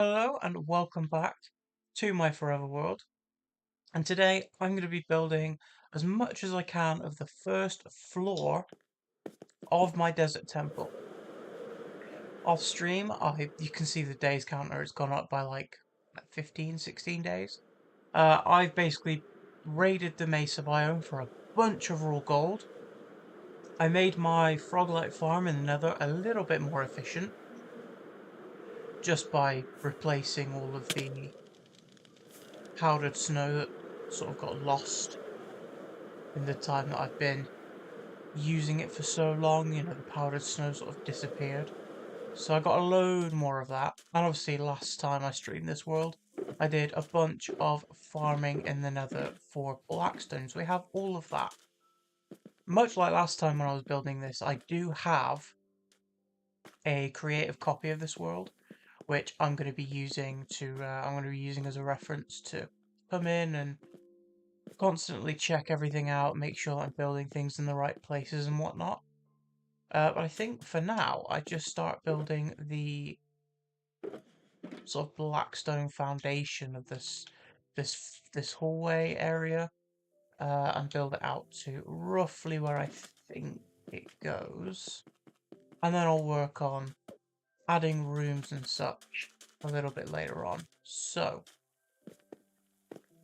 Hello and welcome back to my Forever World. And today I'm going to be building as much as I can of the first floor of my desert temple. Off stream, you can see the days counter has gone up by like 15, 16 days. I've basically raided the Mesa biome for a bunch of raw gold. I made my Froglight farm in the Nether a little bit more efficient just by replacing all of the powdered snow that sort of got lost in the time that I've been using it for so long. The powdered snow sort of disappeared. So I got a load more of that. And obviously last time I streamed this world, I did a bunch of farming in the Nether for Blackstone. So we have all of that. Much like last time when I was building this, I do have a creative copy of this world, which I'm going to be using as a reference to come in and constantly check everything out, make sure I'm building things in the right places and whatnot. But I think for now, I just start building the sort of blackstone foundation of this hallway area, and build it out to roughly where I think it goes, and then I'll work on adding rooms and such a little bit later on. So.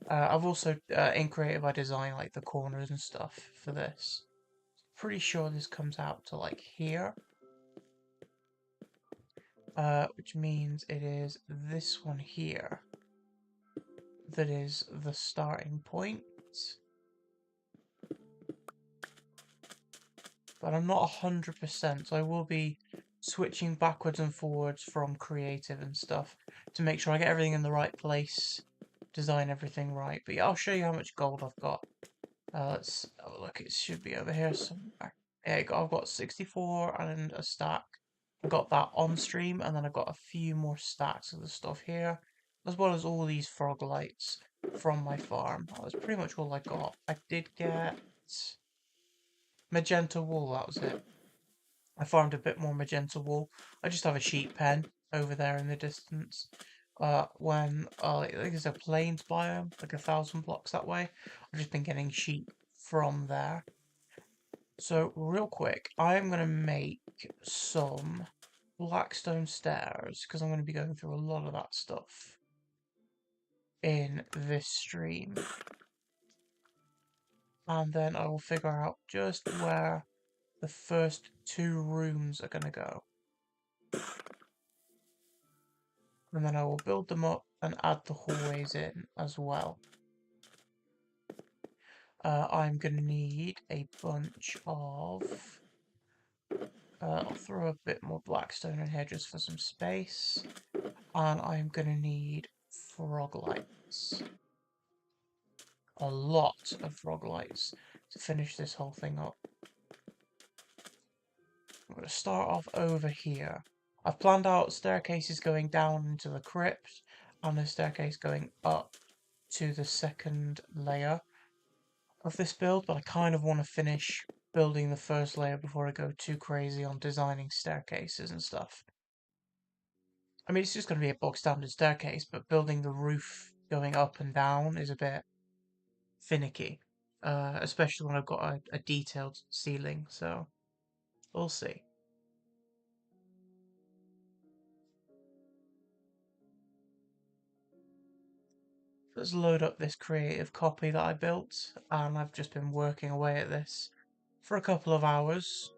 I've also, in Creative, I design like the corners and stuff for this. Pretty sure this comes out to like here, which means it is this one here that is the starting point. But I'm not 100%, so I will be switching backwards and forwards from creative and stuff to make sure I get everything in the right place, design everything right. But yeah, I'll show you how much gold I've got. Let's have a look. It should be over here somewhere. Yeah, I've got 64 and a stack. I've got that on stream, and then I've got a few more stacks of the stuff here, as well as all these frog lights from my farm. That was pretty much all I got. I did get magenta wool, that was it. I farmed a bit more magenta wool. I just have a sheep pen over there in the distance. When I think there's a plains biome, like 1,000 blocks that way. I've just been getting sheep from there. So real quick, I'm gonna make some blackstone stairs because I'm gonna be going through a lot of that stuff in this stream. And then I will figure out just where the first two rooms are gonna go. And then I will build them up and add the hallways in as well. I'm going to need a bunch of... I'll throw a bit more blackstone in here just for some space. And I'm going to need frog lights. A lot of frog lights to finish this whole thing up. I'm going to start off over here. I've planned out staircases going down into the crypt and a staircase going up to the second layer of this build, but I kind of want to finish building the first layer before I go too crazy on designing staircases and stuff. I mean, it's just going to be a bog standard staircase, but building the roof going up and down is a bit finicky, especially when I've got a detailed ceiling, so we'll see. Let's load up this creative copy that I built, and I've just been working away at this for a couple of hours.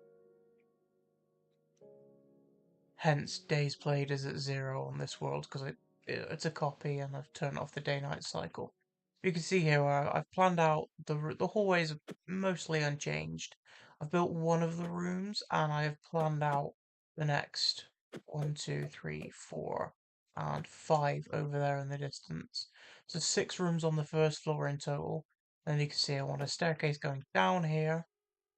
Hence, days played is at 0 on this world because it's a copy and I've turned off the day-night cycle. You can see here where I've planned out the hallways are mostly unchanged. I've built one of the rooms and I have planned out the next 1, 2, 3, 4, and 5 over there in the distance. So 6 rooms on the first floor in total. And you can see I want a staircase going down here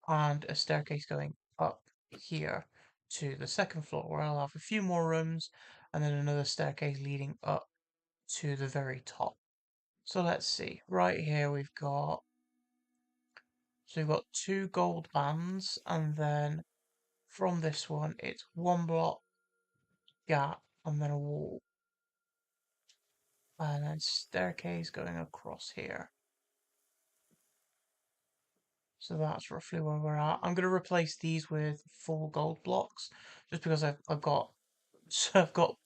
and a staircase going up here to the second floor where I'll have a few more rooms and then another staircase leading up to the very top. So let's see. Right here we've got 2 gold bands, and then from this one it's 1 block gap and then a wall. And then staircase going across here. So that's roughly where we're at. I'm going to replace these with full gold blocks, just because I've got so I've got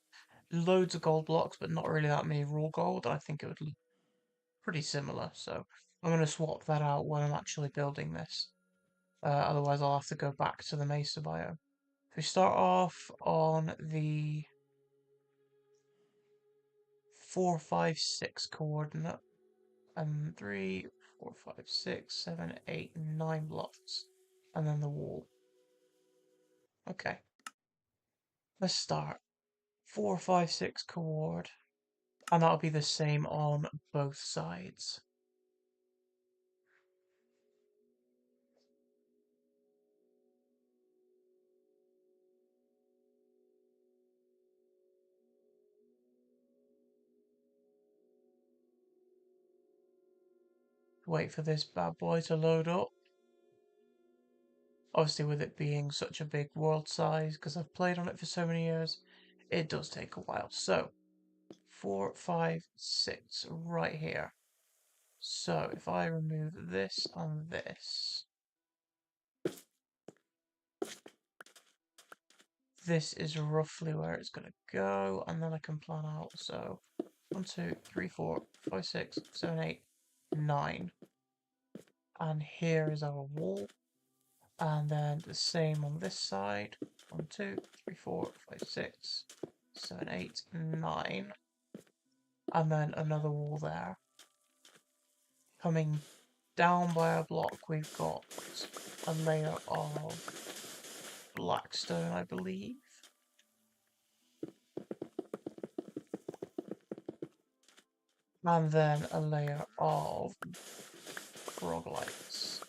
loads of gold blocks, but not really that many raw gold. I think it would look pretty similar. So I'm going to swap that out when I'm actually building this. Otherwise, I'll have to go back to the mesa biome. If we start off on the 4, 5, 6 coordinate, and 3, 4, 5, 6, 7, 8, 9 blocks, and then the wall. Okay, let's start. 4, 5, 6 coord, and that'll be the same on both sides. Wait for this bad boy to load up. Obviously, with it being such a big world size, because I've played on it for so many years, it does take a while. So, 4, 5, 6, right here. So, if I remove this and this, this is roughly where it's going to go, and then I can plan out. So, 1, 2, 3, 4, 5, 6, 7, 8, 9. And here is our wall. And then the same on this side. 1, 2, 3, 4, 5, 6, 7, 8, 9. And then another wall there. Coming down by a block, we've got a layer of blackstone, I believe. And then a layer of frog-lights.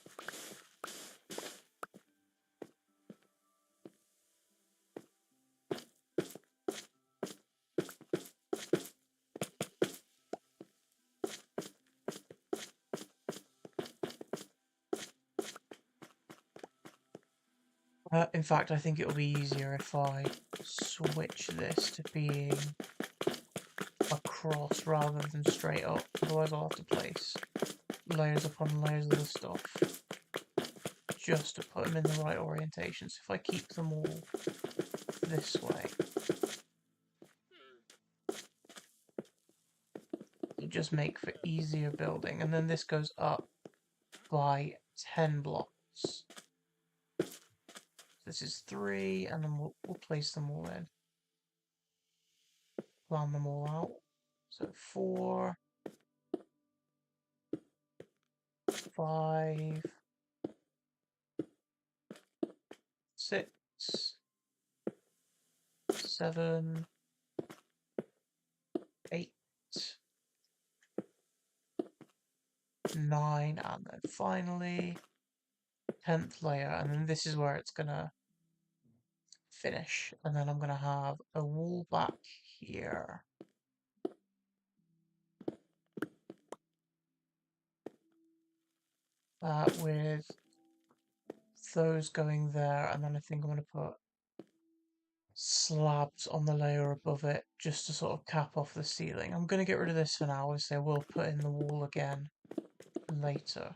In fact, I think it'll be easier if I switch this to being across rather than straight up. Otherwise I'll have to place layers upon layers of the stuff just to put them in the right orientation. So if I keep them all this way, it just makes for easier building. And then this goes up by 10 blocks. This is 3, and then we'll place them all in. Plan them all out. So 4, 5, 6, 7, 8, 9, and then finally 10th layer, and then this is where it's gonna finish, and then I'm gonna have a wall back here. With those going there, and then I think I'm gonna put slabs on the layer above it just to sort of cap off the ceiling. I'm gonna get rid of this for now, obviously I will put in the wall again later.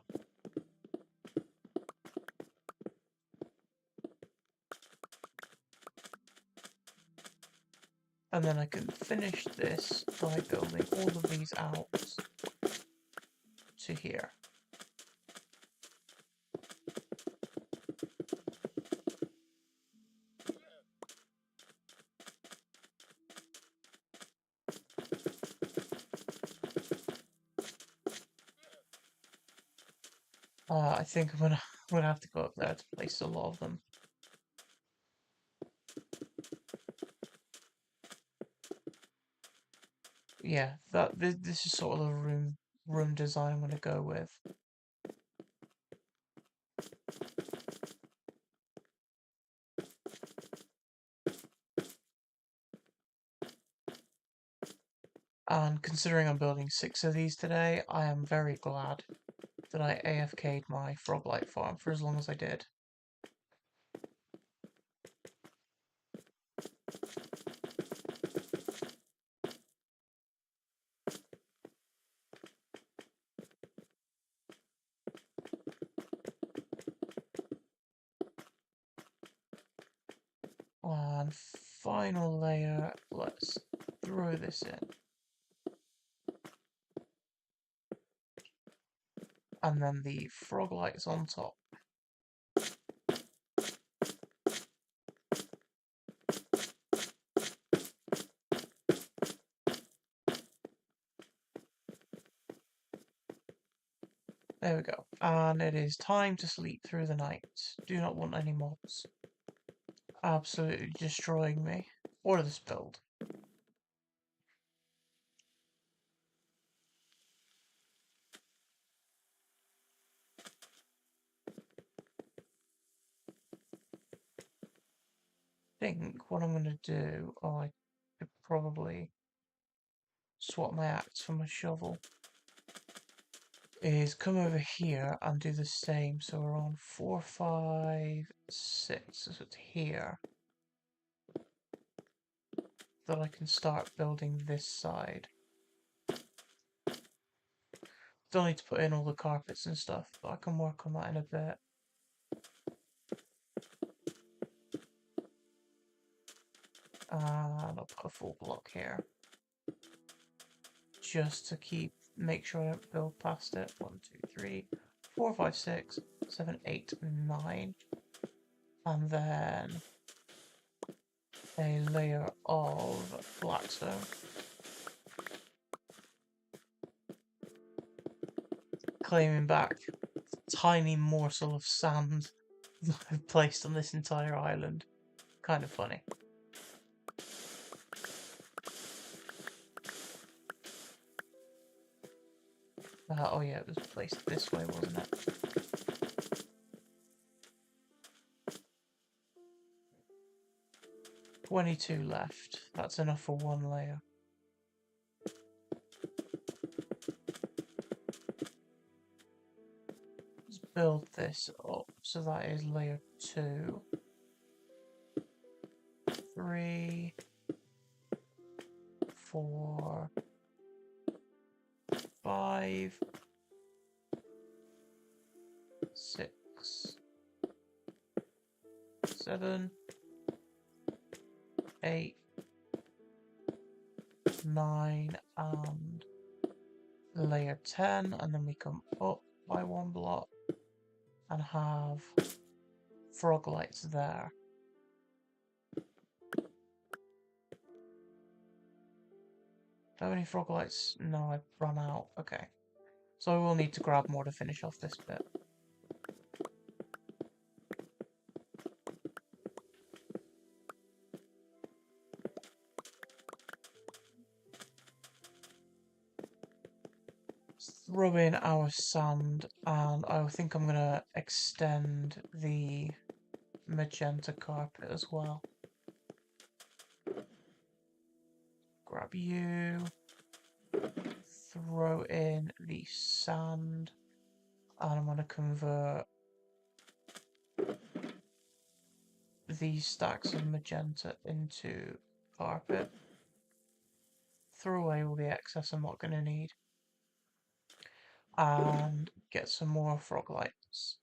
And then I can finish this by building all of these out to here. I think I'm gonna have to go up there to place a lot of them. Yeah, this is sort of the room design I'm gonna go with. And considering I'm building 6 of these today, I am very glad that I AFK'd my Froglight farm for as long as I did. And final layer, let's throw this in. And then the frog lights on top. There we go. And it is time to sleep through the night. Do not want any mobs absolutely destroying me or this build. I think what I'm going to do, I could probably swap my axe for my shovel, is come over here and do the same. So we're on 4, 5, 6. So it's here that I can start building this side. Still need to put in all the carpets and stuff, but I can work on that in a bit. And I'll put a full block here, just to make sure I don't build past it. 1, 2, 3, 4, 5, 6, 7, 8, 9. And then a layer of blackstone. Claiming back a tiny morsel of sand that I've placed on this entire island. Kind of funny. Oh yeah, it was placed this way, wasn't it? 22 left. That's enough for one layer. Let's build this up. So that is layer 2. 3, 4, 5, 6, 7, 8, 9, and layer 10, and then we come up by one block and have frog lights there. Do I have any frog lights? No, I've run out. Okay. So I will need to grab more to finish off this bit. Let's throw in our sand, and I think I'm going to extend the magenta carpet as well. Grab you, throw in the sand, and I'm going to convert these stacks of magenta into carpet. Throw away all the excess I'm not going to need, and get some more frog lights.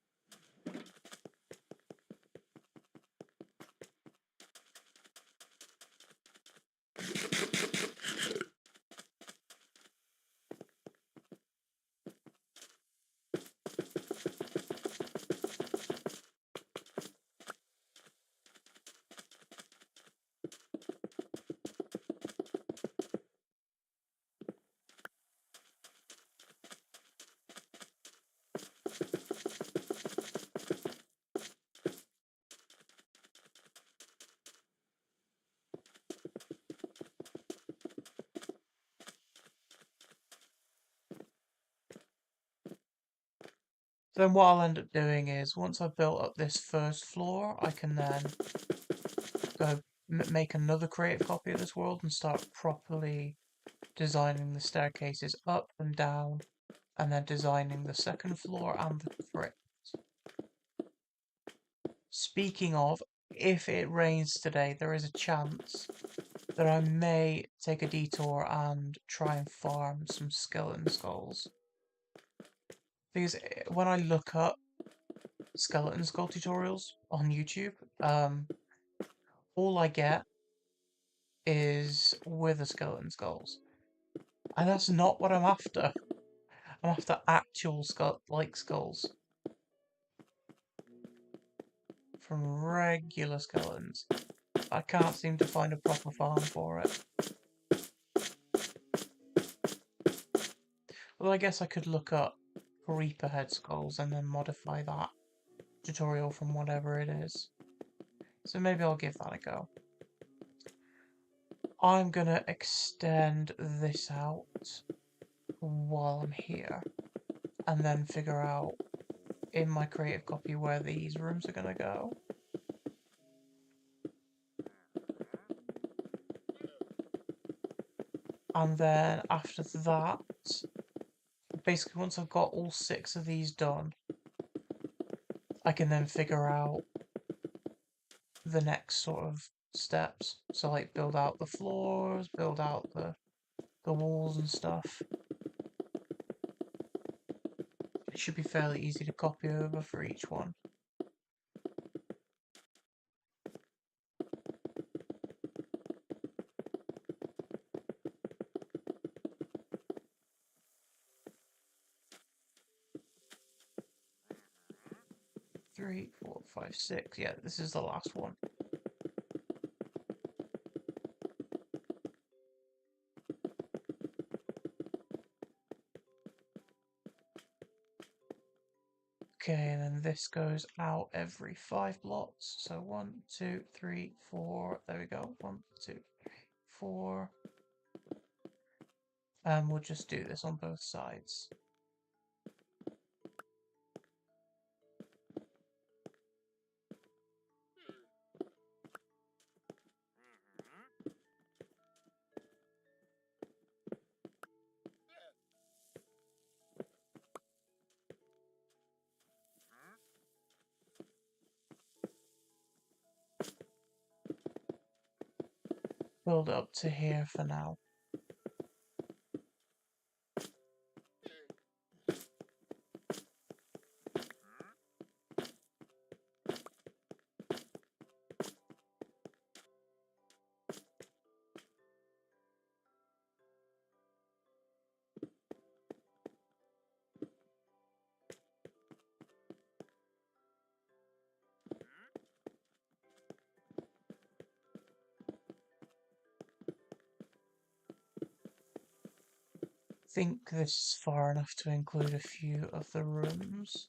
Then what I'll end up doing is, once I've built up this first floor, I can then go make another creative copy of this world and start properly designing the staircases up and down, and then designing the second floor and the crypt. Speaking of, if it rains today, there is a chance that I may take a detour and try and farm some skeleton skulls. Because when I look up skeleton skull tutorials on YouTube, all I get is wither skeleton skulls. And that's not what I'm after. I'm after actual skulls from regular skeletons. I can't seem to find a proper farm for it. Well, I guess I could look up Reaper head skulls and then modify that tutorial from whatever it is. So maybe I'll give that a go. I'm gonna extend this out while I'm here and then figure out in my creative copy where these rooms are gonna go. And then after that, basically once I've got all 6 of these done, I can then figure out the next sort of steps. So like build out the floors, build out the walls and stuff. It should be fairly easy to copy over for each one. Three, four, five, six. Yeah, this is the last one. Okay, and then this goes out every 5 blocks. So 1, 2, 3, 4. There we go. 1, 2, 3, 4. And we'll just do this on both sides. Build up to here for now. Think this is far enough to include a few of the rooms.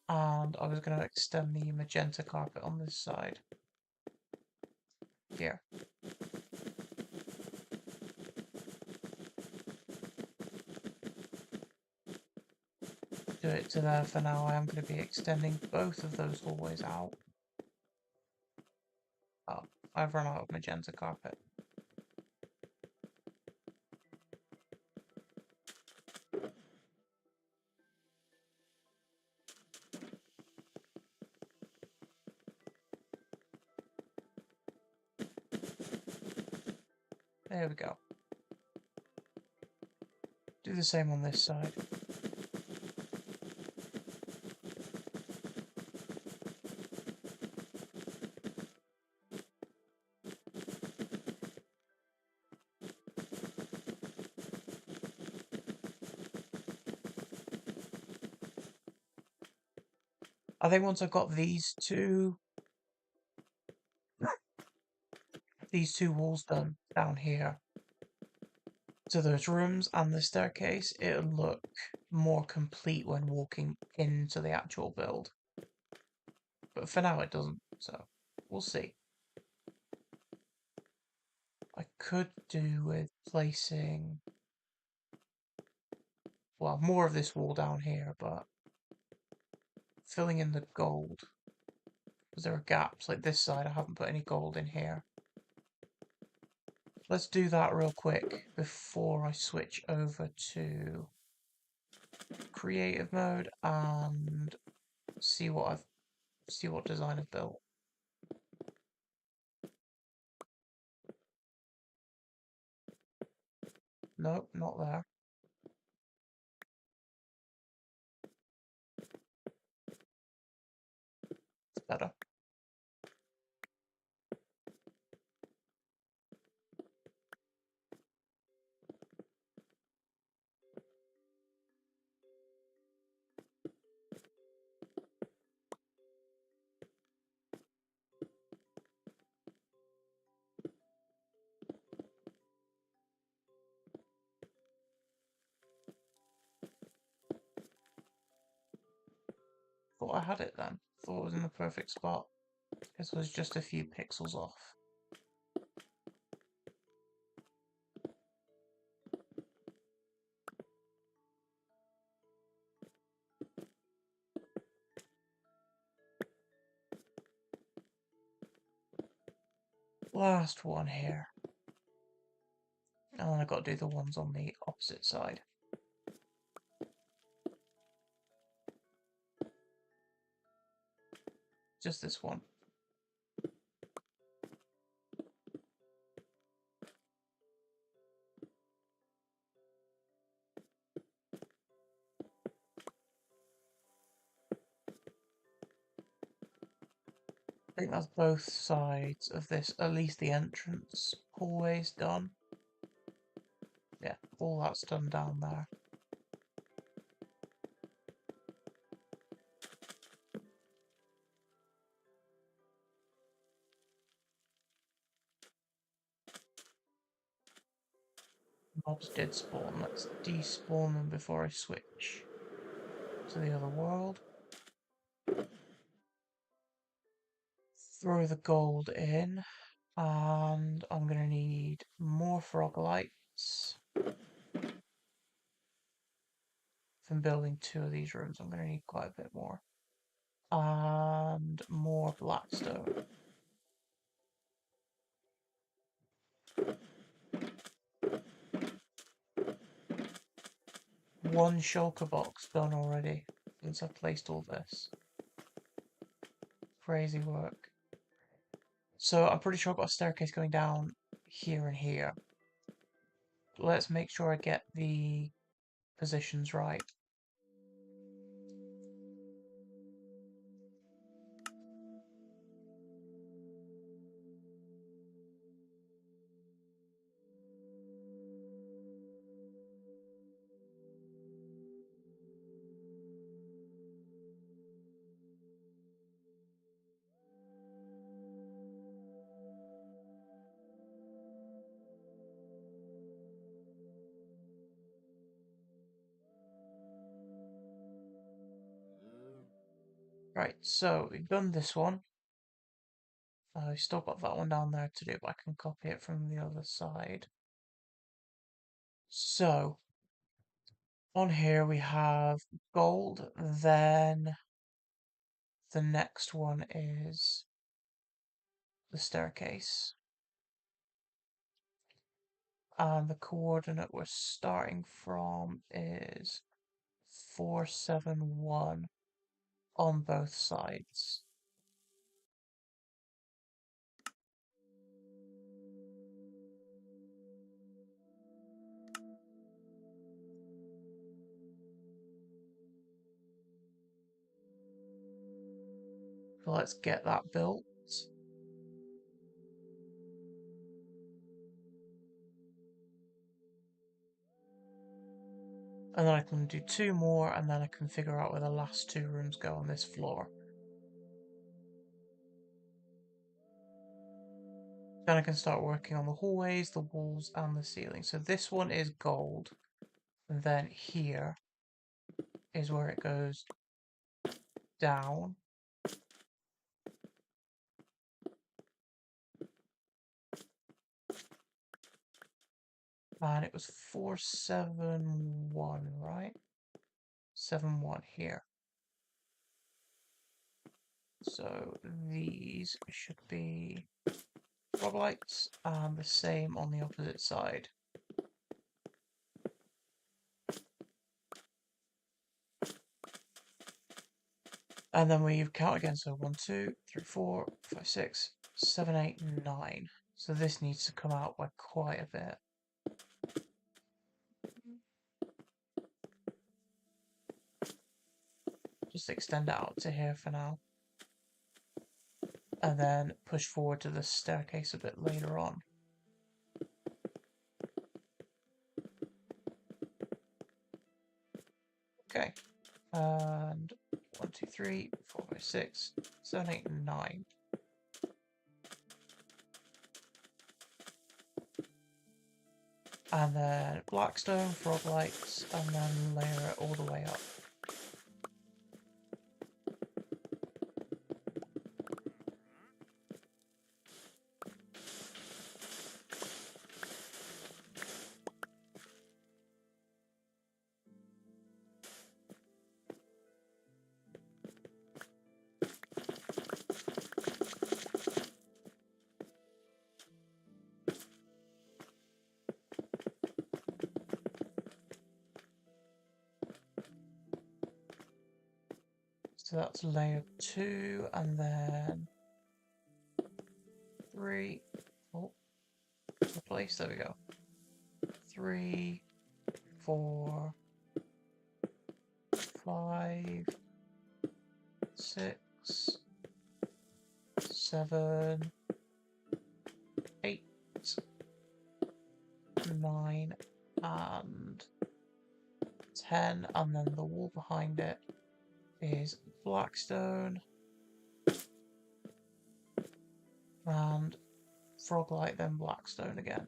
And I was going to extend the magenta carpet on this side. Here. Do it to there for now. I am going to be extending both of those hallways out. Oh, I've run out of magenta carpet. There we go. Do the same on this side. I think once I've got these two walls done down here to those rooms and the staircase, it'll look more complete when walking into the actual build. But for now it doesn't, so we'll see. I could do with placing, well, more of this wall down here, but filling in the gold. Because there are gaps, like this side, I haven't put any gold in here. Let's do that real quick before I switch over to creative mode and see what design I've built. Nope, not there. It's better. Thought I had it then. Thought it was in the perfect spot. Guess it was just a few pixels off. Last one here. And then I've got to do the ones on the opposite side. Just this one. I think that's both sides of this, at least the entrance hallway's done. Yeah, all that's done down there. Mobs did spawn. Let's despawn them before I switch to the other world. Throw the gold in. And I'm going to need more frog lights. From building 2 of these rooms, I'm going to need quite a bit more. And more blackstone. One shulker box done already since I've placed all this. Crazy work. So I'm pretty sure I've got a staircase going down here and here. Let's make sure I get the positions right. Right, so we've done this one. I've still got that one down there to do, but I can copy it from the other side. So, on here we have gold, then the next one is the staircase. And the coordinate we're starting from is 471 on both sides. So let's get that built. And then I can do 2 more, and then I can figure out where the last 2 rooms go on this floor. Then I can start working on the hallways, the walls, and the ceiling. So this one is gold. And then here is where it goes down. And it was 471, right? 71 here. So these should be frog lights, and the same on the opposite side. And then we count again, so 1, 2, 3, 4, 5, 6, 7, 8, 9. So this needs to come out by quite a bit. just extend it out to here for now. And then push forward to the staircase a bit later on. Okay. And 1, 2, 3, 4, 5, 6, 7, 8, 9. And then blackstone, frog lights, and then layer it all the way up. So that's layer 2, and then 3. Oh, replace. There we go. 3, 4, 5, 6, 7, 8, 9, and 10, and then the wall behind it is blackstone and froglight, then blackstone again.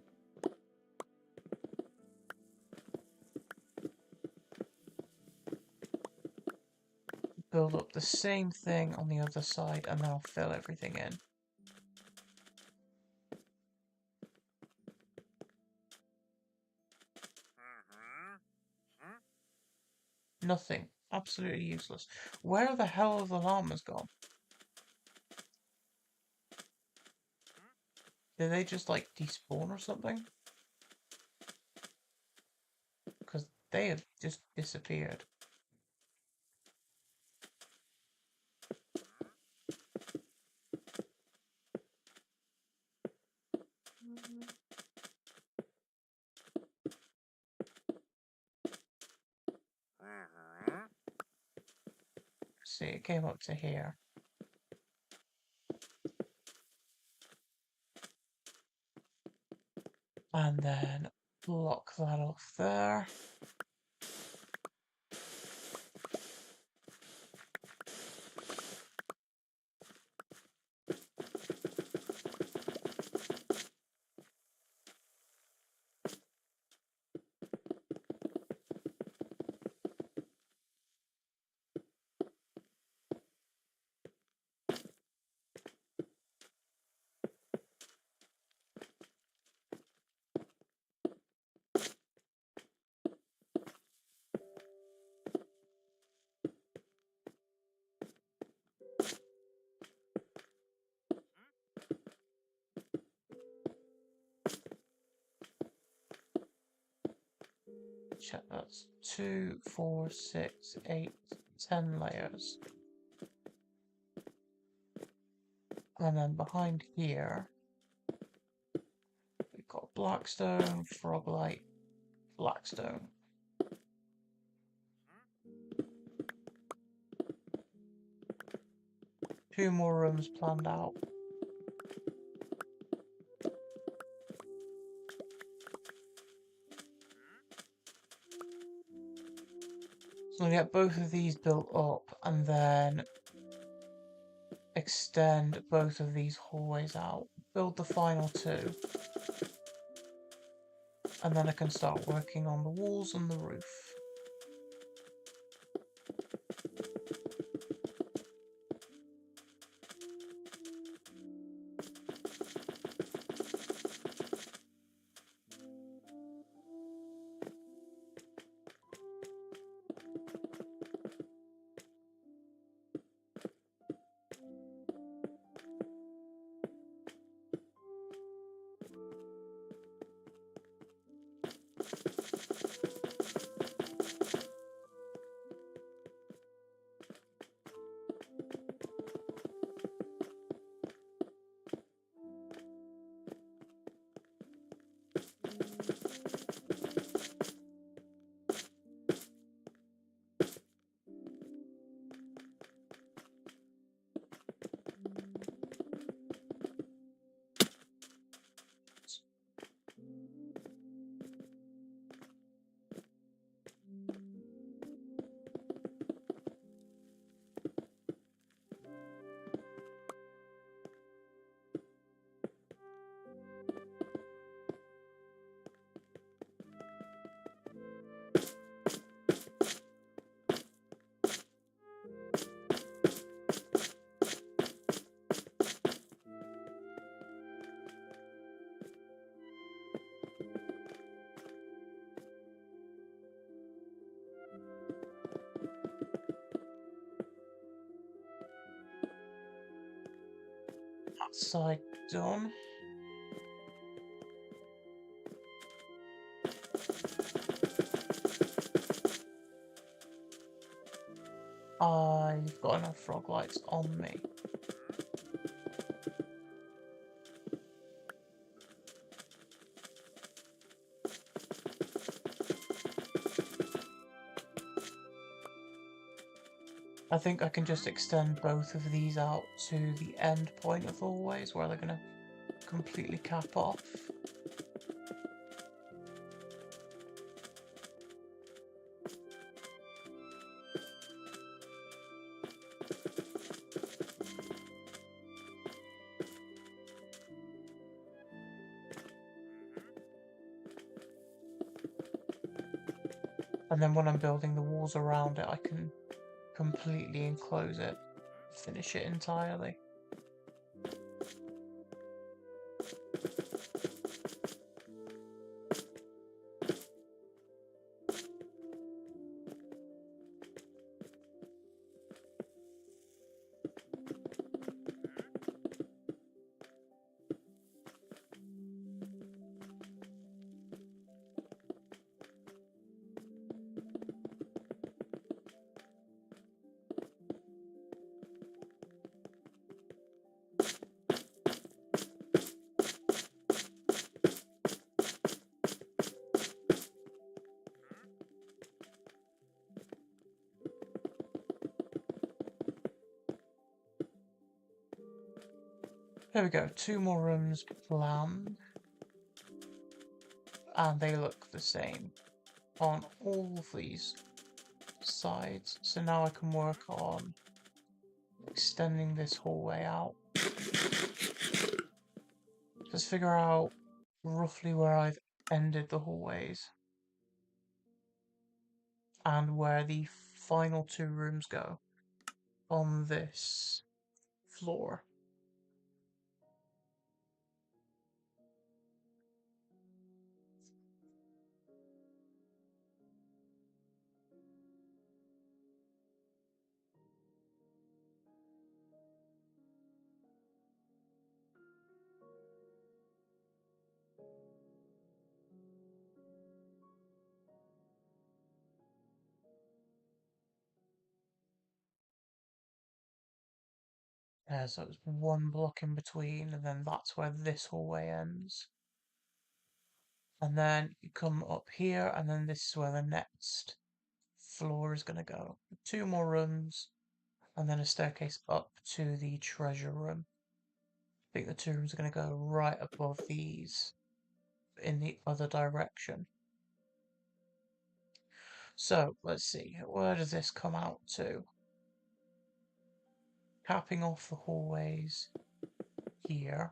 Build up the same thing on the other side, and then I'll fill everything in. Nothing. Absolutely useless. Where the hell have the llamas gone? Did they just like despawn or something? Because they have just disappeared. See, it came up to here. And then block that off there. Check, that's 2, 4, 6, 8, 10 layers. And then behind here, we've got blackstone, froglight, blackstone. Two more rooms planned out. So we'll get both of these built up and then extend both of these hallways out. Build the final 2. And then I can start working on the walls and the roof. that side done. I've got enough frog lights on me. I think I can just extend both of these out to the end point of the hallways where they're going to completely cap off. And then when I'm building the walls around it, I can completely enclose it, finish it entirely. There we go, 2 more rooms planned. And they look the same on all of these sides. So now I can work on extending this hallway out. Just figure out roughly where I've ended the hallways and where the final 2 rooms go on this floor. So it's 1 block in between, and then that's where this hallway ends. And then you come up here, and then this is where the next floor is going to go. 2 more rooms, and then a staircase up to the treasure room. I think the 2 rooms are going to go right above these in the other direction. So let's see, where does this come out to? Capping off the hallways here.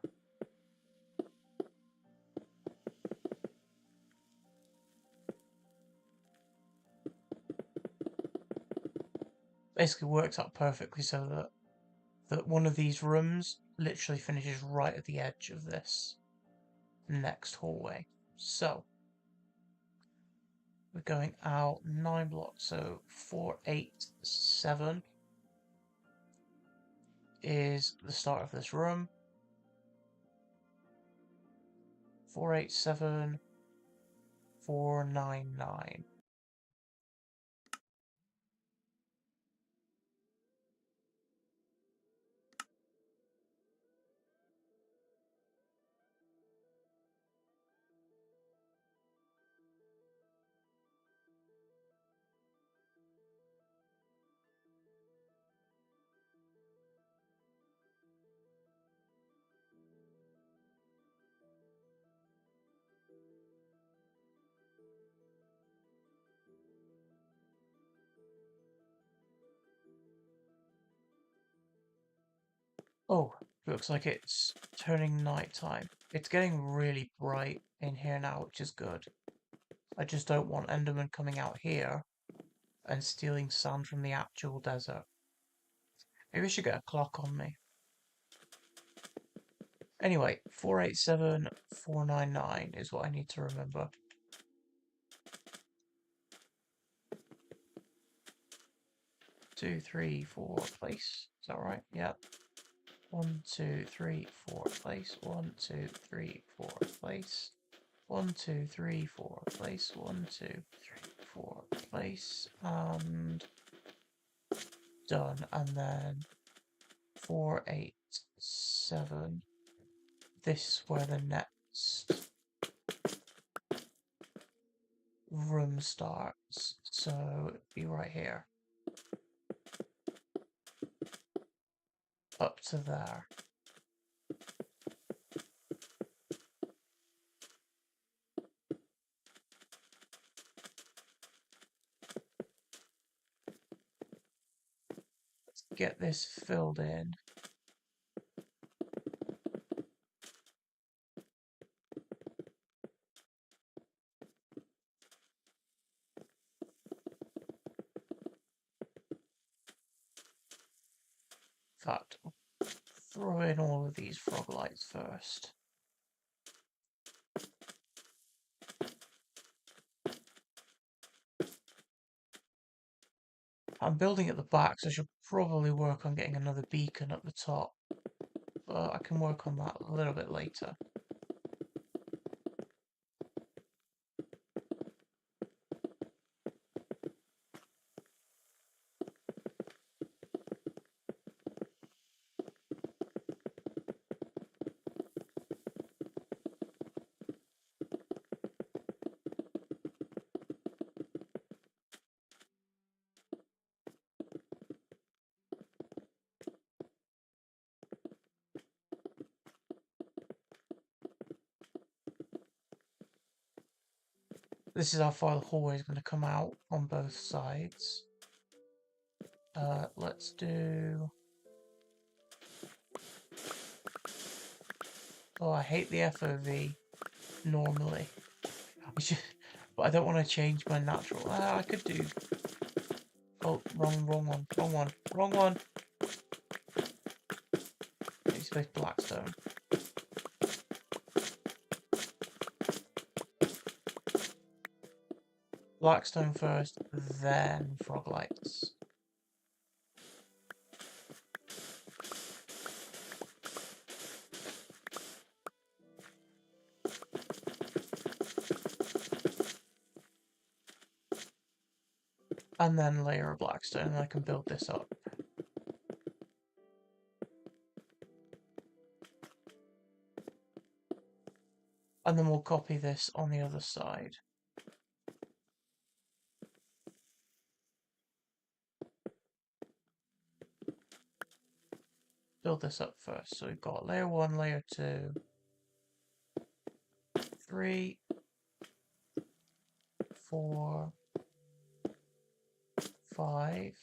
Basically works out perfectly so that one of these rooms literally finishes right at the edge of this next hallway. So we're going out 9 blocks, so 4, 8, 7 is the start of this room. 4, 8, 7, 4, 9, 9. Oh, looks like it's turning nighttime. It's getting really bright in here now, which is good. I just don't want Enderman coming out here and stealing sand from the actual desert. Maybe I should get a clock on me. Anyway, 487499 is what I need to remember. Two, three, four, place. Is that right? Yep. 1, 2, 3, 4, place. 1, 2, 3, 4, place. 1, 2, 3, 4, place. 1, 2, 3, 4, place. And done. And then 4, 8, 7. This is where the next room starts. So it'd be right here. Up to there. Let's get this filled in. In fact, throw in all of these frog lights first. I'm building at the back, so I should probably work on getting another beacon at the top. But I can work on that a little bit later. This is how far the hallway is going to come out on both sides. Let's do... Oh, I hate the FOV normally. But I don't want to change my natural... I could do... Oh, wrong one. It's with Blackstone. Blackstone first, then frog lights. And then layer of Blackstone, and I can build this up. And then we'll copy this on the other side. Build this up first. So we've got layer 1, layer 2, 3, 4, 5,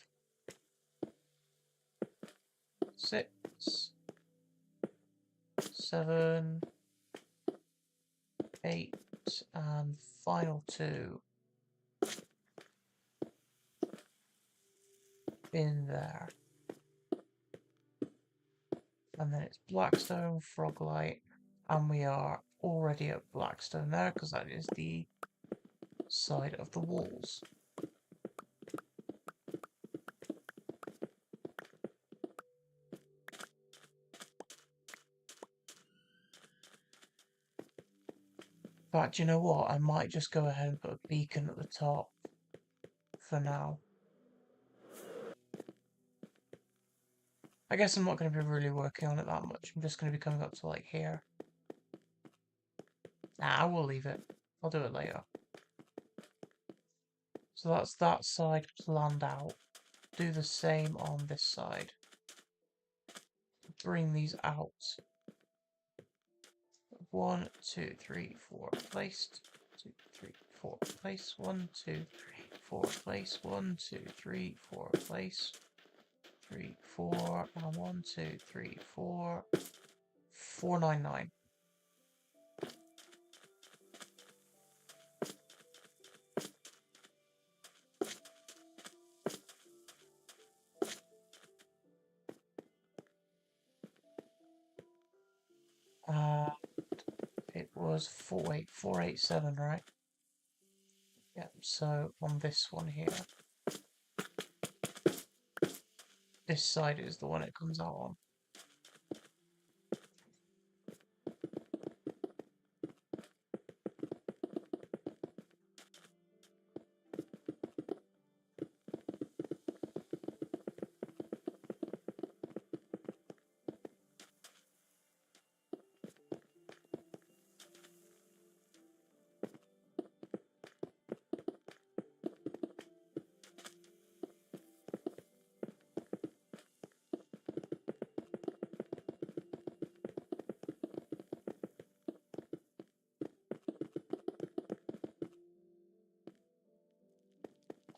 6, 7, 8, and final 2 in there. And then it's Blackstone, Froglight, and we are already at Blackstone there because that is the side of the walls. But you know what? I might just go ahead and put a beacon at the top for now. I guess I'm not going to be really working on it that much. I'm just going to be coming up to like here. Nah, I will leave it. I'll do it later. So that's that side planned out. Do the same on this side. Bring these out. 1, 2, 3, 4, placed. 2, 3, 4, place. 1, 2, 3, 4, place. 1, 2, 3, 4, place. 3, 4, and 1, 2, 3, 4. 499. It was 487, right? Yep, so on this one here, this side is the one it comes out on.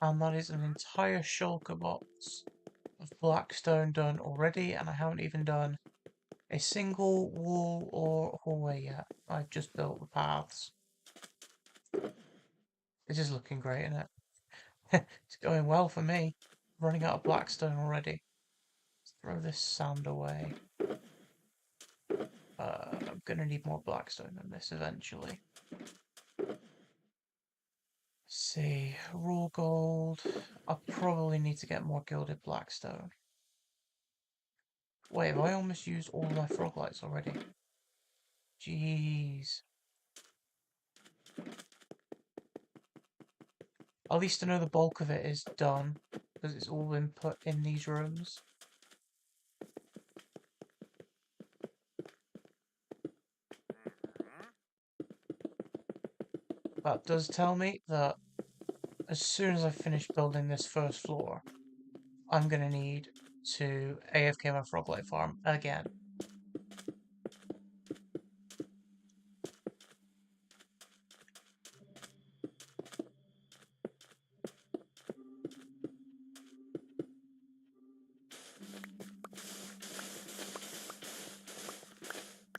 And that is an entire shulker box of blackstone done already, and I haven't even done a single wall or hallway yet. I've just built the paths. This is looking great, isn't it? It's going well for me. Running out of blackstone already. Let's throw this sand away. I'm gonna need more blackstone than this eventually. See, raw gold. I probably need to get more gilded blackstone. Wait, have I almost used all my frog lights already? Jeez. At least I know the bulk of it is done, because it's all been put in these rooms. That does tell me that as soon as I finish building this first floor, I'm going to need to AFK my froglight farm again.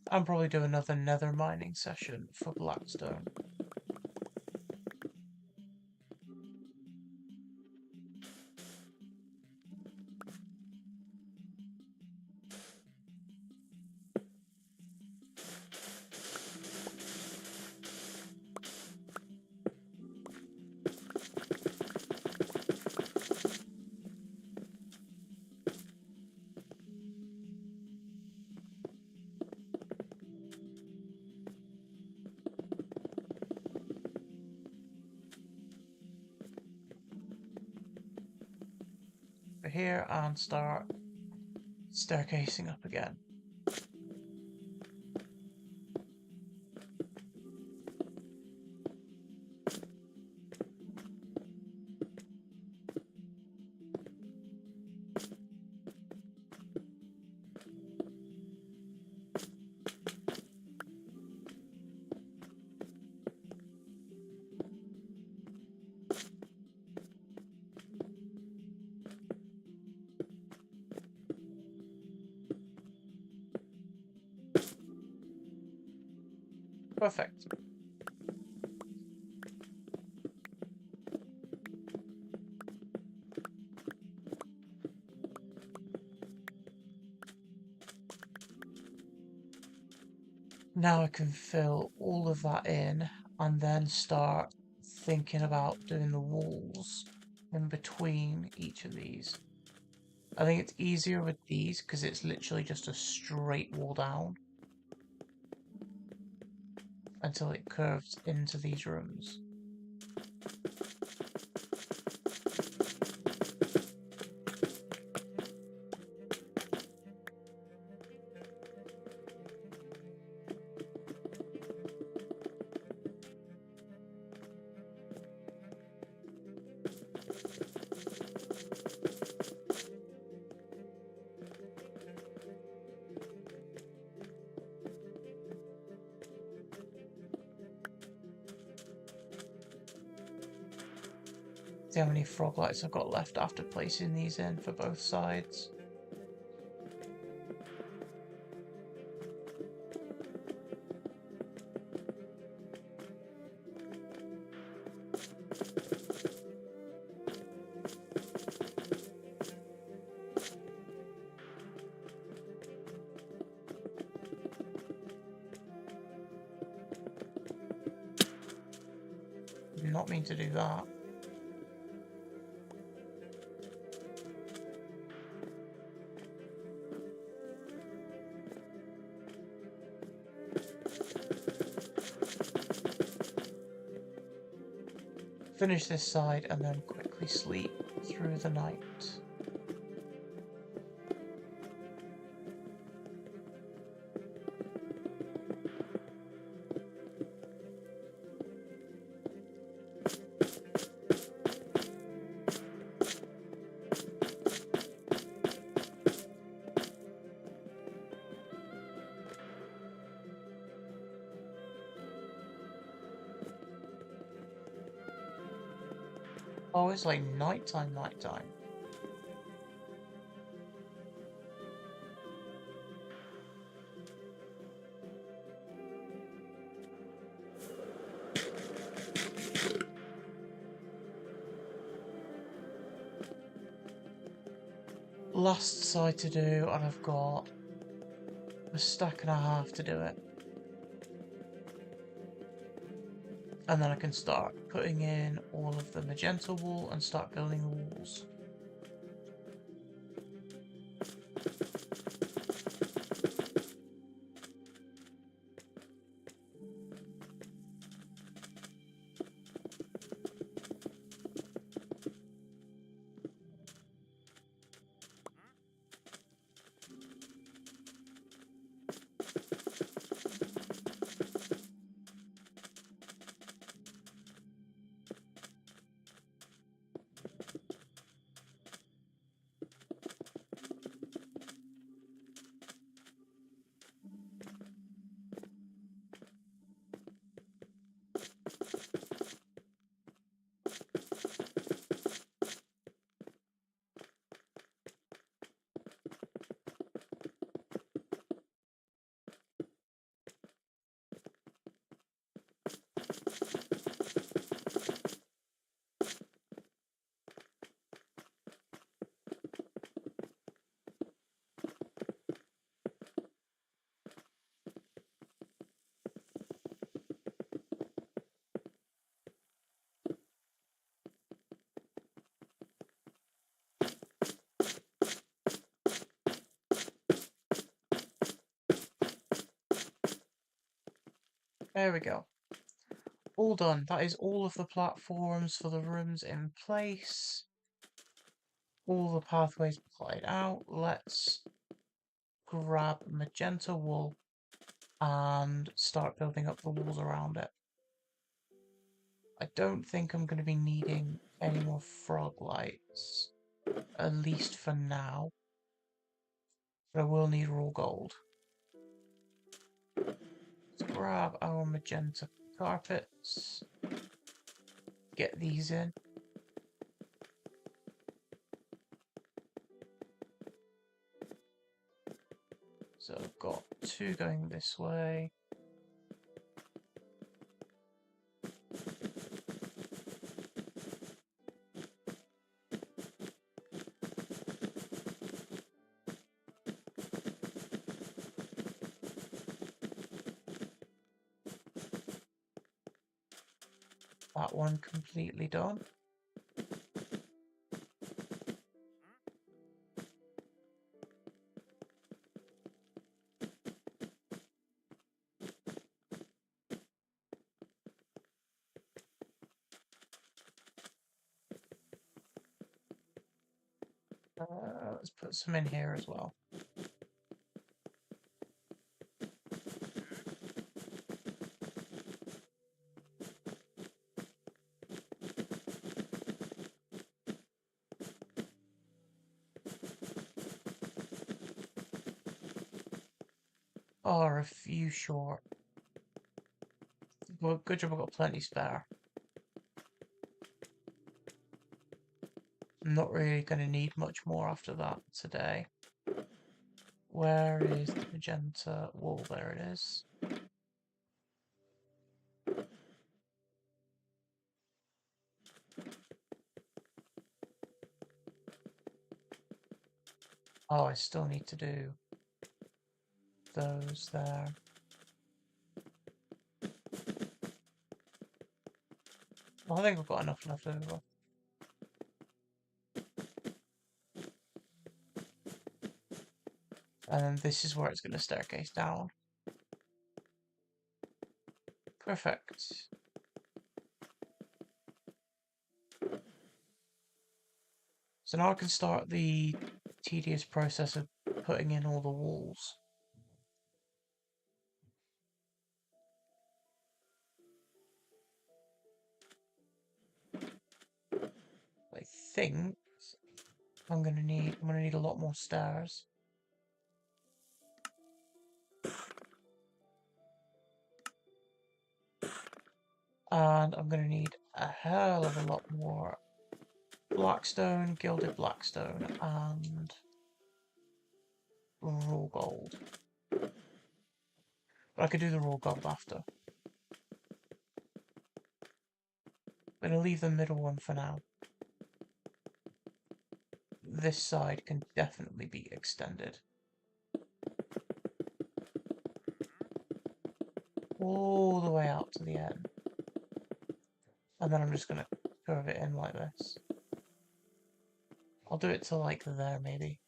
I'll probably do another nether mining session for blackstone. Here and start staircasing up again. Perfect. Now I can fill all of that in and then start thinking about doing the walls in between each of these. I think it's easier with these because it's literally just a straight wall down until it curves into these rooms. See how many frog lights I've got left after placing these in for both sides. Did not mean to do that. Finish this side and then quickly sleep through the night. Oh, it's like nighttime, nighttime. Last side to do, and I've got a stack and a half to do it. And then I can start putting in all of the magenta wool and start building the walls. There we go. All done. That is all of the platforms for the rooms in place. All the pathways plotted out. Let's grab magenta wool and start building up the walls around it. I don't think I'm going to be needing any more frog lights, at least for now. But I will need raw gold. Let's grab our magenta carpets. Get these in. So I've got 2 going this way. That one completely done. Let's put some in here as well. Are a few short. Well, good job I've got plenty spare. I'm not really going to need much more after that today. Where is the magenta wool? There it is. Oh, I still need to do those there. Well, I think I've got enough left over. And then this is where it's going to staircase down. Perfect. So now I can start the tedious process of putting in all the walls. I think I'm gonna need a lot more stairs. And I'm gonna need a hell of a lot more Blackstone, gilded blackstone, and raw gold. But I could do the raw gold after. I'm gonna leave the middle one for now. This side can definitely be extended. All the way out to the end. And then I'm just gonna curve it in like this. I'll do it to like there maybe.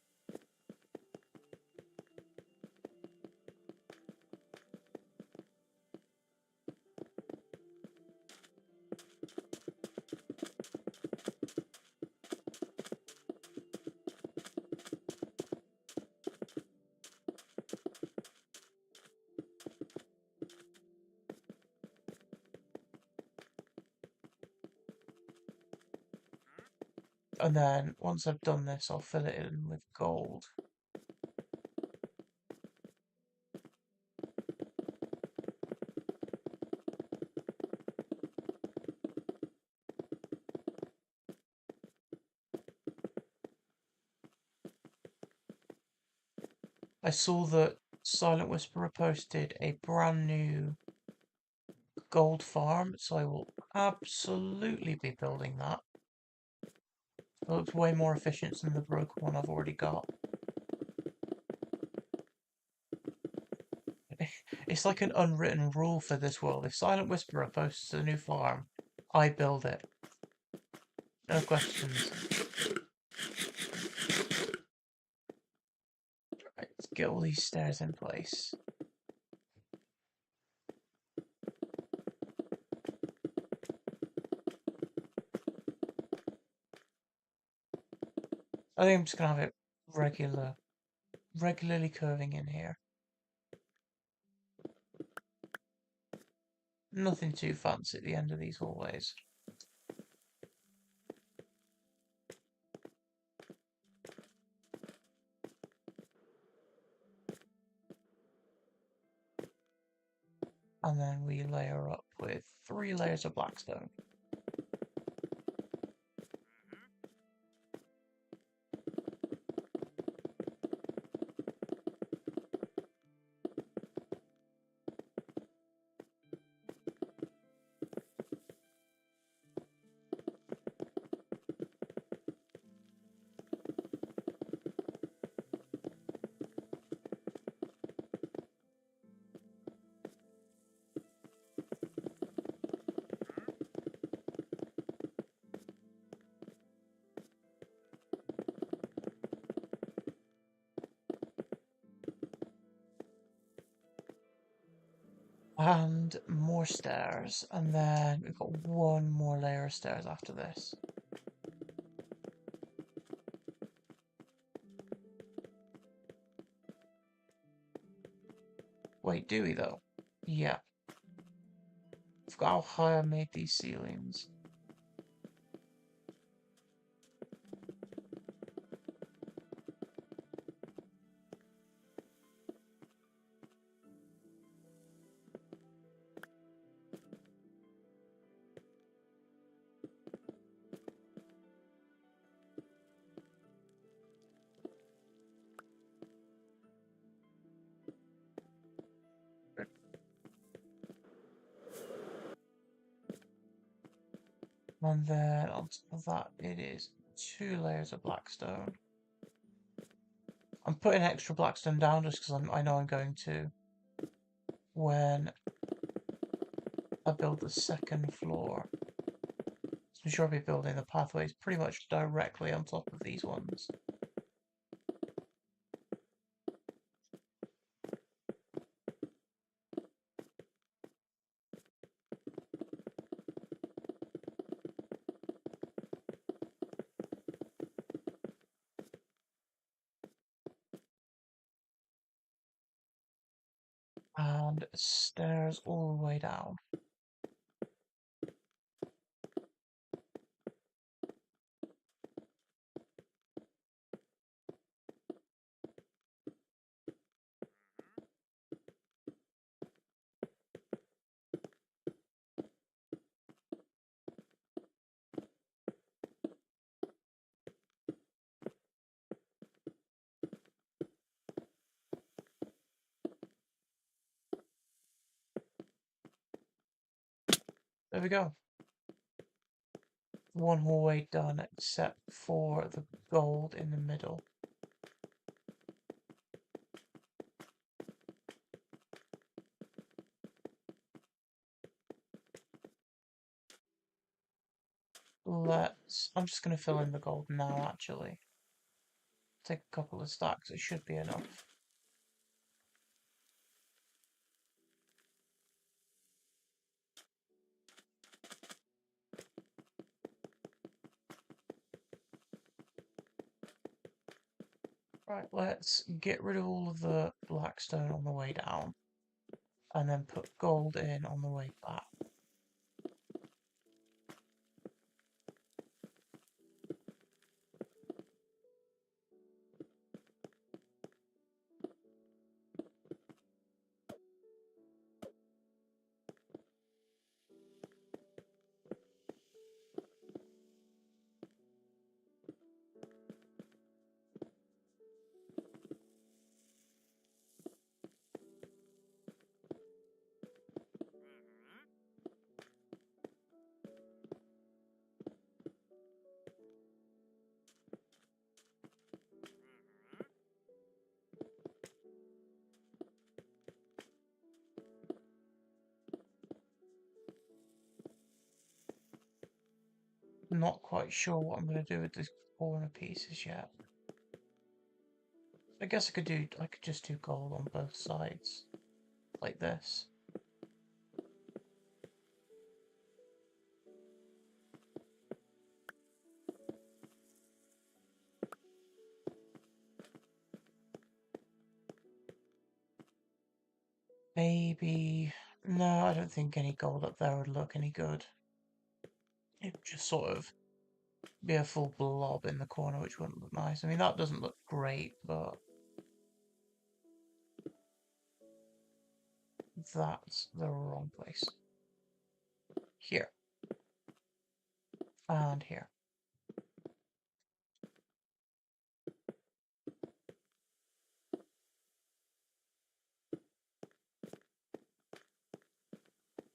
And then once I've done this, I'll fill it in with gold. I saw that Silent Whisperer posted a brand new gold farm, so I will absolutely be building that. It looks way more efficient than the broken one I've already got. It's like an unwritten rule for this world. If Silent Whisperer posts a new farm, I build it. No questions. Right, let's get all these stairs in place. I think I'm just gonna have it regularly curving in here. Nothing too fancy at the end of these hallways. And then we layer up with 3 layers of blackstone. And more stairs, and then we've got 1 more layer of stairs after this. Wait, do we though? Yeah. I forgot how high I made these ceilings. And then on top of that, it is 2 layers of blackstone. I'm putting extra blackstone down just because I know I'm going to when I build the second floor. So I'm sure I'll be building the pathways pretty much directly on top of these ones. And stairs all the way down. There we go. One hallway done except for the gold in the middle. I'm just going to fill in the gold now, actually. Take a couple of stacks, it should be enough. Right, let's get rid of all of the blackstone on the way down, and then put gold in on the way back. Not quite sure what I'm going to do with these corner pieces yet. I guess I could just do gold on both sides, like this. Maybe... No, I don't think any gold up there would look any good. It would just sort of be a full blob in the corner, which wouldn't look nice. I mean, that doesn't look great, but that's the wrong place. Here. And here.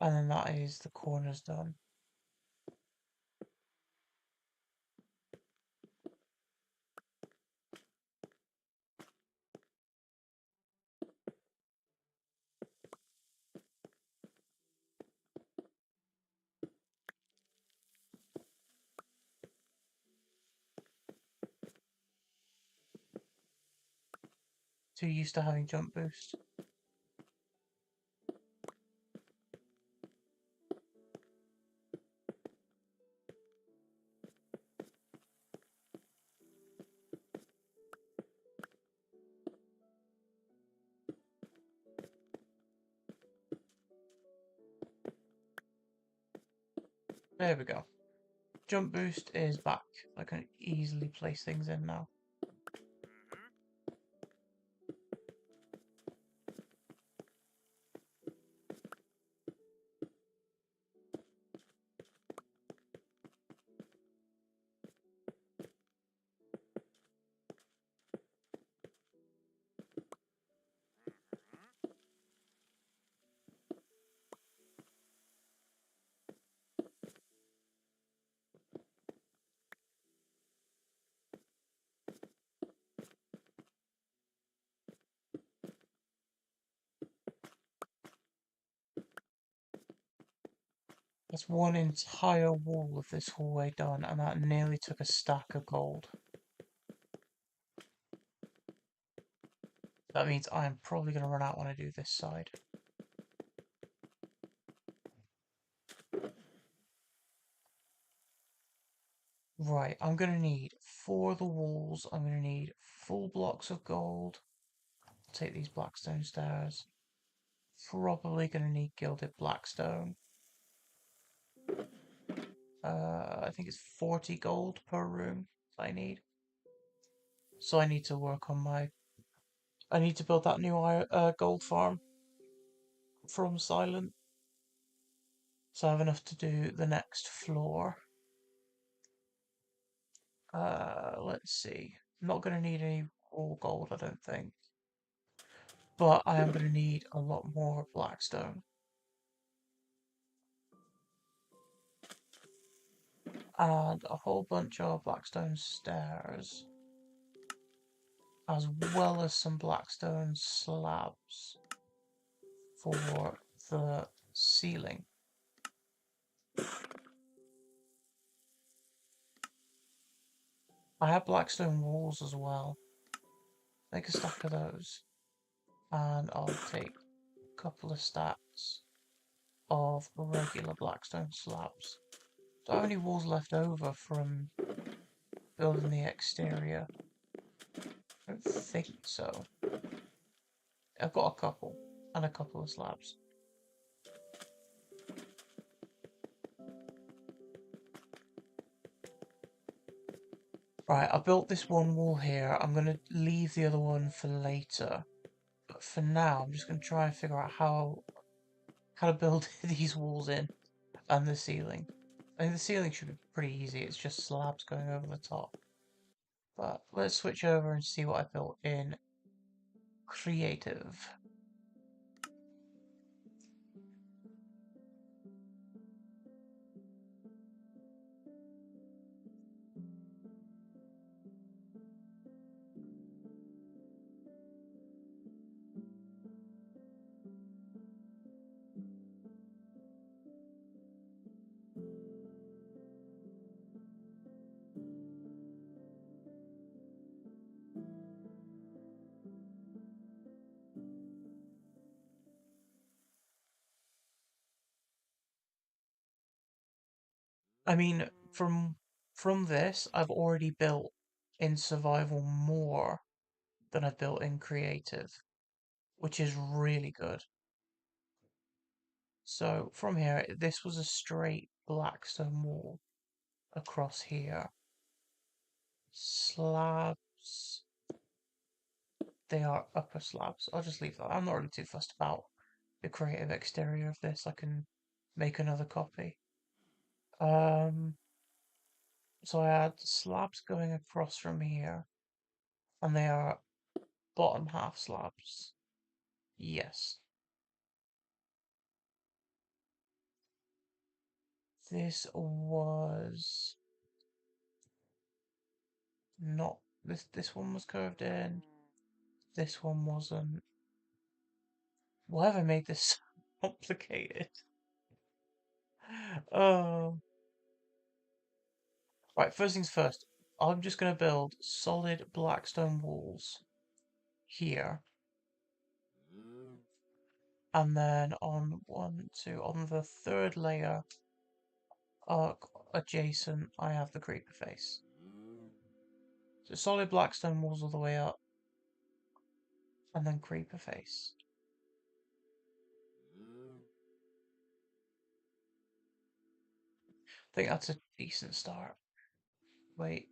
And then that is the corners done. Too used to having jump boost. There we go. Jump boost is back. I can easily place things in now. That's one entire wall of this hallway done, and that nearly took a stack of gold. That means I'm probably going to run out when I do this side. Right, I'm going to need, for the walls, I'm going to need full blocks of gold. Take these blackstone stairs. Probably going to need gilded blackstone. I think it's 40 gold per room I need. So I need to work on my... I need to build that new gold farm from Silent. So I have enough to do the next floor. Let's see. I'm not going to need any raw gold, I don't think. But I am going to need a lot more blackstone. and a whole bunch of blackstone stairs, as well as some blackstone slabs for the ceiling. I have blackstone walls as well. Make a stack of those, and I'll take a couple of stacks of regular blackstone slabs. Do I have any walls left over from building the exterior? I don't think so. I've got a couple, and a couple of slabs. Right, I built this one wall here. I'm going to leave the other one for later. But for now, I'm just going to try and figure out how to build these walls in and the ceiling. I think the ceiling should be pretty easy. It's just slabs going over the top. But let's switch over and see what I built in creative. I mean, from this, I've already built in survival more than I built in creative, which is really good. So from here, this was a straight black stone wall across here. Slabs, they are upper slabs. I'll just leave that. I'm not really too fussed about the creative exterior of this. I can make another copy. So I had slabs going across from here, and they are bottom half slabs. Yes. This was not this one was curved in. This one wasn't. Why have I made this so complicated? Oh. Right, first things first. I'm just gonna build solid blackstone walls here. And then on on the third layer adjacent, I have the creeper face. So solid blackstone walls all the way up, and then creeper face. I think that's a decent start. Wait.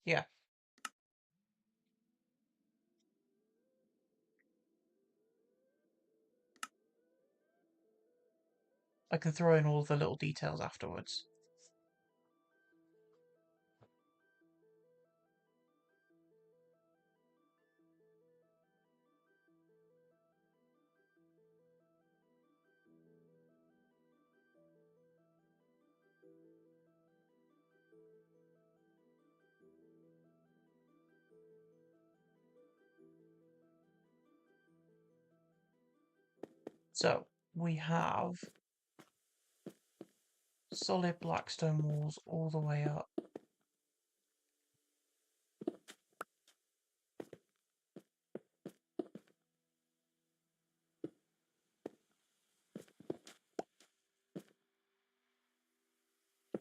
Yeah. I can throw in all the little details afterwards. So, we have solid blackstone walls all the way up.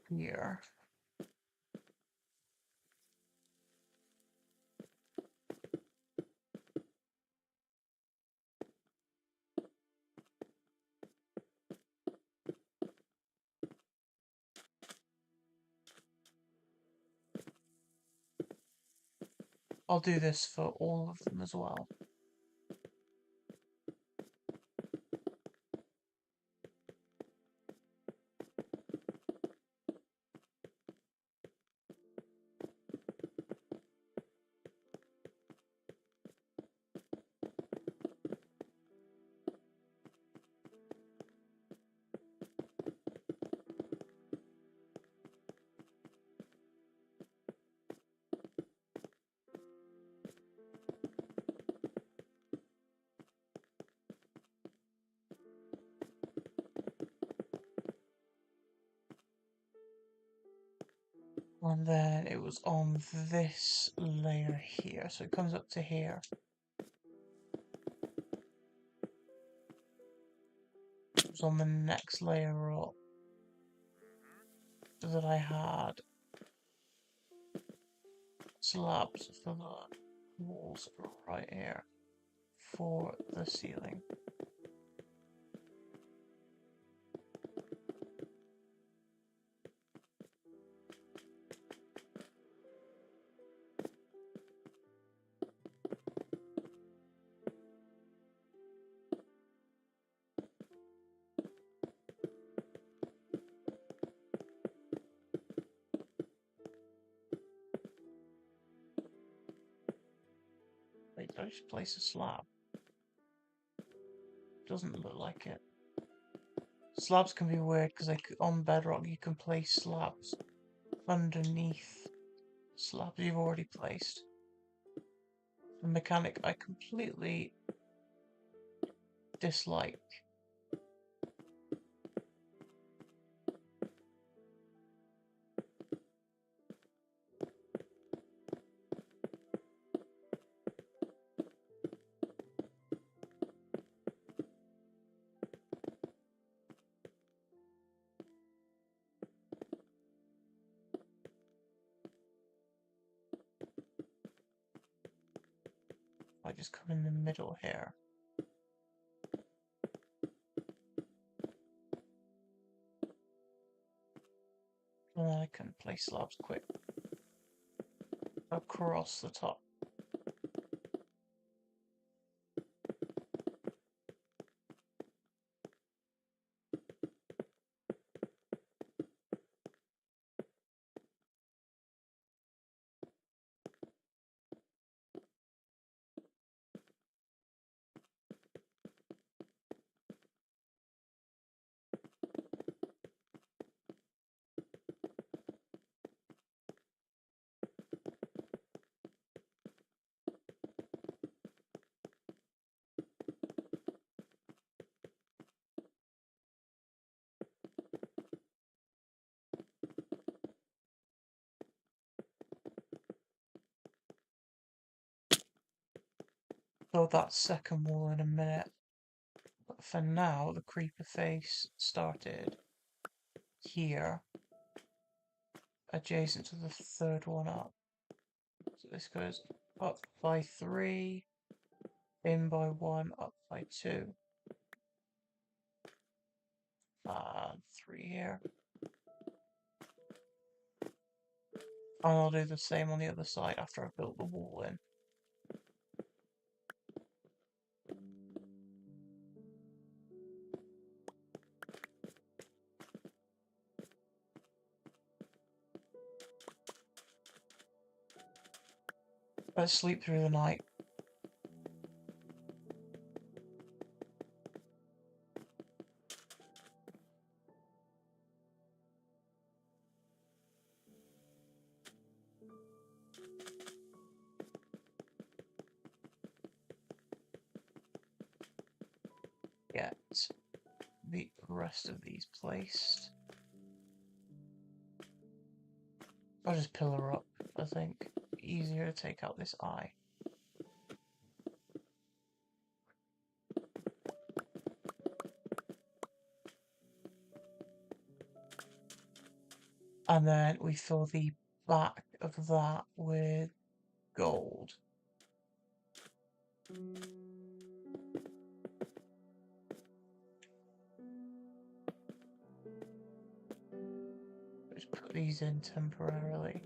Here. I'll do this for all of them as well. And then it was on this layer here, so it comes up to here. It was on the next layer up that I had slabs for the walls right here for the ceiling. Wait, did I just place a slab? Doesn't look like it. Slabs can be weird because on Bedrock you can place slabs underneath slabs you've already placed. A mechanic I completely dislike. I just come in the middle here. And then I can place slabs quick across the top. Build that second wall in a minute. But for now, the creeper face started here, adjacent to the third one up. So this goes up by 3, in by 1, up by 2. And 3 here. And I'll do the same on the other side after I've built the wall in. Let's sleep through the night. Get the rest of these placed. I'll just pillar up, I think. Easier to take out this eye. And then we fill the back of that with gold. Just put these in temporarily.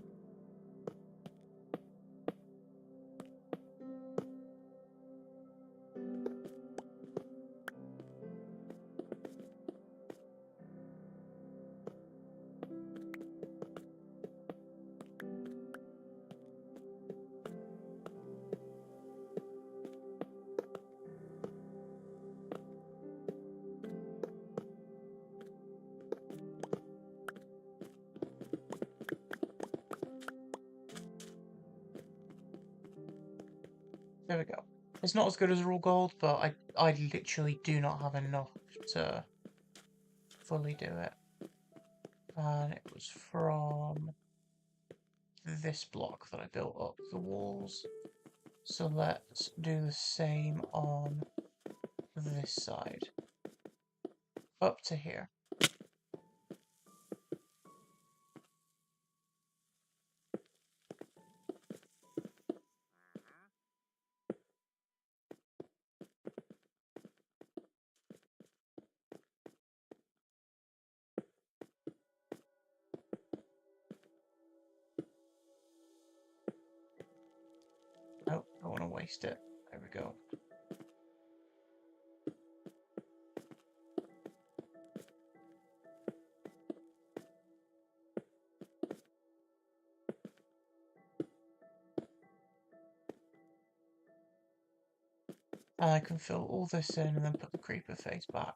There we go. It's not as good as raw gold, but I literally do not have enough to fully do it. And it was from this block that I built up the walls. So let's do the same on this side. Up to here. Oh, don't want to waste it. There we go. And I can fill all this in and then put the creeper face back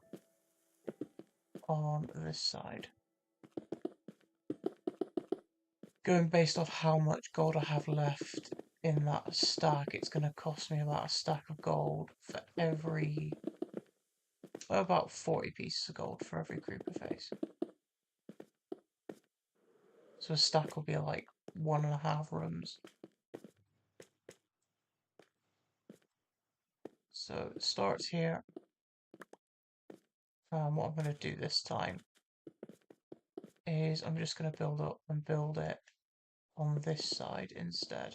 on this side. Going based off how much gold I have left in that stack, it's going to cost me about a stack of gold for every... about 40 pieces of gold for every creeper face. So a stack will be like 1.5 rooms. So it starts here. What I'm going to do this time is I'm just going to build up and build it on this side instead.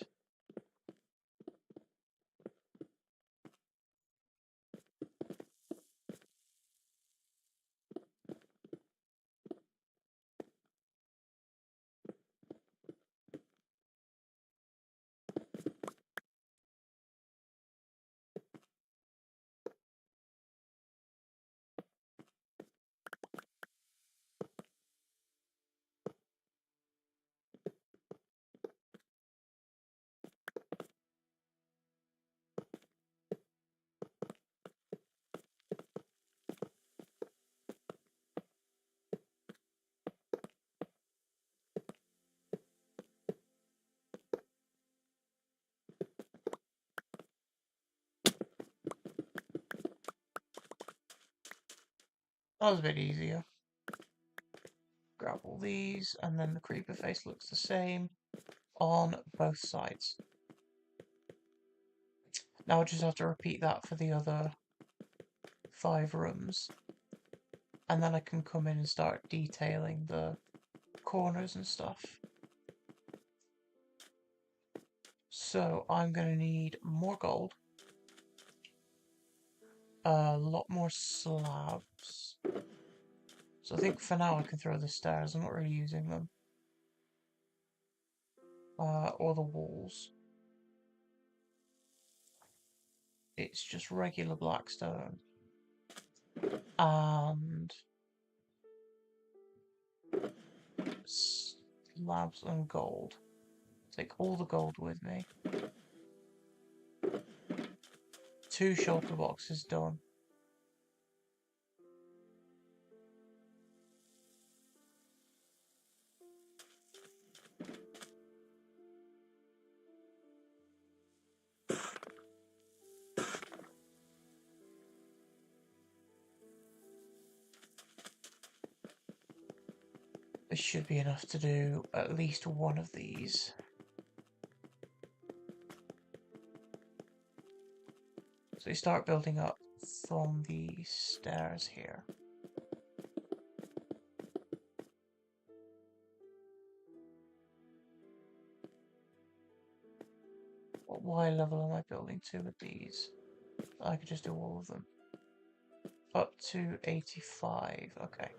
That was a bit easier. Grab all these, and then the creeper face looks the same on both sides. Now I just have to repeat that for the other 5 rooms. And then I can come in and start detailing the corners and stuff. So I'm going to need more gold. A lot more slabs. So I think for now I can throw the stairs. I'm not really using them. Or the walls. It's just regular blackstone. And slabs and gold. Take all the gold with me. 2 shulker boxes done. This should be enough to do at least one of these. So you start building up from the stairs here. What Y level am I building to with these? I could just do all of them. Up to 85, okay.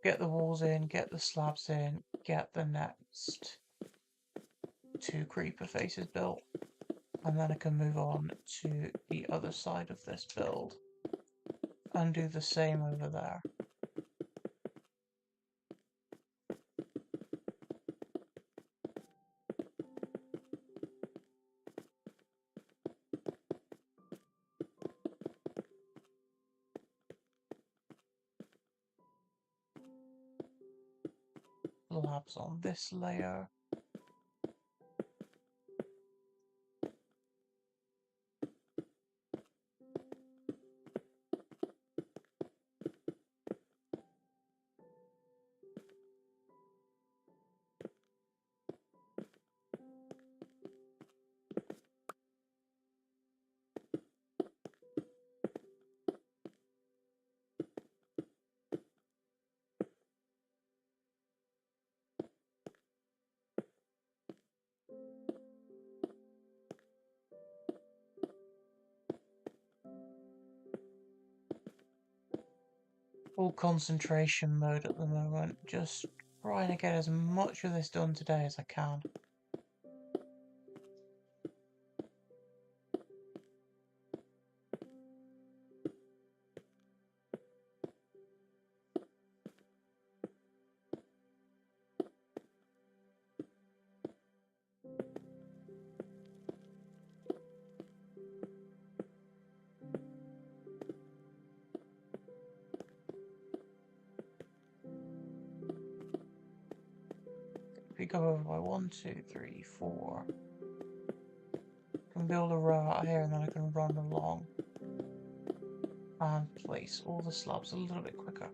get the walls in, get the slabs in, get the next 2 creeper faces built, and then I can move on to the other side of this build and do the same over there. Slabs on this layer. Full concentration mode at the moment, just trying to get as much of this done today as I can. If we go over by 1, 2, 3, 4, I can build a row out here and then I can run along and place all the slabs a little bit quicker.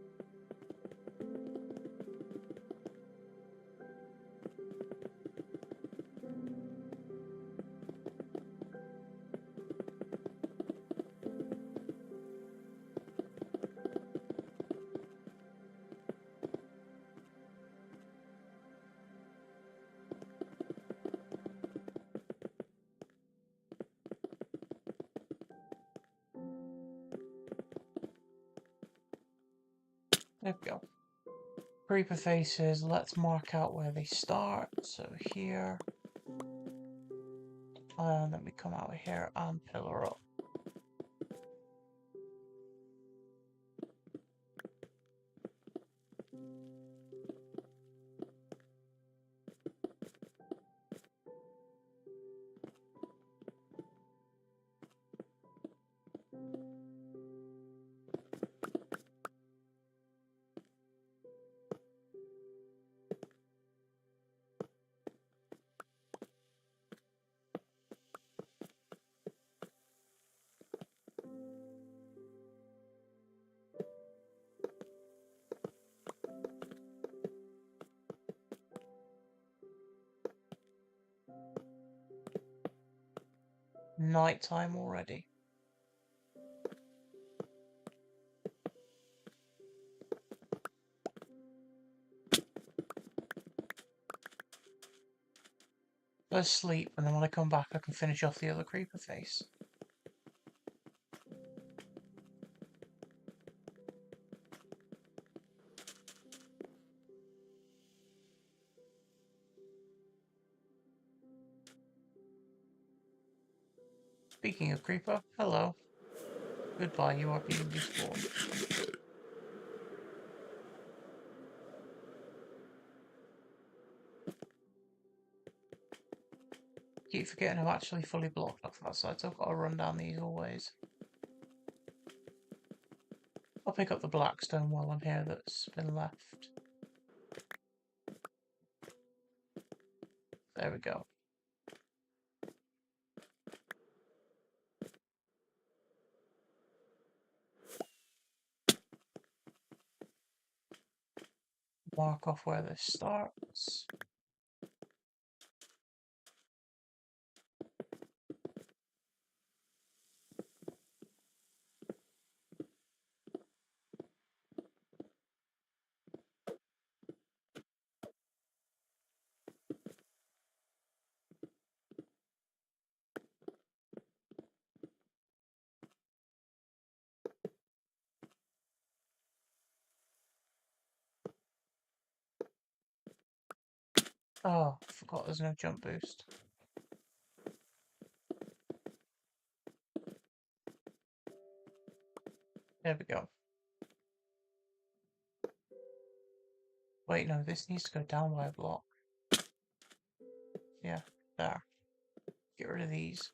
There we go. Creeper faces, let's mark out where they start. So here, and then we come out here and pillar up. Nighttime already. Let's sleep, and then when I come back I can finish off the other creeper face. Speaking of creeper, hello. Goodbye, you are being despawned. Keep forgetting I'm actually fully blocked off that side, so I've got to run down these always. I'll pick up the blackstone while I'm here that's been left. There we go. Mark off where this starts. Oh, I forgot there's no jump boost. There we go. Wait, no, this needs to go down by a block. Yeah, there. Get rid of these.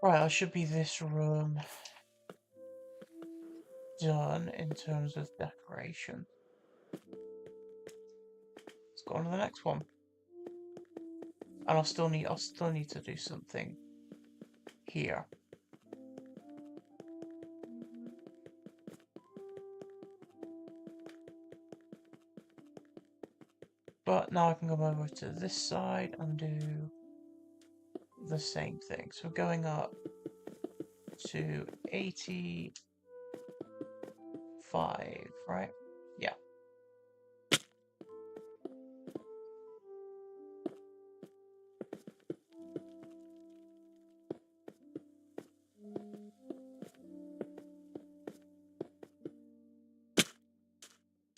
Right, that should be this room done in terms of decoration. Let's go on to the next one. And I'll still need to do something here. But now I can come over to this side and do the same thing. So we're going up to 85, right? Yeah.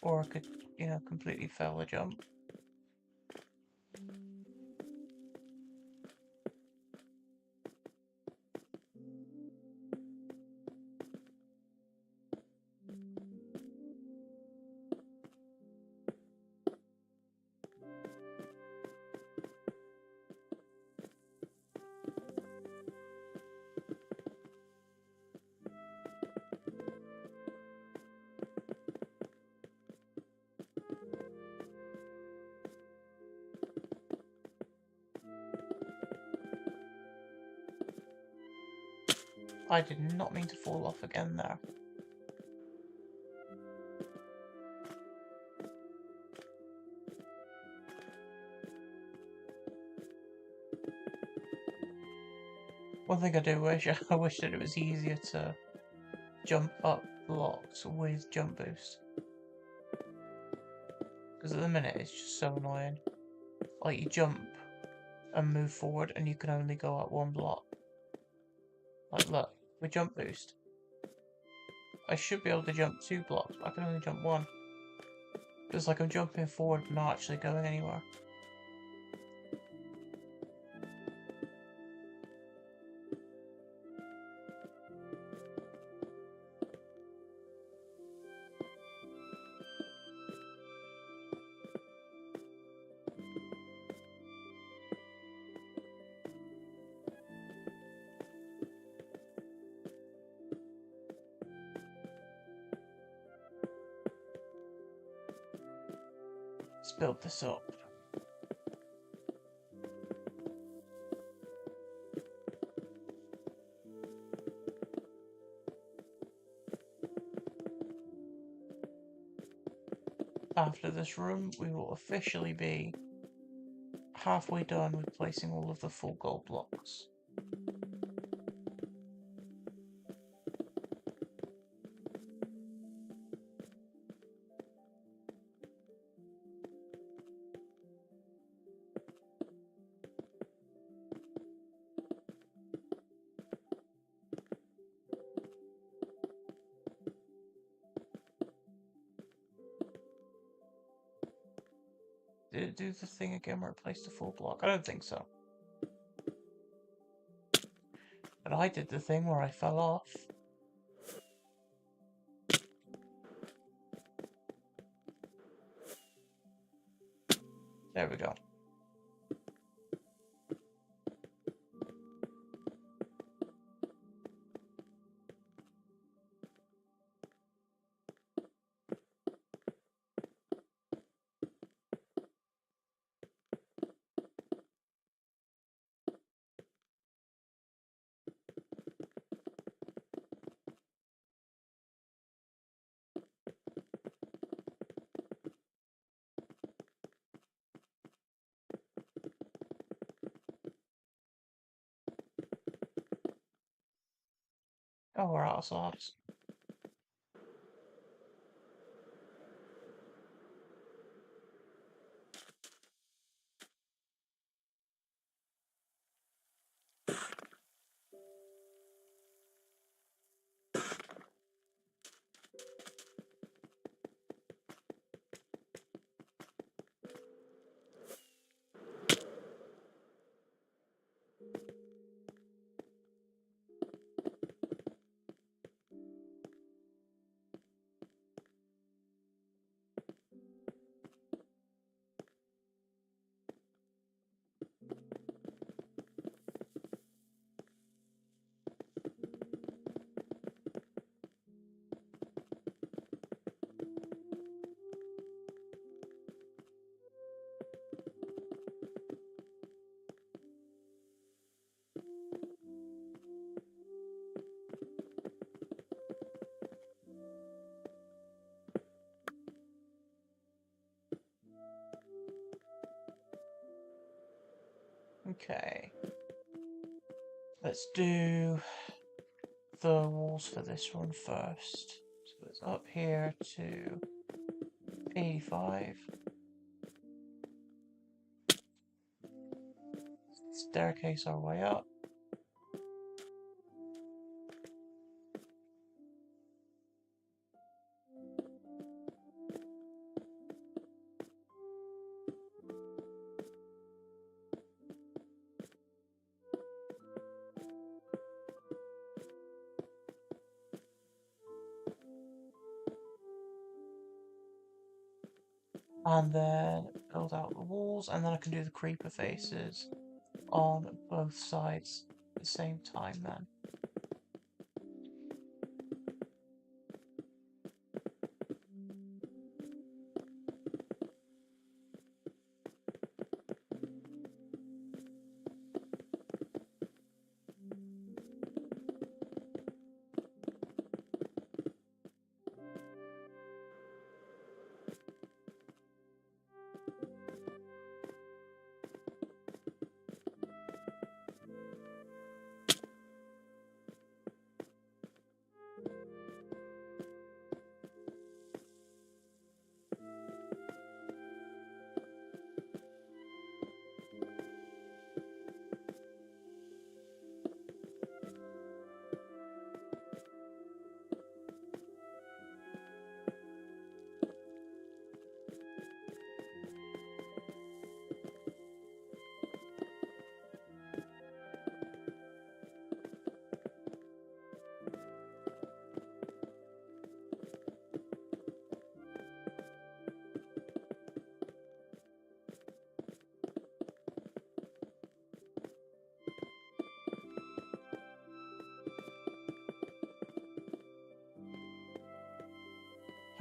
Or I could, completely fail a jump. I did not mean to fall off again there. One thing I do wish, I wish that it was easier to jump up blocks with jump boost. Because at the minute it's just so annoying. Like you jump and move forward and you can only go up one block. Like look, with jump boost. I should be able to jump 2 blocks, but I can only jump 1. It's like I'm jumping forward but not actually going anywhere. Let's build this up. After this room, we will officially be halfway done with placing all of the full gold blocks. Did it do the thing again where it placed a full block? I don't think so. But I did the thing where I fell off. There we go. Oh, we're out of slabs. Okay. Let's do the walls for this one first. So it's up here to 85. Staircase our way up. And then build out the walls, and then I can do the creeper faces on both sides at the same time then.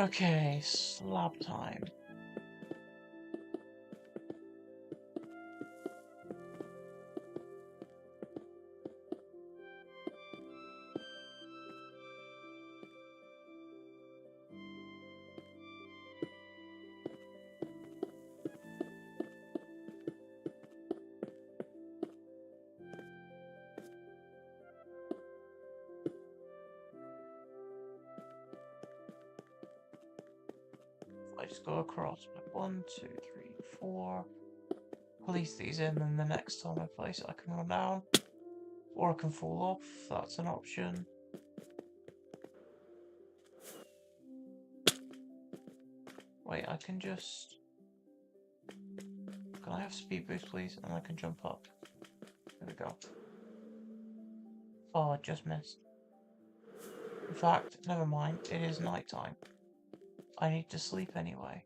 Okay, slab time. I just go across like 1, 2, 3, 4. Place these in, and the next time I place it, I can run down. Or I can fall off, that's an option. Wait, I can just... Can I have speed boost, please? And I can jump up. There we go. Oh, I just missed. In fact, never mind, it is night time. I need to sleep anyway.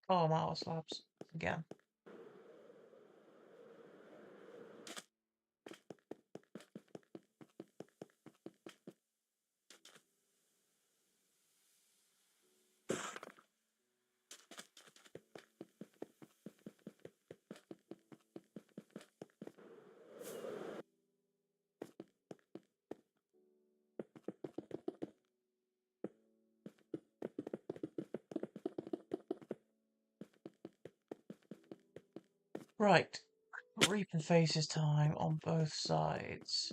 Oh, I'm out of slabs again. Right, Reaper faces time on both sides.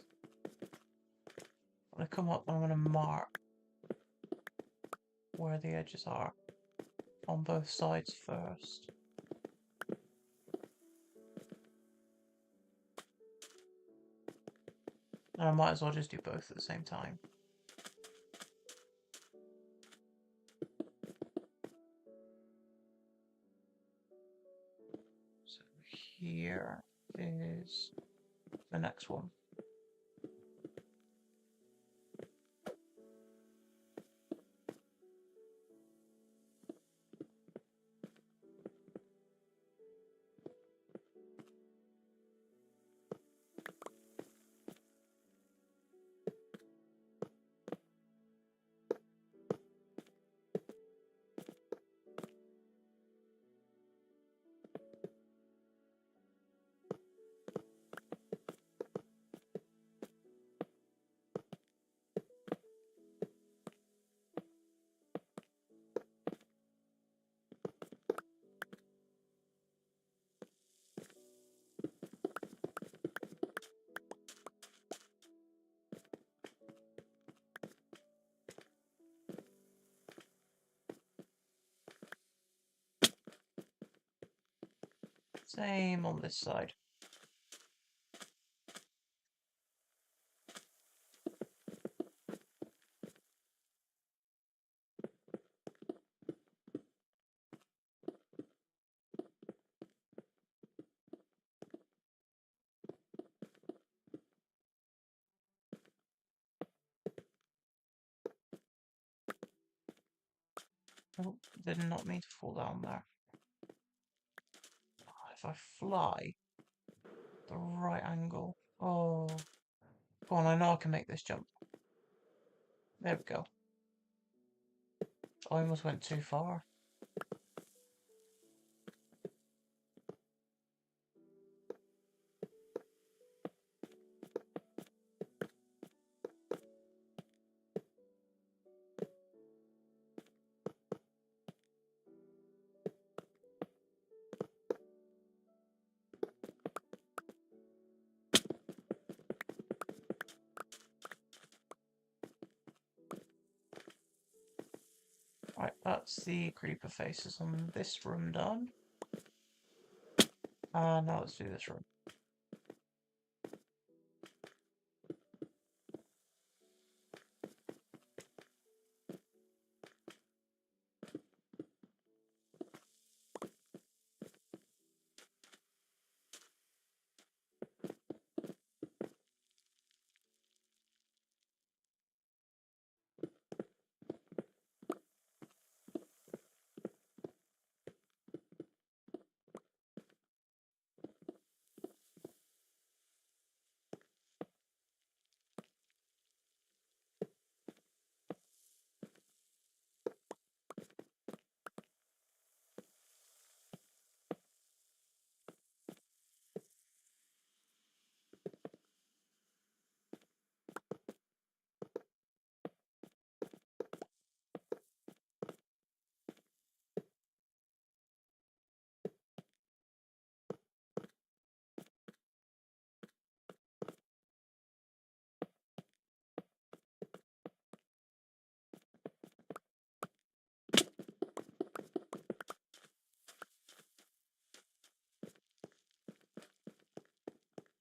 I'm gonna come up and I'm gonna mark where the edges are on both sides first. And I might as well just do both at the same time. So here is the next one. Same on this side. Oh, did not mean to fall down there. If I fly the right angle. Oh, go on, I know I can make this jump. There we go. I almost went too far. Right, that's the creeper faces on this room done. Now let's do this room.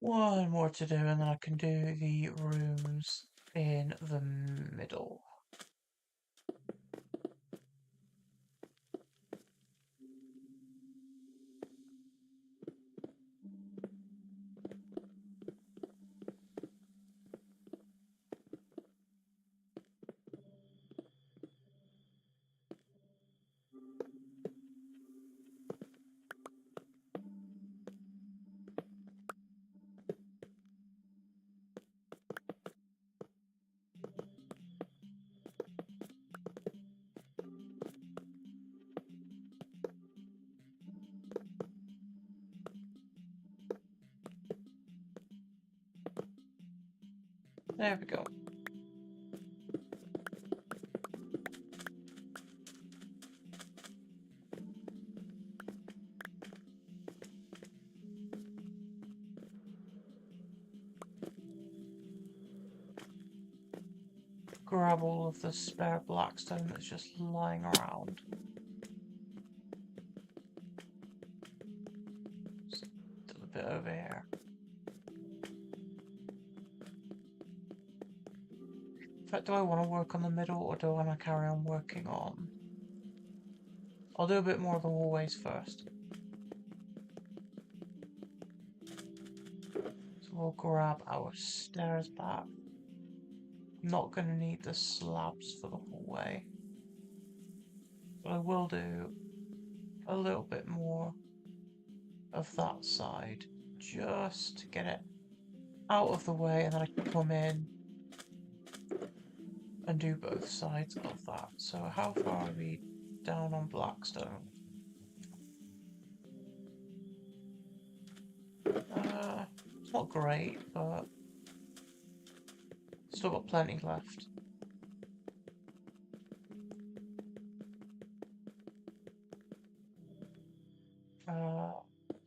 One more to do and then I can do the rooms in the middle. There we go. Grab all of the spare blackstone that's just lying around. Just a bit over here. In fact, do I want to work on the middle or do I want to carry on working on? I'll do a bit more of the hallways first. So we'll grab our stairs back. I'm not going to need the slabs for the hallway. But I will do a little bit more of that side just to get it out of the way, and then I can come in and do both sides of that. So how far are we down on blackstone? It's not great, but still got plenty left.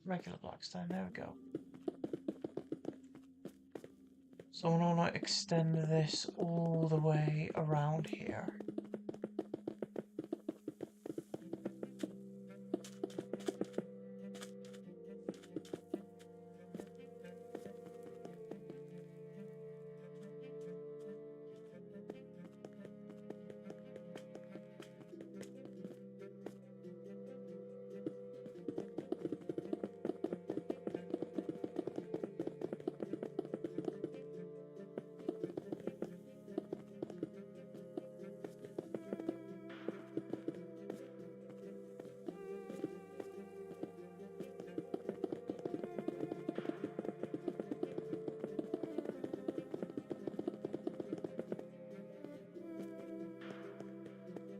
Regular blackstone, there we go. So I want to extend this all the way around here.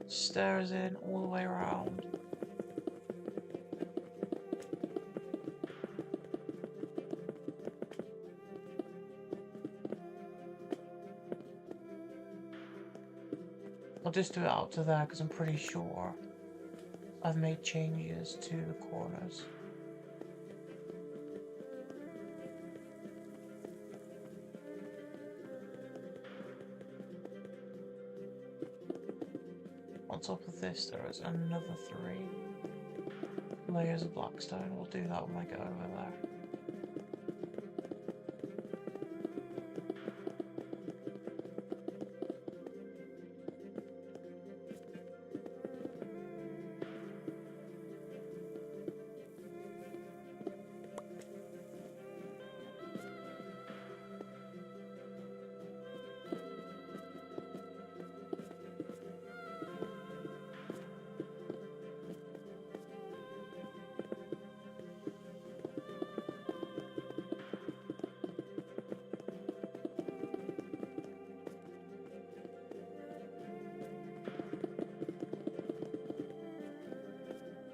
Stairs in all the way around. I'll just do it out to there because I'm pretty sure I've made changes to the corners. On top of this, there is another 3 layers of blackstone. We'll do that when I get over there.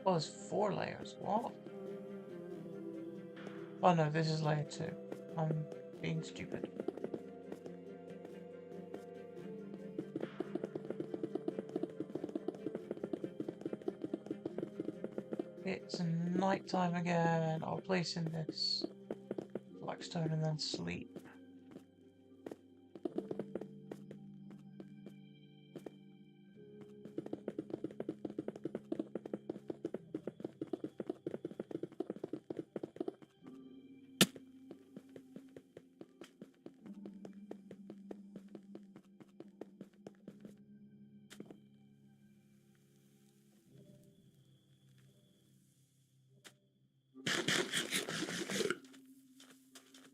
Oh, there's 4 layers. What? Oh no, this is layer 2. I'm being stupid. It's night time again. I'll place in this blackstone and then sleep.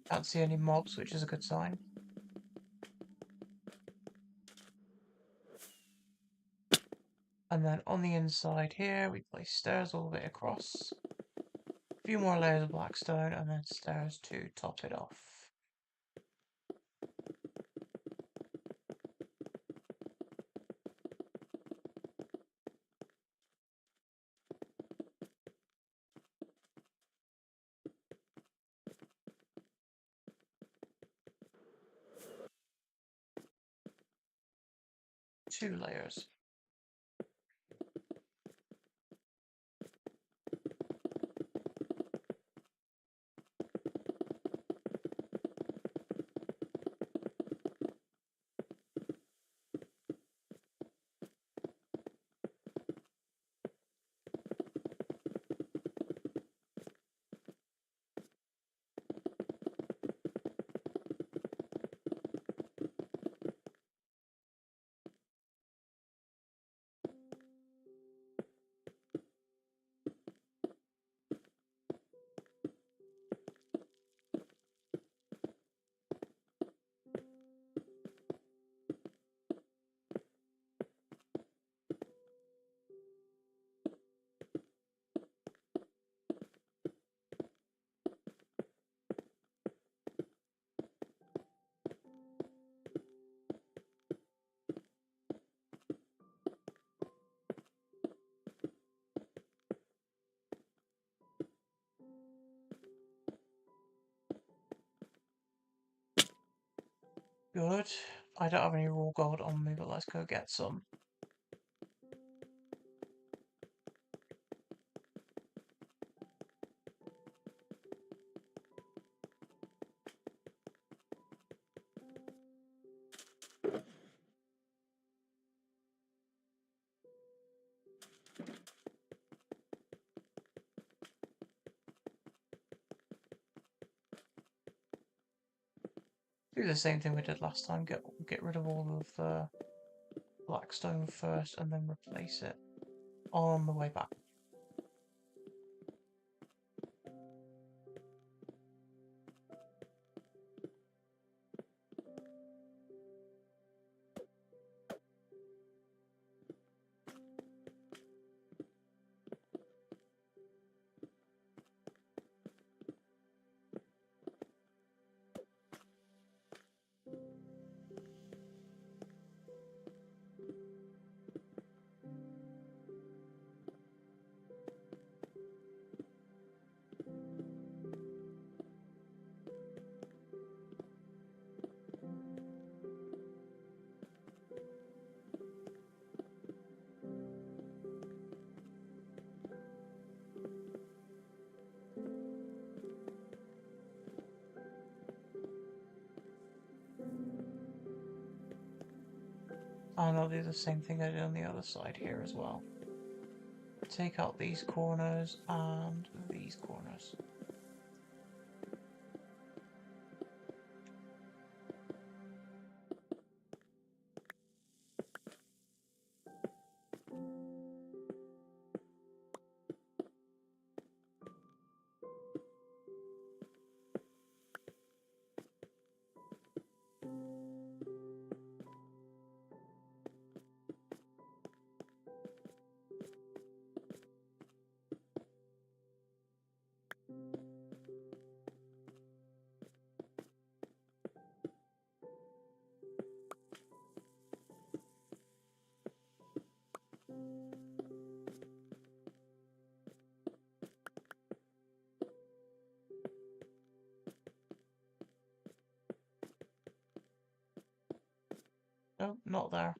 Can't see any mobs, which is a good sign. And then on the inside here, we place stairs all the way across. A few more layers of blackstone, and then stairs to top it off. 2 layers. Good. I don't have any raw gold on me, but let's go get some. Do the same thing we did last time. Get rid of all of the blackstone first, and then replace it on the way back. And I'll do the same thing I did on the other side here as well. Take out these corners and these corners. No, not there.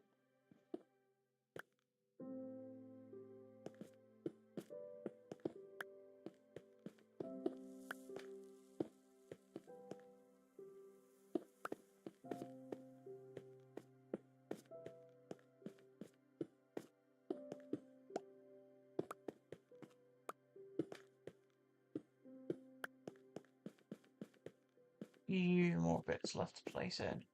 Few more bits left to place in.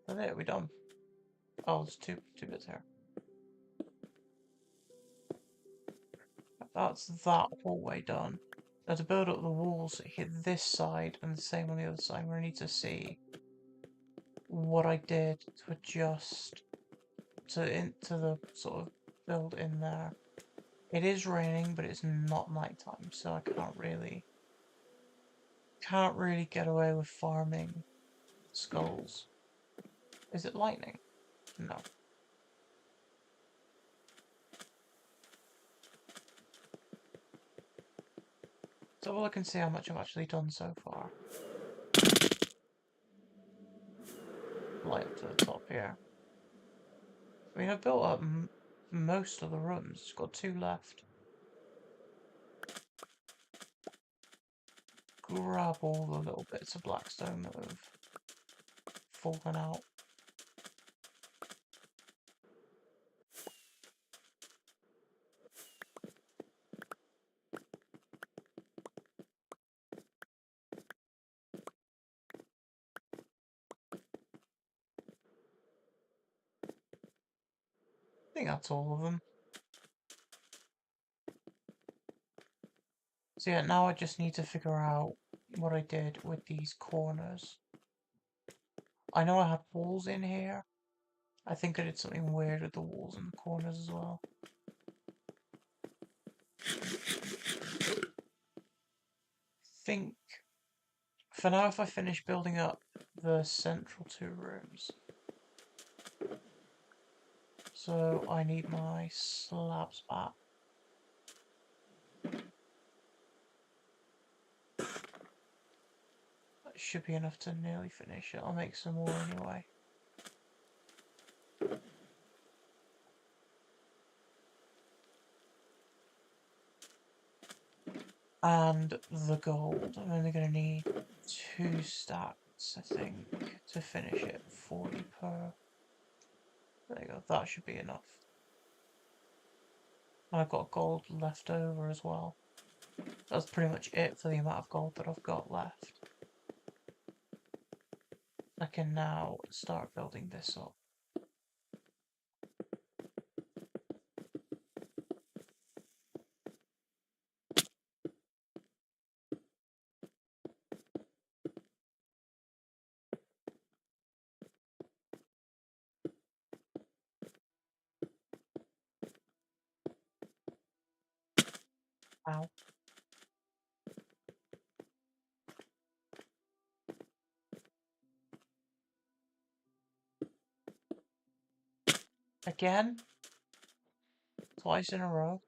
And there, we're done. Oh, there's two bits here. That's that hallway done. Now to build up the walls, hit this side and the same on the other side. We need to see what I did to adjust to the sort of build in there. It is raining, but it's not nighttime, so I can't really get away with farming skulls. Is it lightning? No. So well, I can see how much I've actually done so far. Right up to the top here. I mean, I've built up most of the rooms. It's got 2 left. Grab all the little bits of blackstone that have fallen out. I think that's all of them. So yeah, now I just need to figure out what I did with these corners. I know I had walls in here. I think I did something weird with the walls and the corners as well. Think for now, if I finish building up the central 2 rooms, so I need my slabs back. That should be enough to nearly finish it. I'll make some more anyway. And the gold. I'm only going to need 2 stacks, I think, to finish it. 40 per. There you go. That should be enough. And I've got gold left over as well. That's pretty much it for the amount of gold that I've got left. I can now start building this up. Ow. Again? Twice in a row?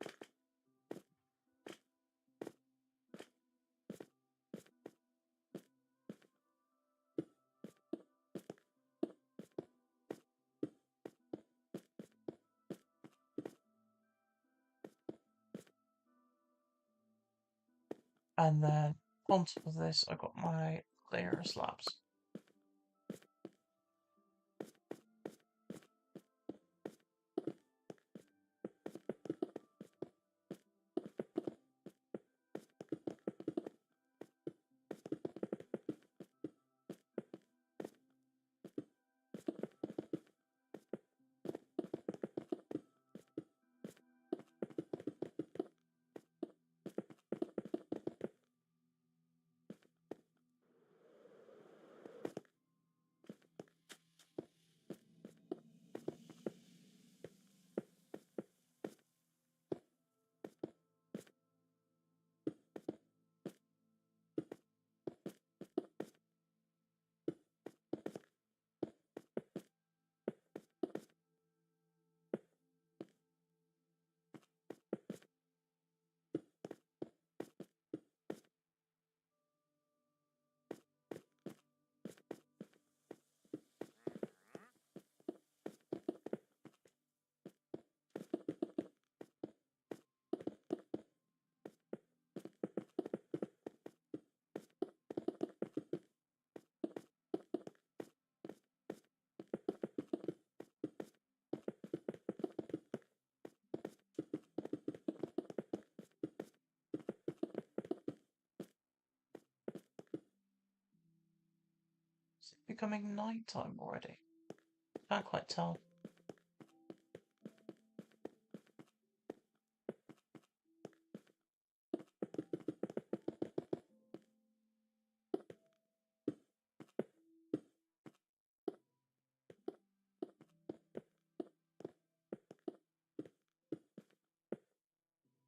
And then on top of this, I got my layer of slabs. Is it becoming nighttime already? Can't quite tell.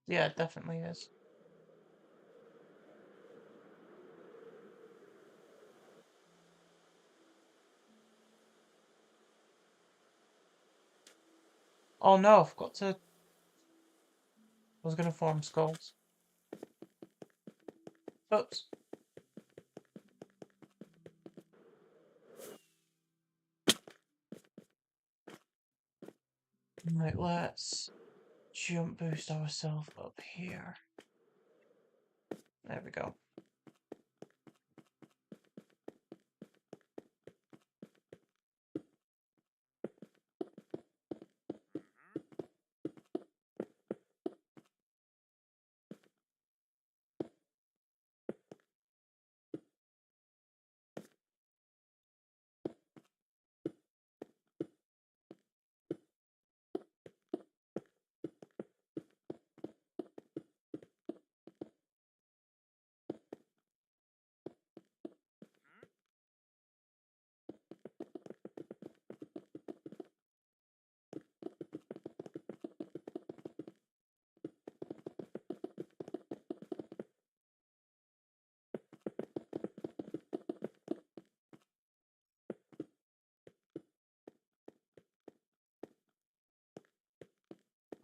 Yeah, it definitely is. Oh no, I forgot to... I was gonna farm skulls. Oops. Right, let's jump boost ourselves up here. There we go.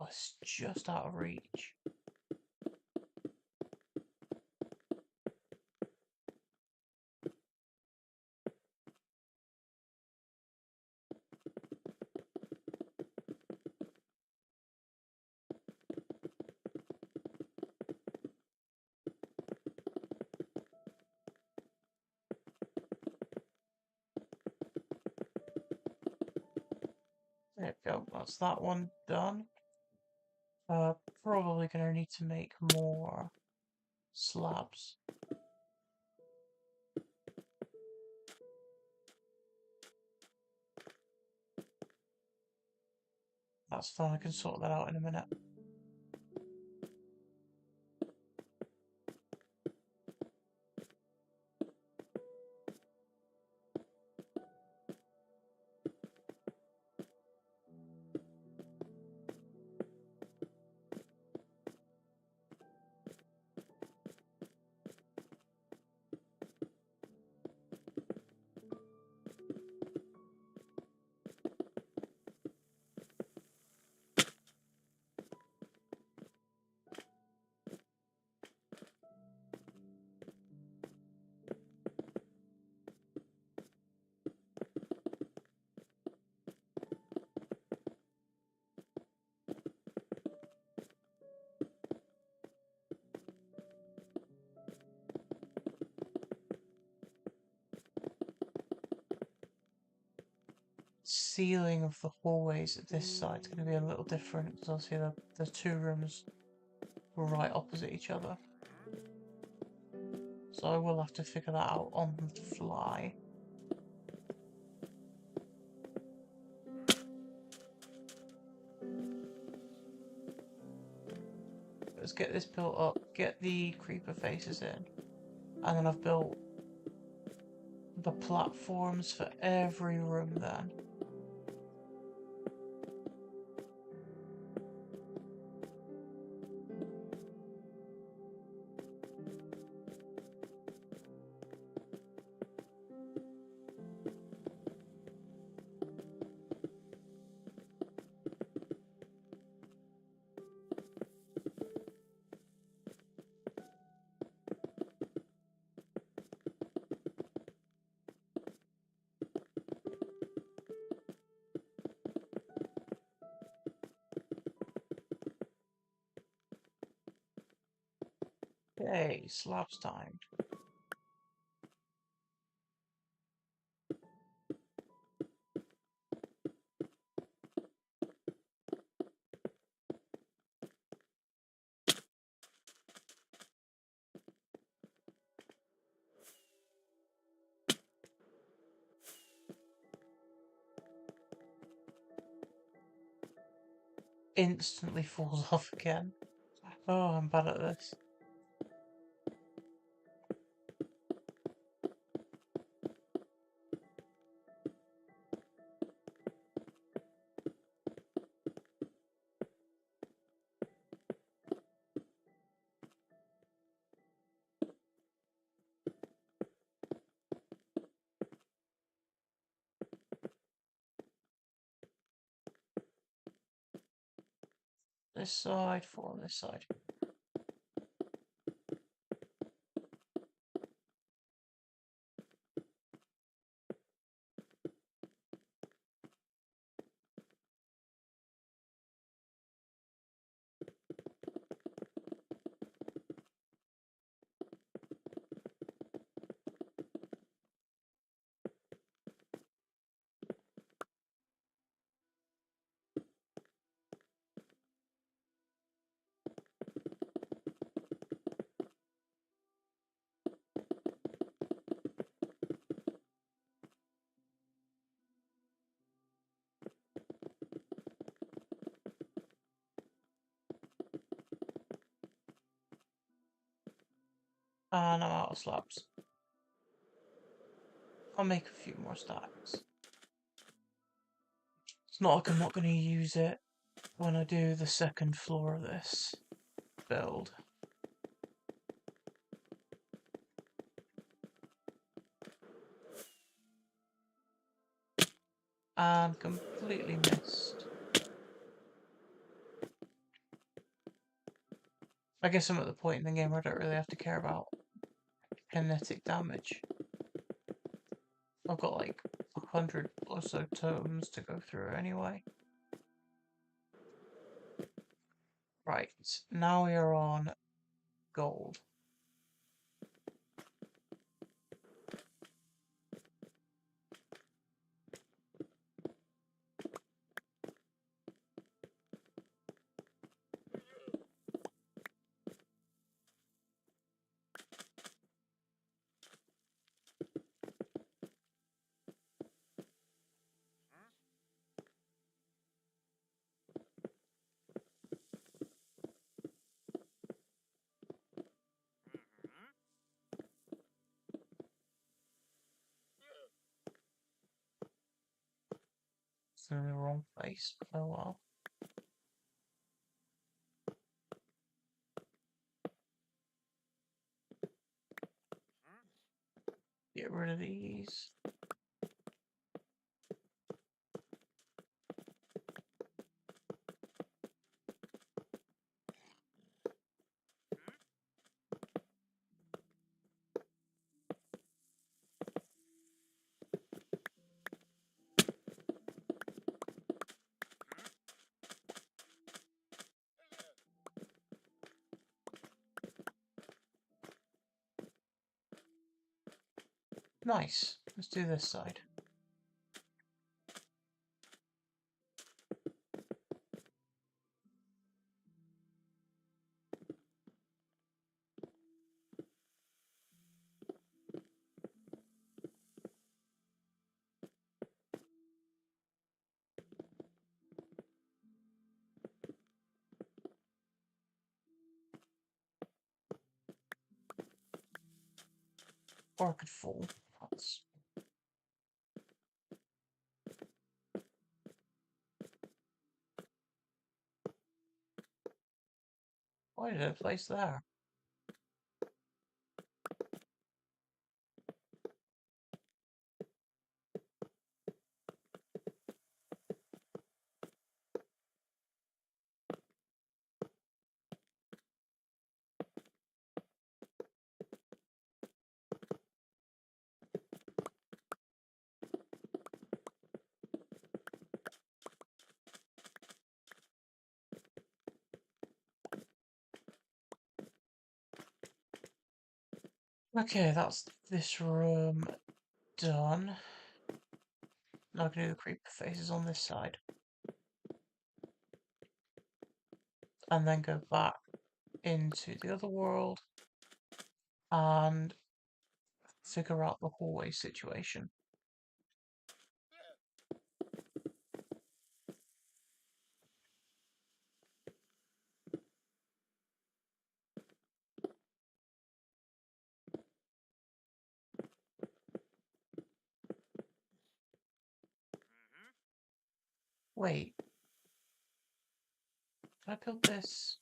Oh, it's just out of reach. There we go. That's that one done. Uh, Probably gonna need to make more slabs. That's fine, I can sort that out in a minute. Ceiling of the hallways at this side's going to be a little different because obviously the two rooms were right opposite each other. So I will have to figure that out on the fly. Let's get this built up, get the creeper faces in, and then I've built the platforms for every room then. Okay, slabs time. Instantly falls off again. Oh, I'm bad at this. This side, fall on this side. And I'm out of slabs. I'll make a few more stacks. It's not like I'm not going to use it when I do the second floor of this build. And completely missed. I guess I'm at the point in the game where I don't really have to care about kinetic damage. I've got like 100 or so totems to go through anyway. Right, now we are on gold. It's in the wrong place. Oh well. Get rid of these. Nice. Let's do this side. Or I could fall. That's... Why did I place there? Okay, that's this room done. Now I can do the creeper faces on this side. And then go back into the other world and figure out the hallway situation. Wait, did I build this?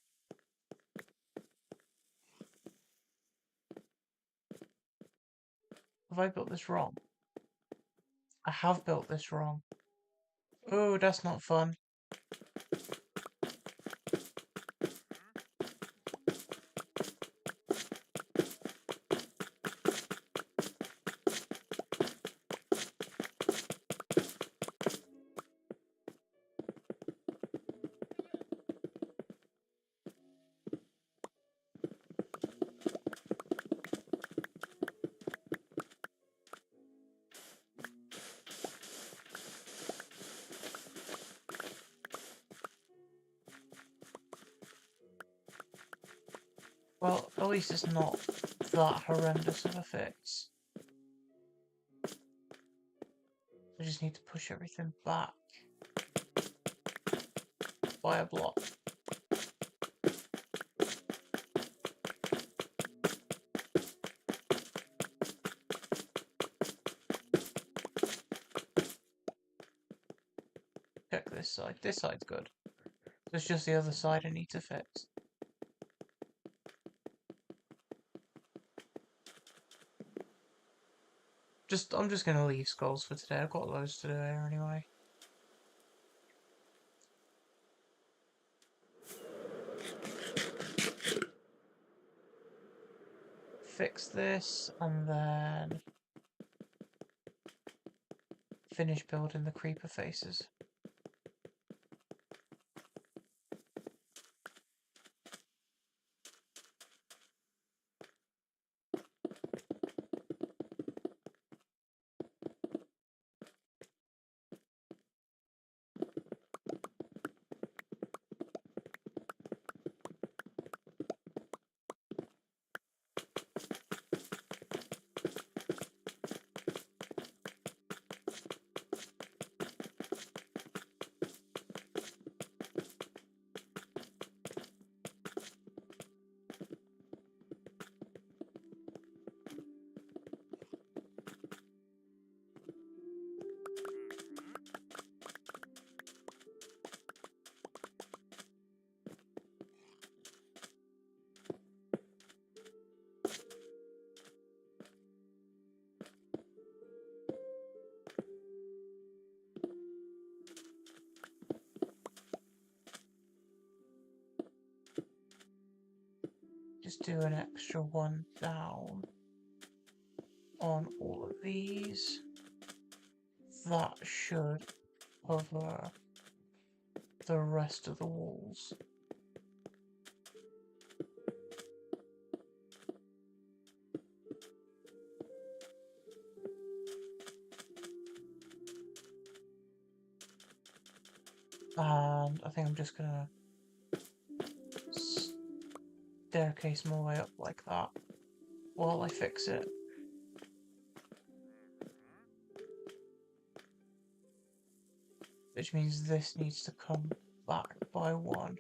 Have I built this wrong? I have built this wrong. Oh, that's not fun. Well, at least it's not that horrendous of a fix. I just need to push everything back by a block. check this side. This side's good. So it's just the other side I need to fix. I'm just gonna leave skulls for today. I've got loads to do here anyway. Fix this and then finish building the creeper faces. Just do an extra one down on all of these. That should cover the rest of the walls. And I think I'm just gonna staircase my way up like that while I fix it. Which means this needs to come back by one.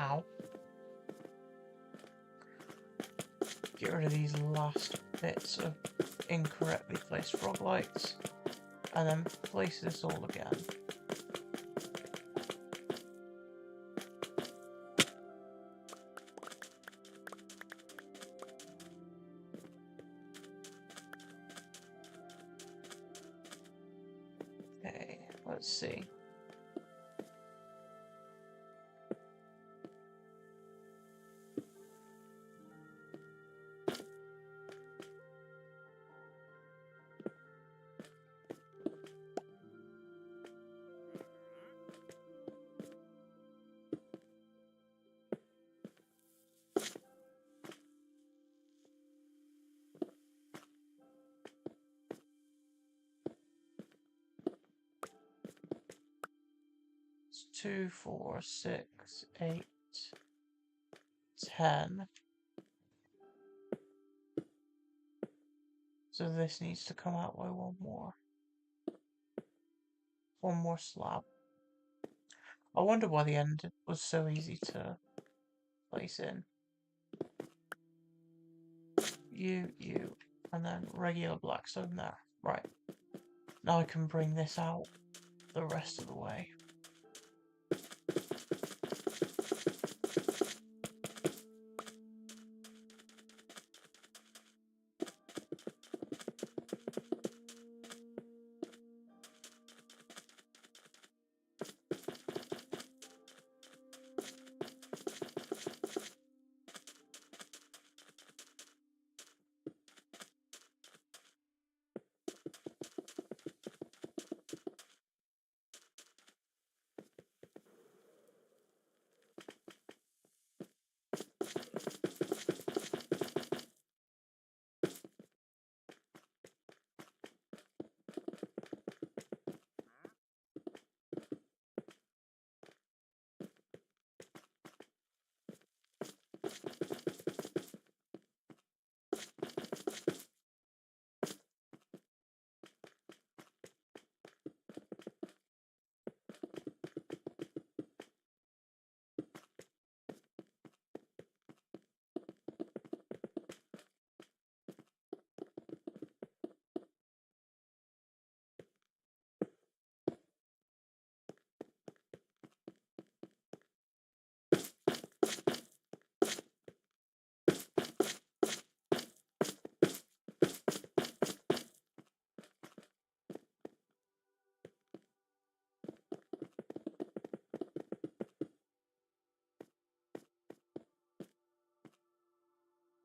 Ow. Get rid of these last bits of incorrectly placed frog lights, and then place this all again. Okay, let's see. It's 2, 4, 6, 8, 10. So this needs to come out by one more. One more slab. I wonder why the end was so easy to place in. You, and then regular blackstone there. Right. Now I can bring this out the rest of the way.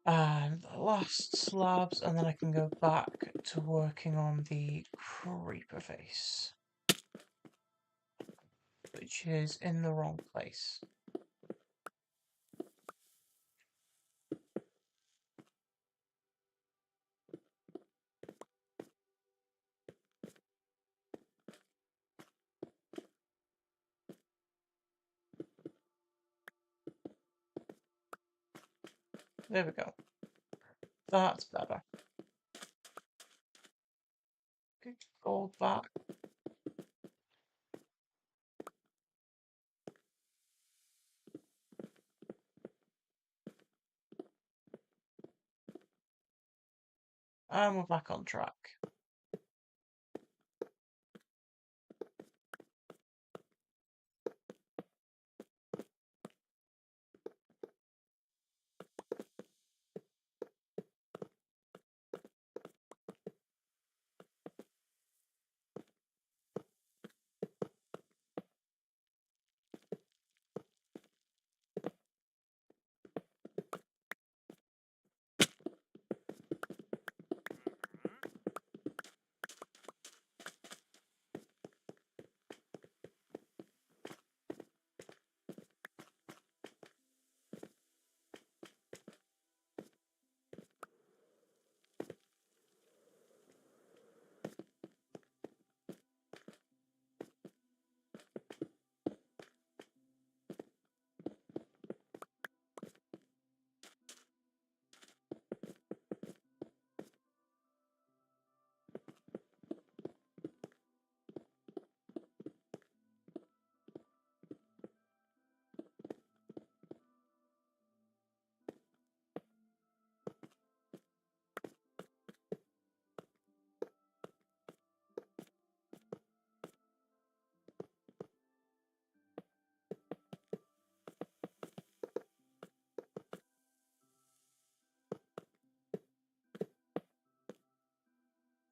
And the last slabs, and then I can go back to working on the creeper face, which is in the wrong place. There we go. That's better. Okay, gold back. And we're back on track.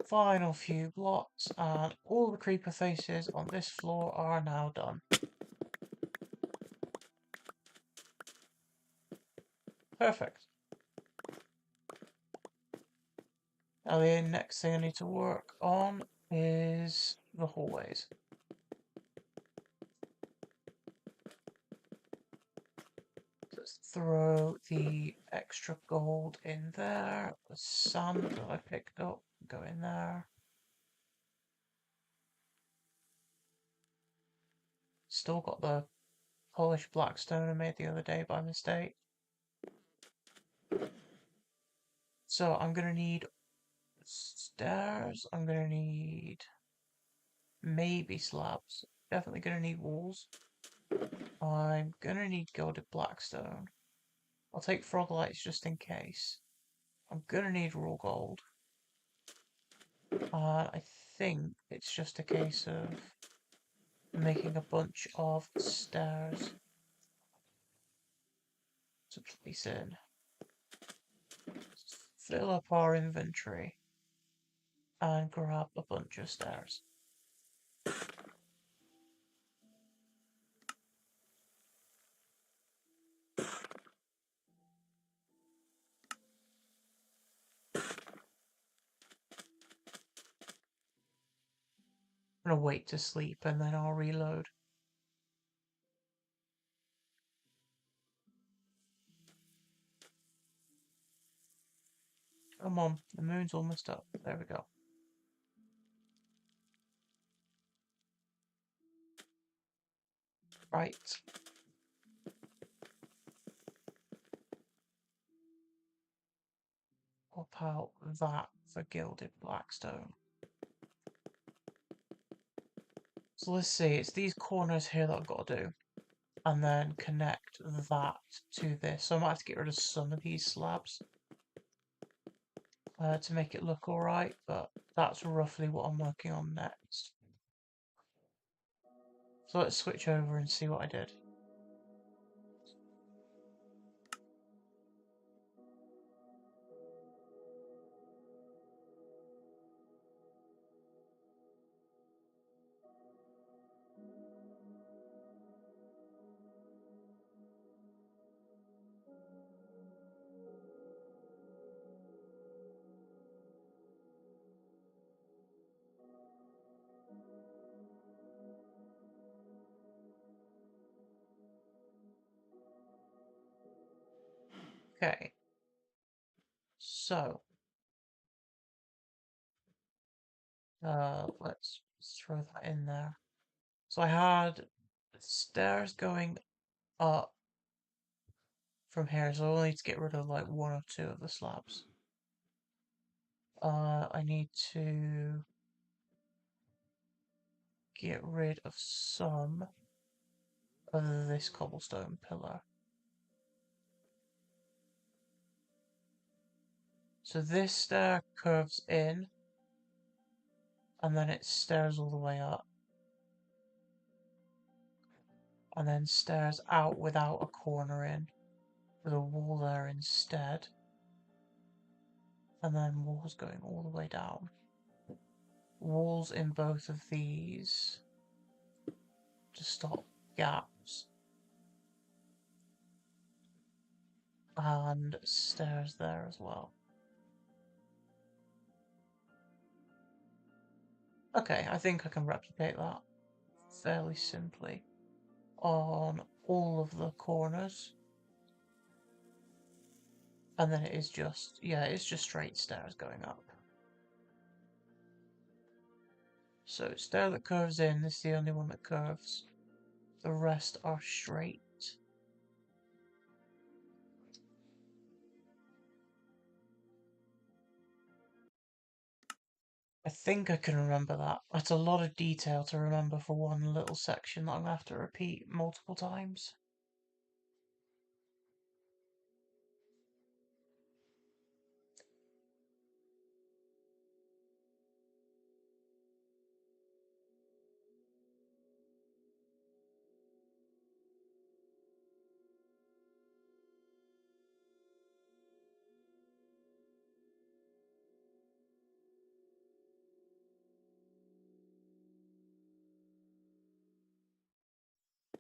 Final few blocks, and all the creeper faces on this floor are now done. Perfect. Now the next thing I need to work on is the hallways. Let's throw the extra gold in there. The sand that I picked up, go in there. Still got the polished black stone I made the other day by mistake. So I'm gonna need stairs, I'm gonna need maybe slabs, definitely gonna need walls. I'm gonna need gilded blackstone. I'll take frog lights just in case. I'm gonna need raw gold. I think it's just a case of making a bunch of stairs to place in. Fill up our inventory and grab a bunch of stairs. I'm gonna wait to sleep and then I'll reload. Come on, the moon's almost up. There we go. Right. Pop out that for gilded blackstone. So let's see, it's these corners here that I've got to do. And then connect that to this. So I might have to get rid of some of these slabs to make it look alright, but that's roughly what I'm working on next. So let's switch over and see what I did. Okay, so let's throw that in there. So I had stairs going up from here, so I'll need to get rid of like one or two of the slabs. I need to get rid of some of this cobblestone pillar. So this stair curves in, and then it stairs all the way up, and then stairs out without a corner in, with a wall there instead, and then walls going all the way down. Walls in both of these to stop gaps, and stairs there as well. Okay, I think I can replicate that fairly simply on all of the corners. And then it is just, yeah, it's just straight stairs going up. So stair that curves in, this is the only one that curves. The rest are straight. I think I can remember that. That's a lot of detail to remember for one little section that I'm going to have to repeat multiple times.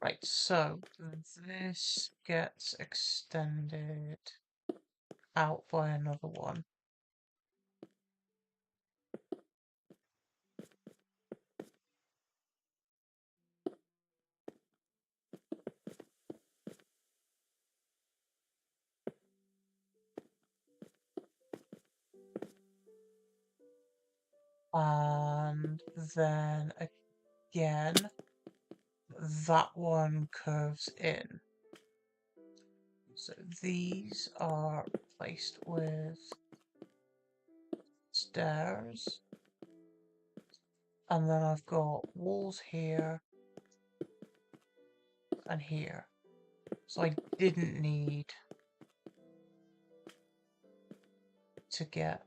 Right, so this gets extended out by another one. And then again, that one curves in. So these are placed with stairs. And then I've got walls here and here. So I didn't need to get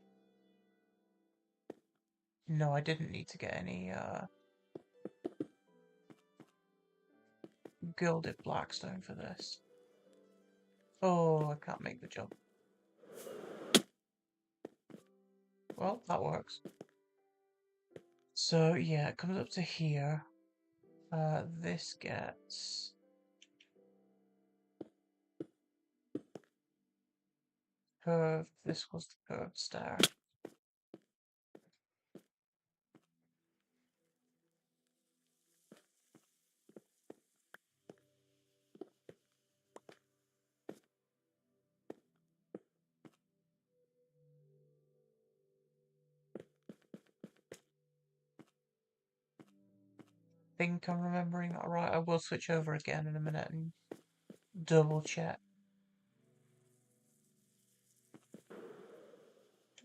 No, I didn't need to get any gilded blackstone for this. Oh, I can't make the jump. Well, that works. So yeah, it comes up to here. This gets curved. This was the curved stair. Think I'm remembering that right. I will switch over again in a minute and double check.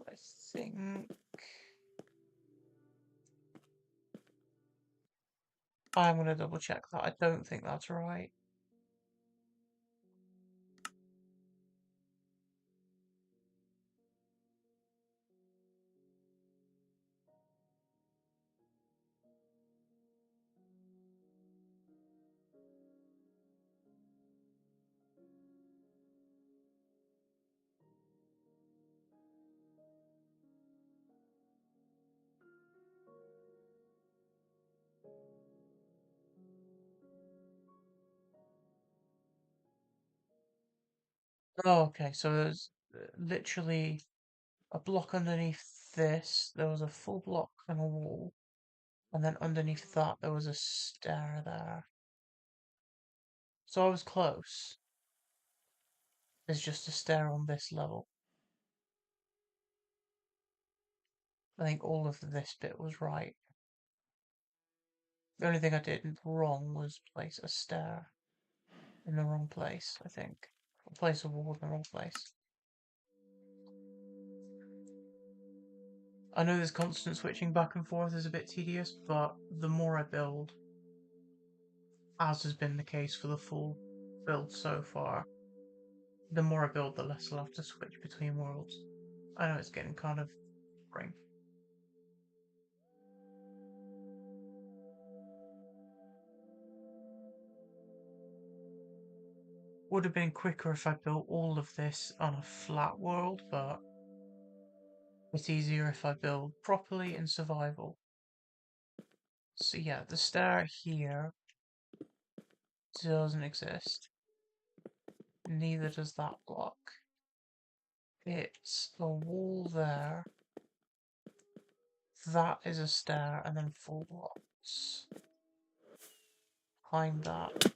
I think I'm going to double check that. I don't think that's right. Oh, okay, so there's literally a block underneath this. There was a full block and a wall. And then underneath that, there was a stair there. So I was close. There's just a stair on this level. I think all of this bit was right. The only thing I did wrong was place a stair in the wrong place, I think. Or place a wall in the wrong place. I know this constant switching back and forth is a bit tedious, but the more I build, as has been the case for the full build so far, the more I build, the less I'll have to switch between worlds. I know it's getting kind of boring. Would have been quicker if I built all of this on a flat world, but it's easier if I build properly in survival. So yeah, the stair here doesn't exist. Neither does that block. It's a wall there. That is a stair, and then full blocks. Behind that.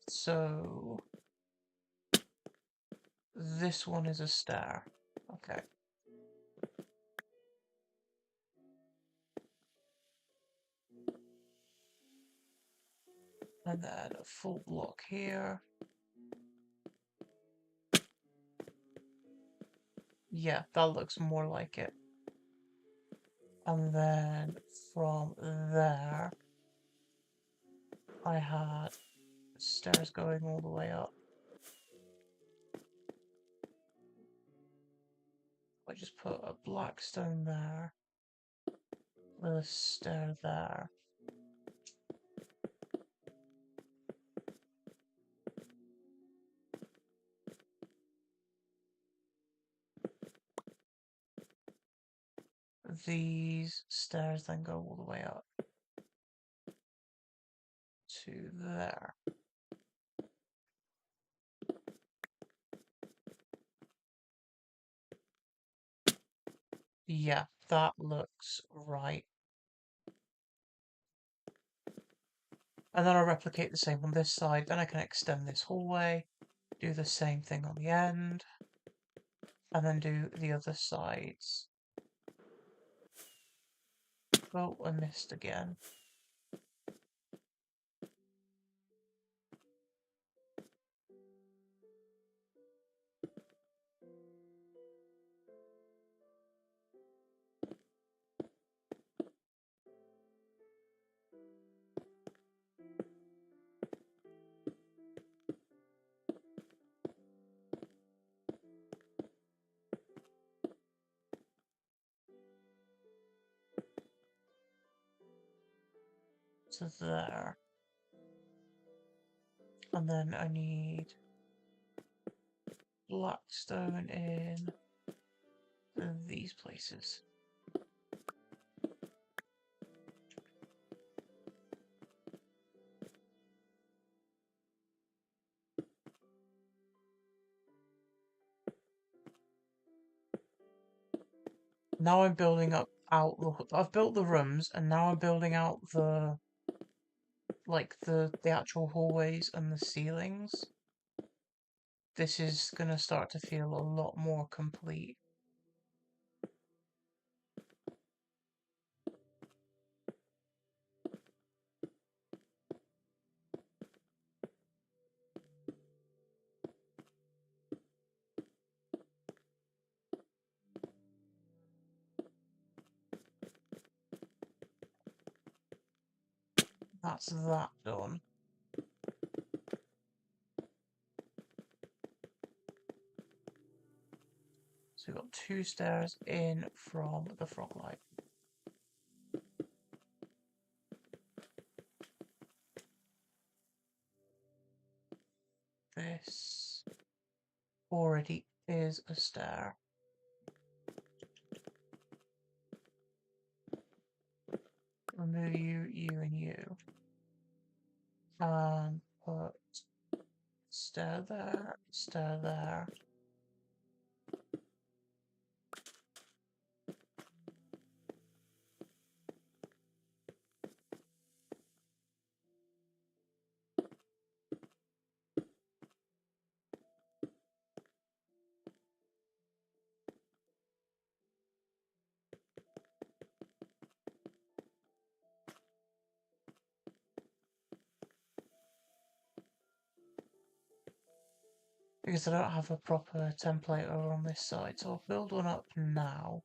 So this one is a stair. Okay. And then a full block here. Yeah, that looks more like it. And then from there, I had stairs going all the way up. I just put a black stone there, with a stair there. These stairs then go all the way up to there. Yeah, that looks right. And then I'll replicate the same on this side. Then I can extend this hallway, do the same thing on the end, and then do the other sides. Oh, I missed again. to there. And then I need blackstone in these places. Now I'm building up out I've built the rooms and now I'm building out the the actual hallways and the ceilings. This is gonna start to feel a lot more complete. That's that done. So we've got 2 stairs in from the frog light. This already is a stair. Remove you, you, and you. And put stair there, stair there. Because I don't have a proper template over on this side, so I'll build one up now.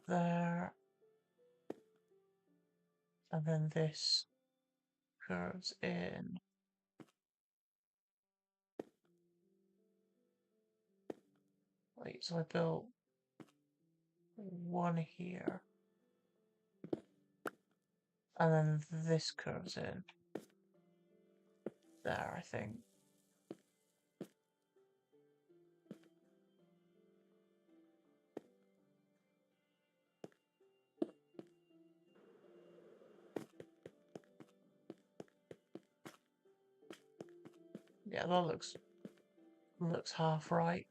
There. And then this curves in. Wait, so I built one here. And then this curves in. There, I think. Yeah, that looks half right.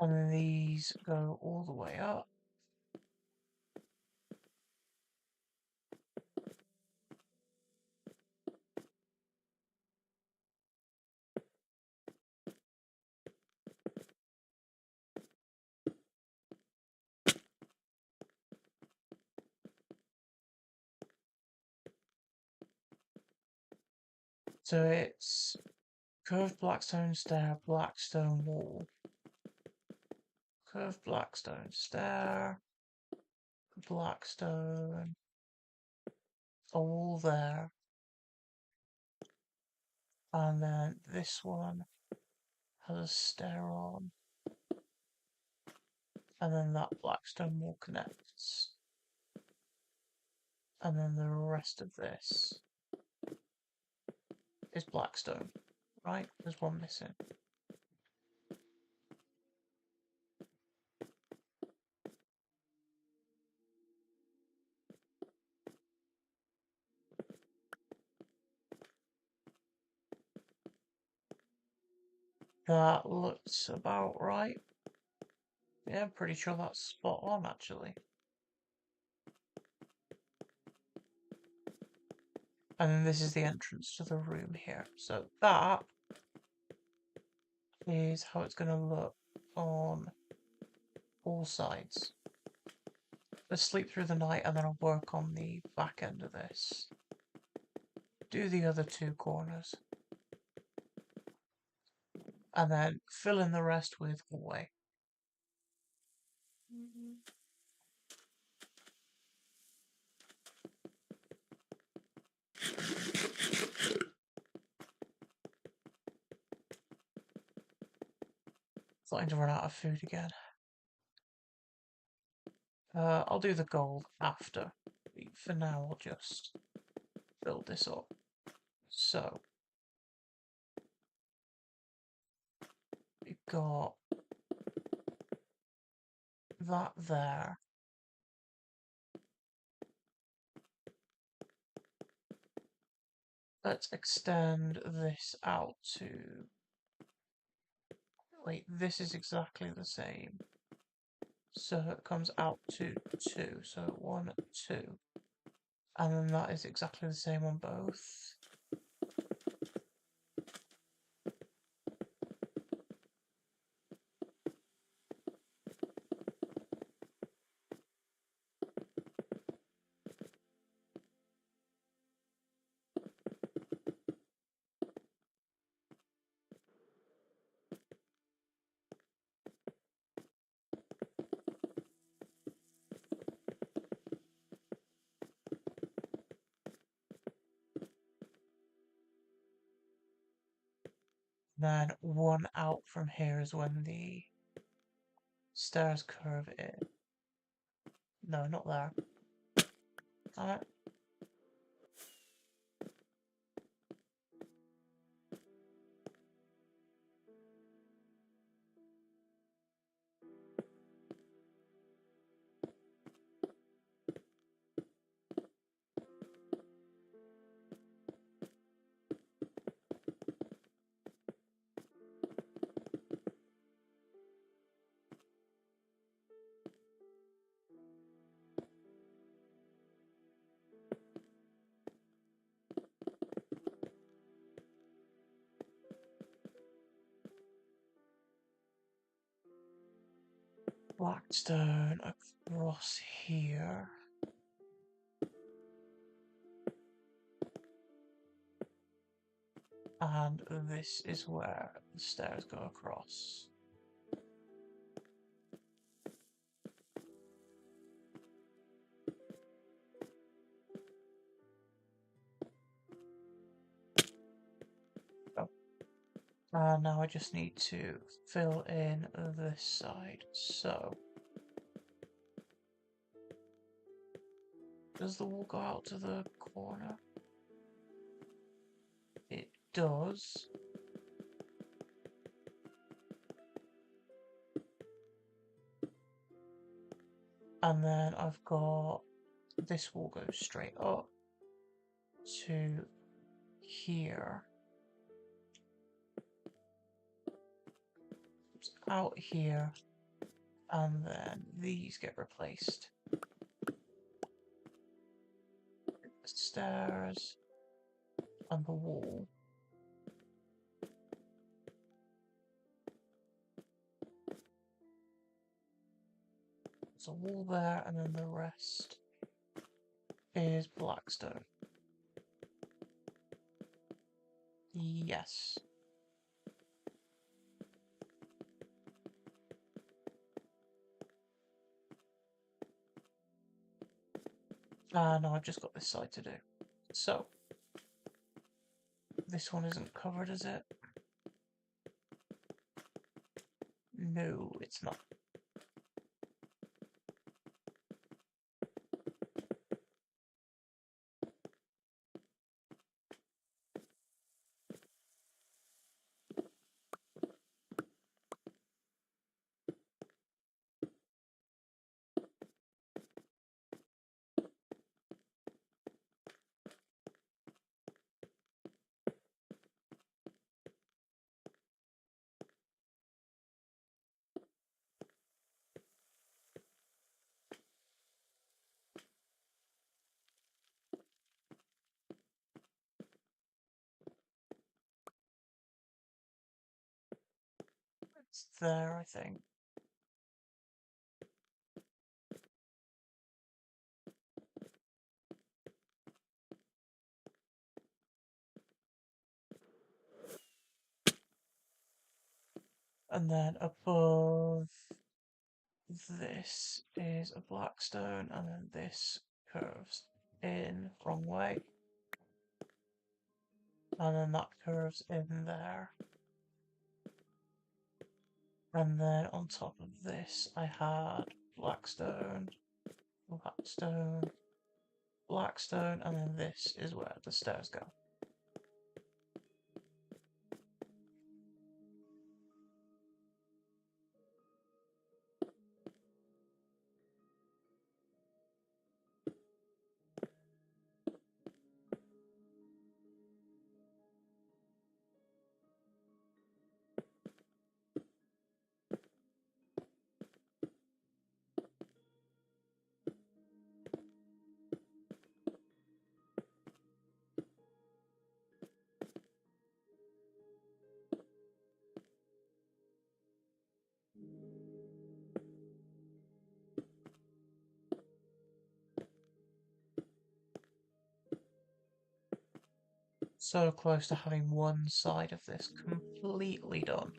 And then these go all the way up. So it's curved blackstone stair, blackstone wall. Curved blackstone stair, blackstone, a wall there. And then this one has a stair on. And then that blackstone wall connects. And then the rest of this is blackstone, right? There's one missing. That looks about right. Yeah, I'm pretty sure that's spot on, actually. And then this is the entrance to the room here. So that is how it's going to look on all sides. Let's sleep through the night and then I'll work on the back end of this. do the other two corners, and then fill in the rest with hallway. Starting to run out of food again. I'll do the gold after. For now, I'll just build this up. So, we've got that there. Let's extend this out to... Wait, this is exactly the same. So it comes out to 2. So 1, 2. And then that is exactly the same on both. Then 1 out from here is when the stairs curve in. No, not there. Alright. Blackstone across here. And this is where the stairs go across. Oh. And now I just need to fill in this side. So, does the wall go out to the corner? It does. And then I've got this wall goes straight up to here. It's out here. And then these get replaced. The stairs and the wall. There's a wall there, and then the rest is Blackstone. Yes. No, I've just got this side to do. So, this one isn't covered, is it? No, it's not. It's there, I think. And then above this is a black stone, and then this curves in wrong way. And then that curves in there. And then on top of this I had black stone, black stone, black stone, and then this is where the stairs go. So close to having one side of this completely done.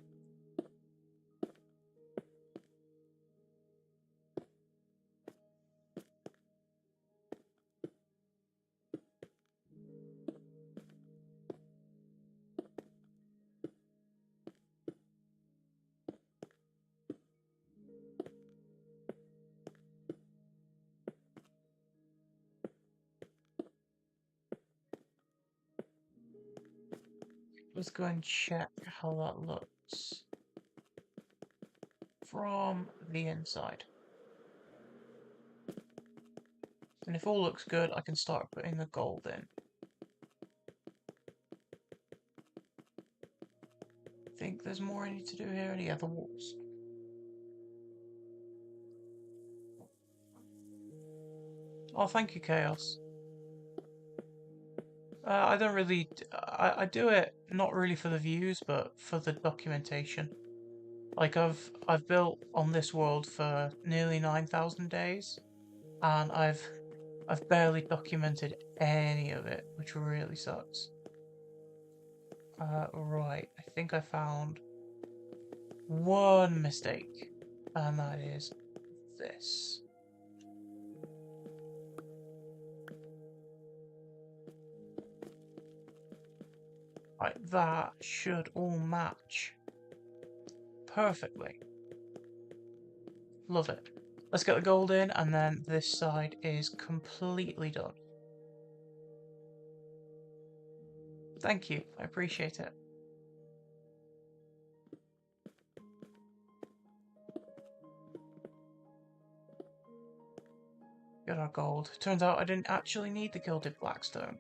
Let's go and check how that looks from the inside. And if all looks good, I can start putting the gold in. I think there's more I need to do here. Yeah, the walls. Oh, thank you, Chaos. I don't really... I do it not really for the views, but for the documentation. Like, I've built on this world for nearly 9,000 days, and I've barely documented any of it, which really sucks. Right, I think I found one mistake, and that is this. Right, that should all match perfectly. Love it. Let's get the gold in, and then this side is completely done. Thank you, I appreciate it. Got our gold. Turns out I didn't actually need the gilded blackstone.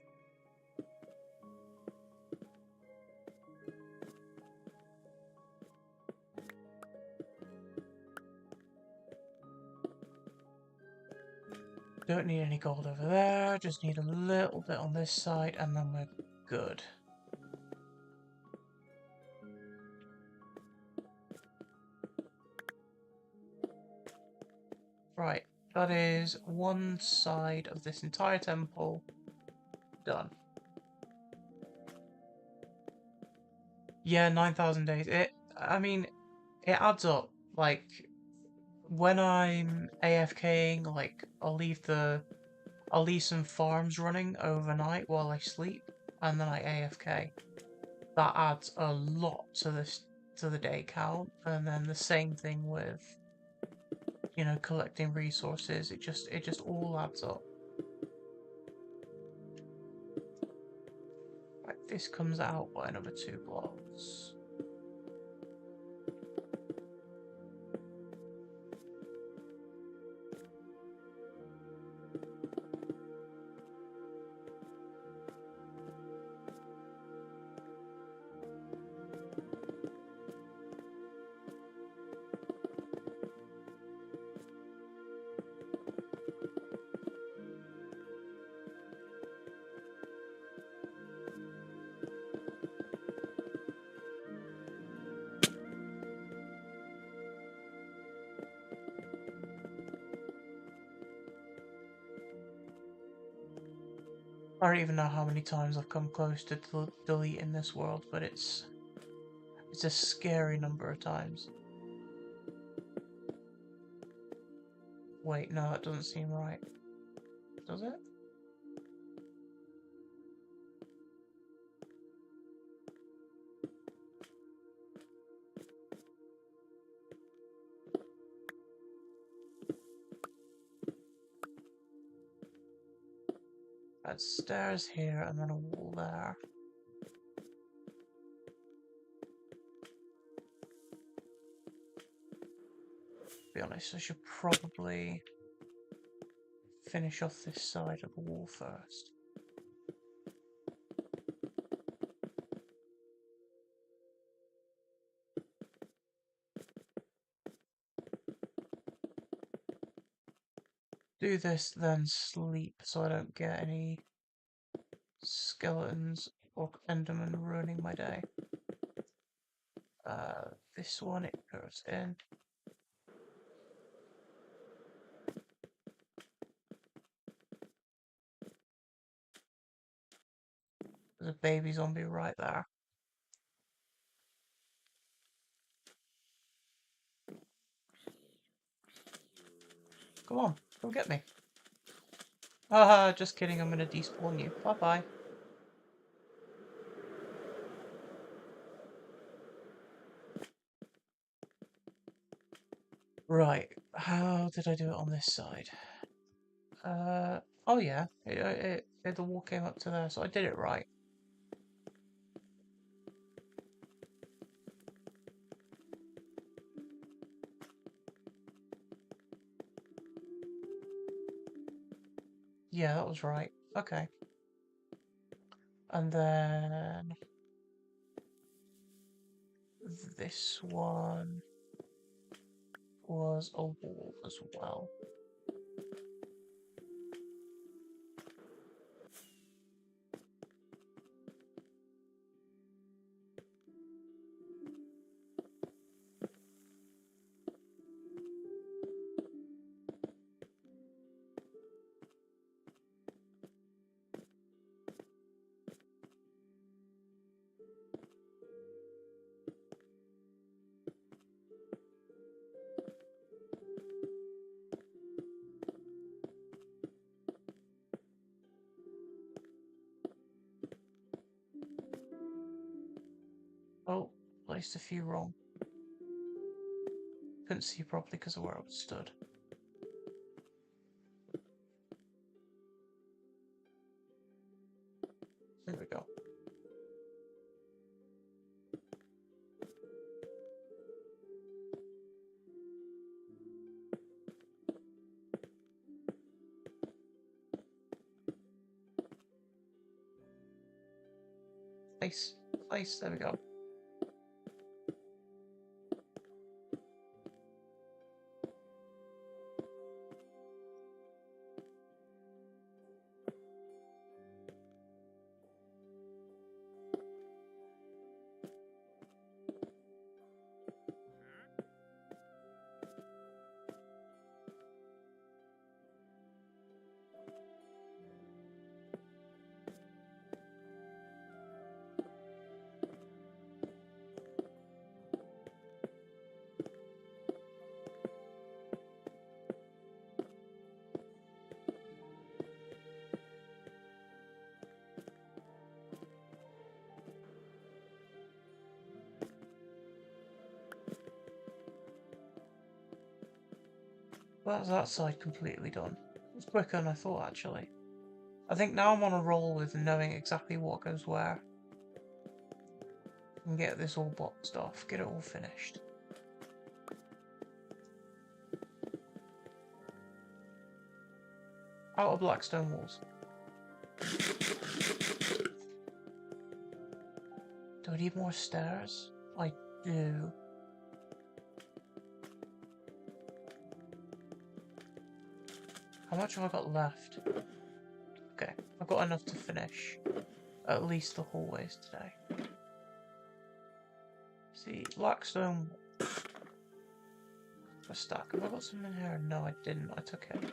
Don't need any gold over there, just need a little bit on this side, and then we're good. Right, that is one side of this entire temple done. Yeah, 9,000 days. I mean, it adds up. Like, when I'm AFKing, like, I'll leave some farms running overnight while I sleep, and then I AFK. That adds a lot to the day count, and then the same thing with, you know, collecting resources. It just all adds up. Right, this comes out by another 2 blocks. I don't even know how many times I've come close to deleting this world, but it's It's a scary number of times. Wait, no, that doesn't seem right. Does it? That's stairs here and then a wall there. To be honest, I should probably finish off this side of the wall first. Do this, then sleep so I don't get any skeletons or endermen ruining my day. This one, it goes in. There's a baby zombie right there. Come on, come get me. Haha, just kidding, I'm gonna despawn you. Bye bye. Right, how did I do it on this side? Oh yeah, the wall came up to there, so I did it right. Yeah, that was right. Okay. And then this one was a wall as well. Oh, placed a few wrong. Couldn't see properly because of where I stood. There we go. Place, there we go. That's that side completely done. It was quicker than I thought, actually. I think now I'm on a roll with knowing exactly what goes where. And get this all boxed off, get it all finished. Out of blackstone walls. Do I need more stairs? I do. How much have I got left? Okay, I've got enough to finish at least the hallways today. See, blackstone. A stack. Have I got some in here? No, I didn't. I took it.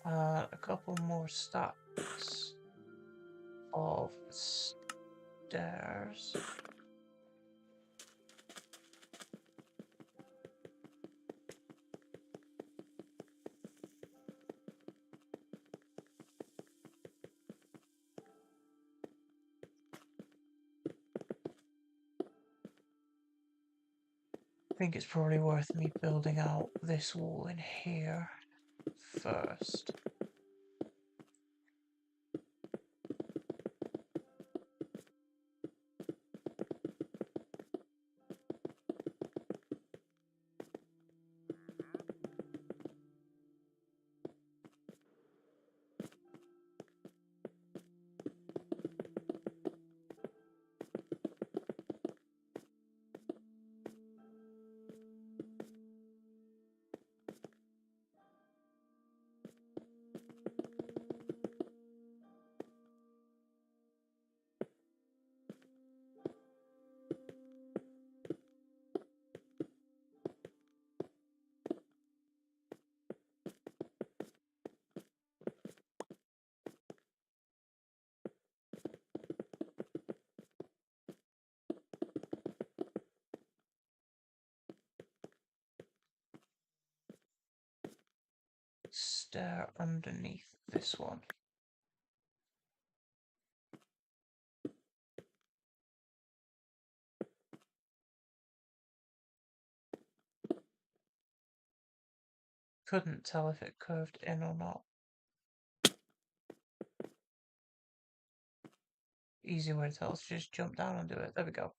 A couple more stacks of stairs. think it's probably worth me building out this wall in here first. Stair underneath this one. Couldn't tell if it curved in or not. Easy way to tell is just jump down and do it. There we go.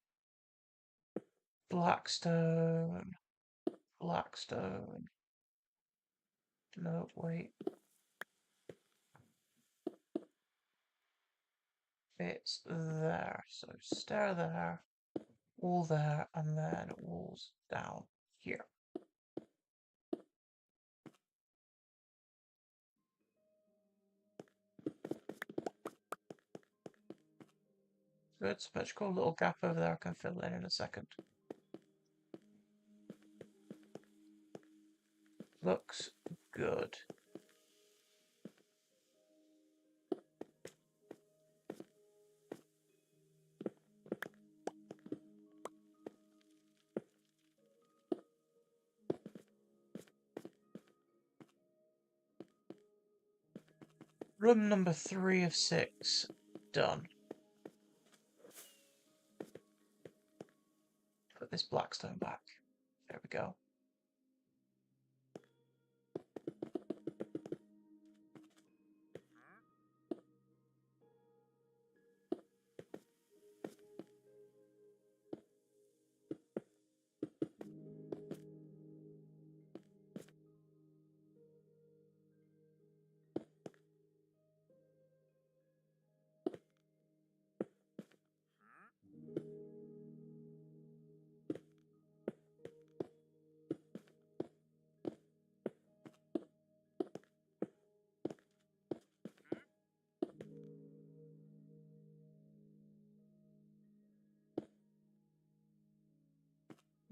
Blackstone. Blackstone. No, wait. It's there. So stair there, wall there, and then walls down here. Good, symmetrical little gap over there I can fill in a second. Looks good. Room number 3 of 6 done. Put this blackstone back. There we go.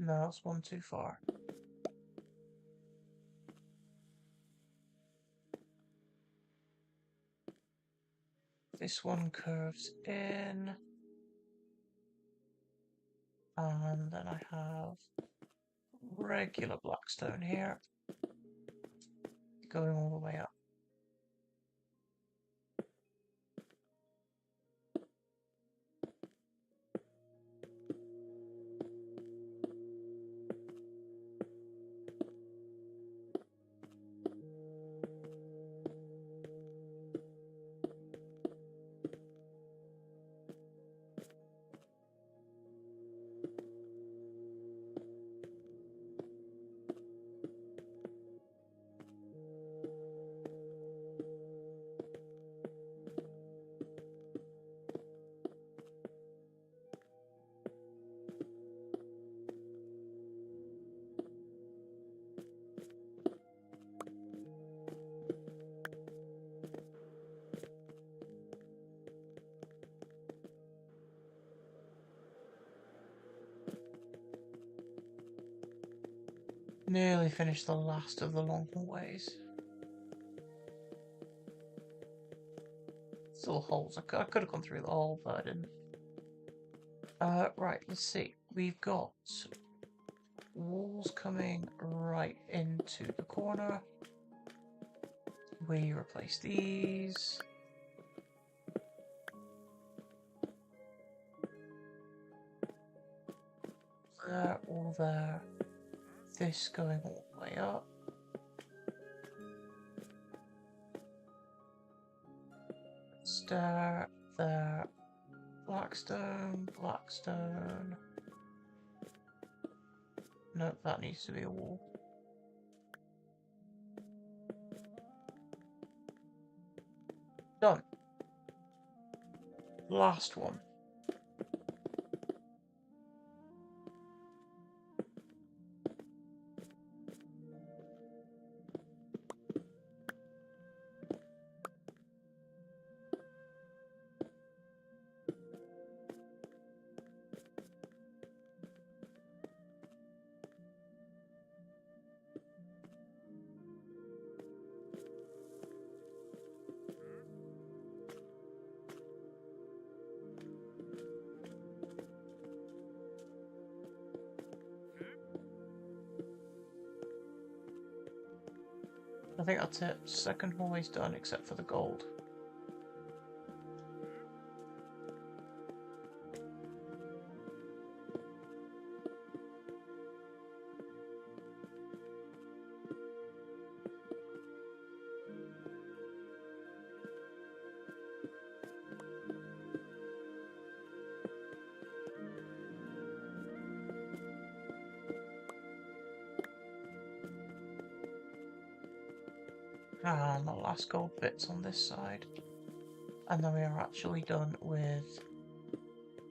No, that's one too far. This one curves in. And then I have regular blackstone here, going all the way up. Nearly finished the last of the long hallways. Still holes. I could have gone through the hole, but I didn't. Right, let's see. We've got walls coming right into the corner. We replace these. There, all there. this going all the way up. Stair there. Blackstone, blackstone. Nope, that needs to be a wall. Done. Last one. I think that's it. Second hallway's done except for the gold. And the last gold bits on this side. And then we are actually done with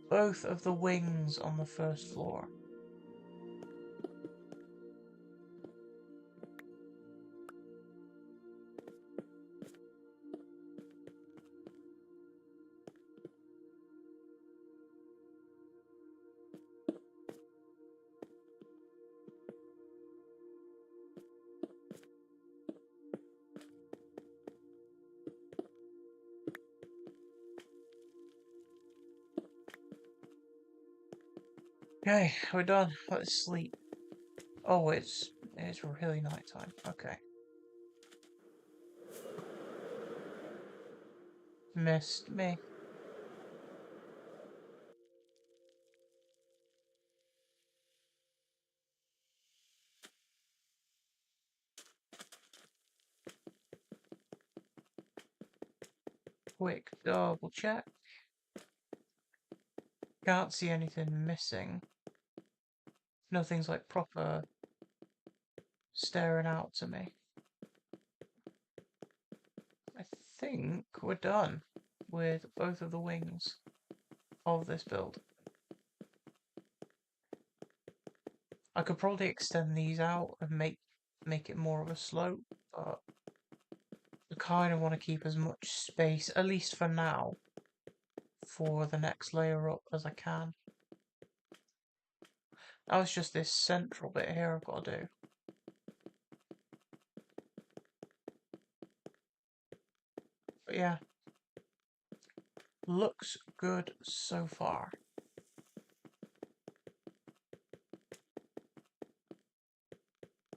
both of the wings on the first floor. Okay, we're done. Let's sleep. Oh, it's really nighttime. Okay. Missed me. Quick double check. Can't see anything missing. Nothing's like proper staring out to me. I think we're done with both of the wings of this build. I could probably extend these out and make it more of a slope, but I kind of want to keep as much space, at least for now, for the next layer up as I can. Now it's just this central bit here I've got to do. But yeah, looks good so far.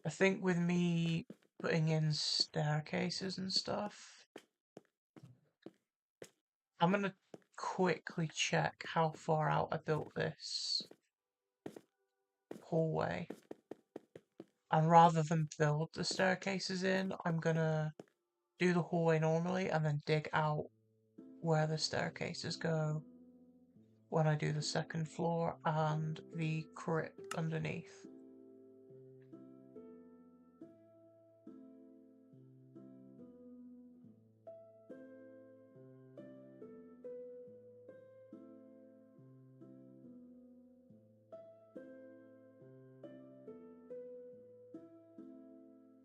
I think with me putting in staircases and stuff, I'm going to quickly check how far out I built this hallway. And rather than build the staircases in, I'm going to do the hallway normally and then dig out where the staircases go when I do the second floor and the crypt underneath.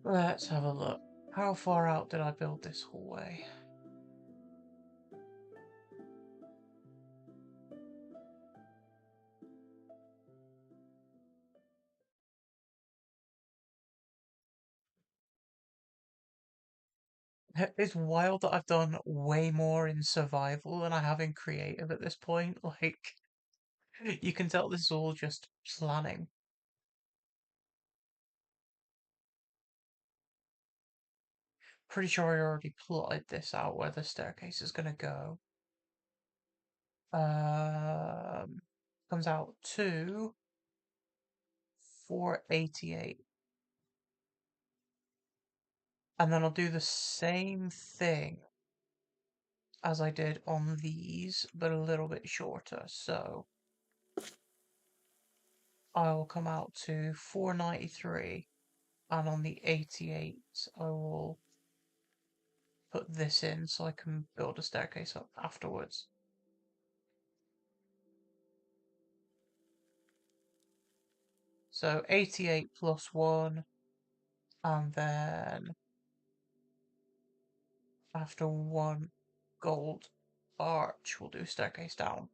Let's have a look. How far out did I build this hallway? It's wild that I've done way more in survival than I have in creative at this point. Like, you can tell this is all just planning. Pretty sure I already plotted this out where the staircase is gonna go. Comes out to 488. And then I'll do the same thing as I did on these, but a little bit shorter. So I will come out to 493, and on the 88 I will put this in so I can build a staircase up afterwards. So 88 plus 1, and then after 1 gold arch we'll do staircase down.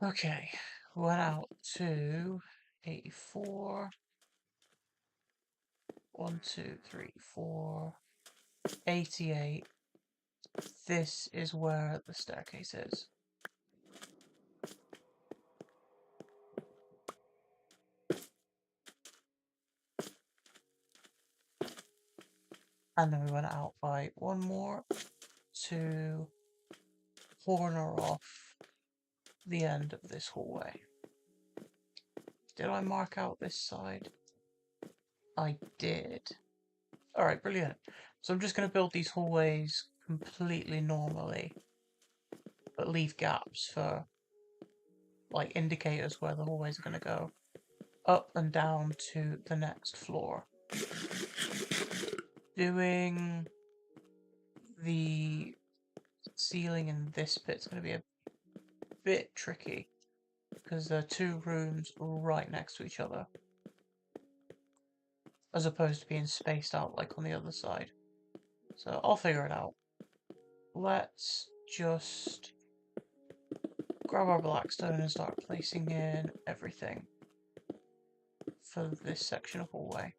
Okay, went out to 84. 1, 2, 3, 4, 88. This is where the staircase is. And then we went out by 1 more to corner off the end of this hallway. Did I mark out this side? I did. Alright, brilliant. So I'm just going to build these hallways completely normally, but leave gaps for like indicators where the hallways are going to go up and down to the next floor. Doing the ceiling in this bit's going to be a bit tricky because there are 2 rooms right next to each other, as opposed to being spaced out like on the other side. So I'll figure it out. Let's just grab our blackstone and start placing in everything for this section of hallway.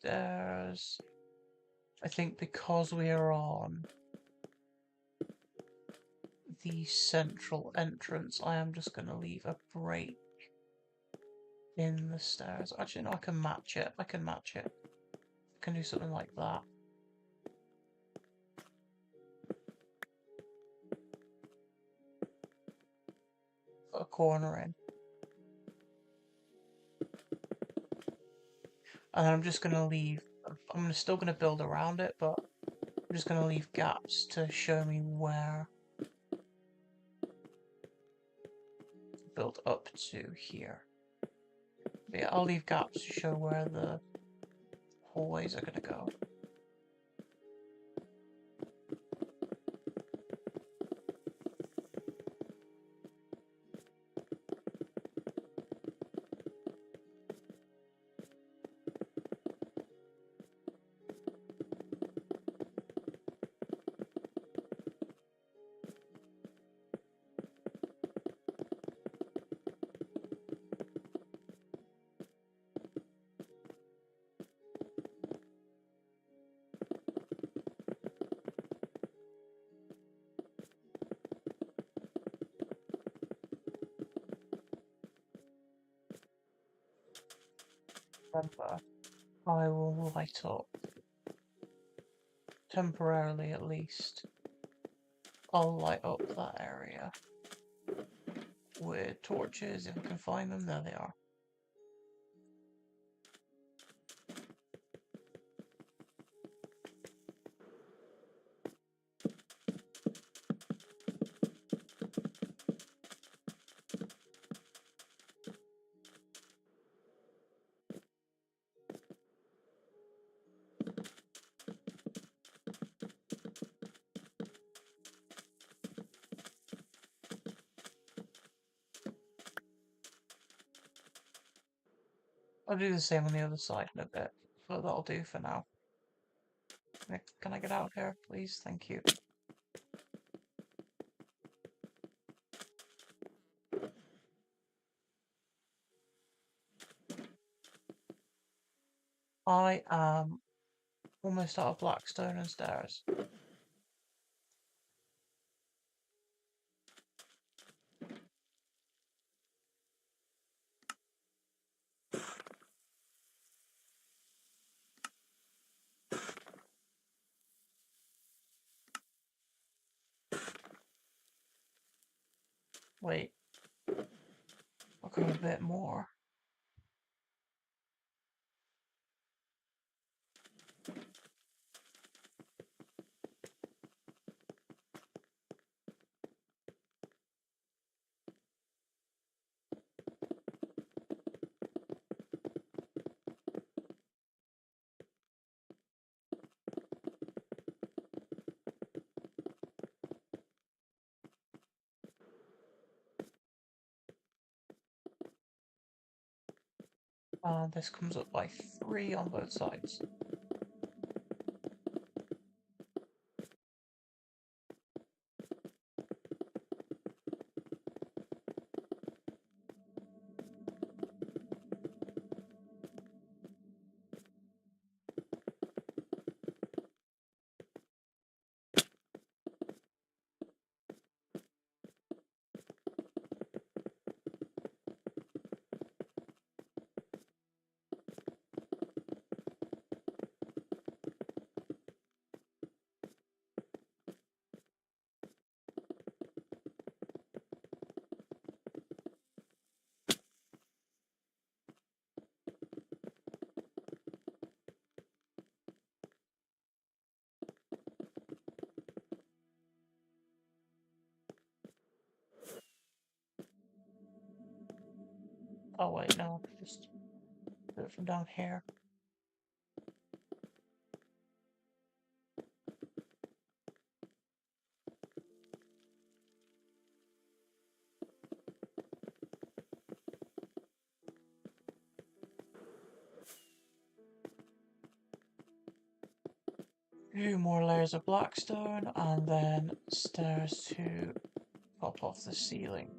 Stairs. I think because we are on the central entrance, I am just going to leave a break in the stairs. Actually, no, I can match it. I can match it. I can do something like that. Put a corner in. And then I'm just going to leave, I'm still going to build around it, but I'm just going to leave gaps to show me where build up to here. But yeah, I'll leave gaps to show where the hallways are going to go. Remember, I will light up, temporarily at least. I'll light up that area with torches if I can find them. There they are. I'll do the same on the other side in a bit, but that'll do for now. Can I get out of here, please? Thank you. I am almost out of blackstone and stairs. Wait, I'll go a bit more. This comes up by 3 on both sides. Oh wait, no, just do it from down here. Few more layers of blackstone, and then stairs to pop off the ceiling.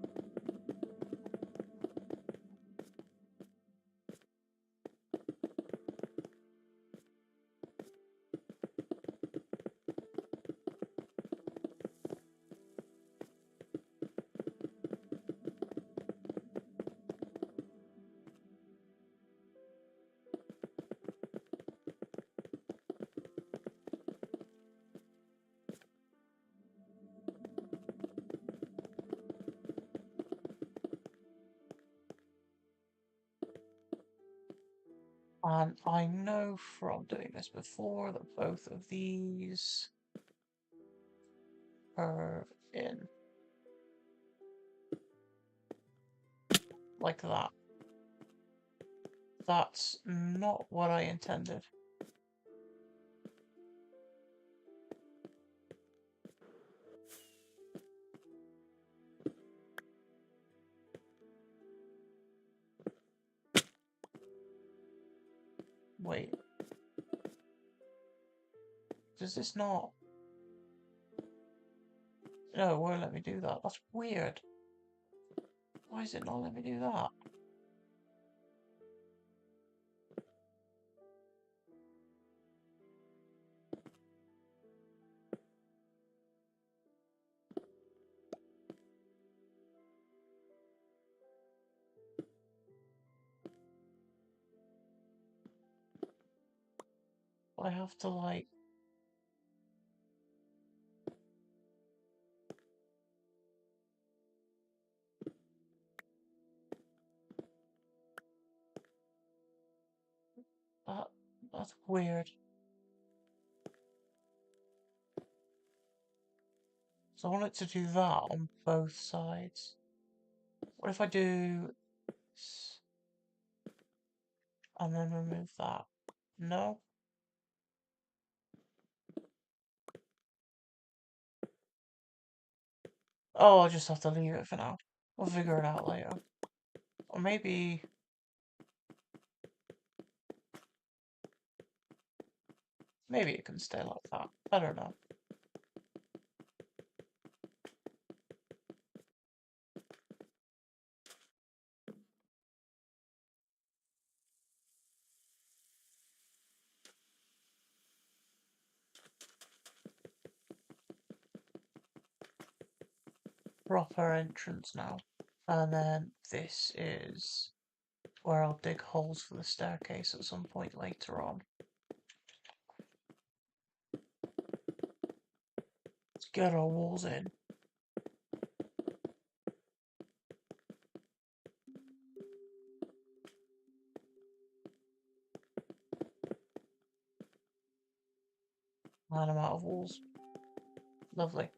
And I know from doing this before that both of these curve in like that. That's not what I intended. Wait. Does this not? No, it won't let me do that. That's weird. Why is it not letting me do that? I have to like... That, that's weird. So I want it to do that on both sides. What if I do this and then remove that? No? Oh, I'll just have to leave it for now. We'll figure it out later. Or maybe... Maybe it can stay like that. I don't know. Proper entrance now. And then this is where I'll dig holes for the staircase at some point later on. Let's get our walls in. And I'm out of walls. Lovely.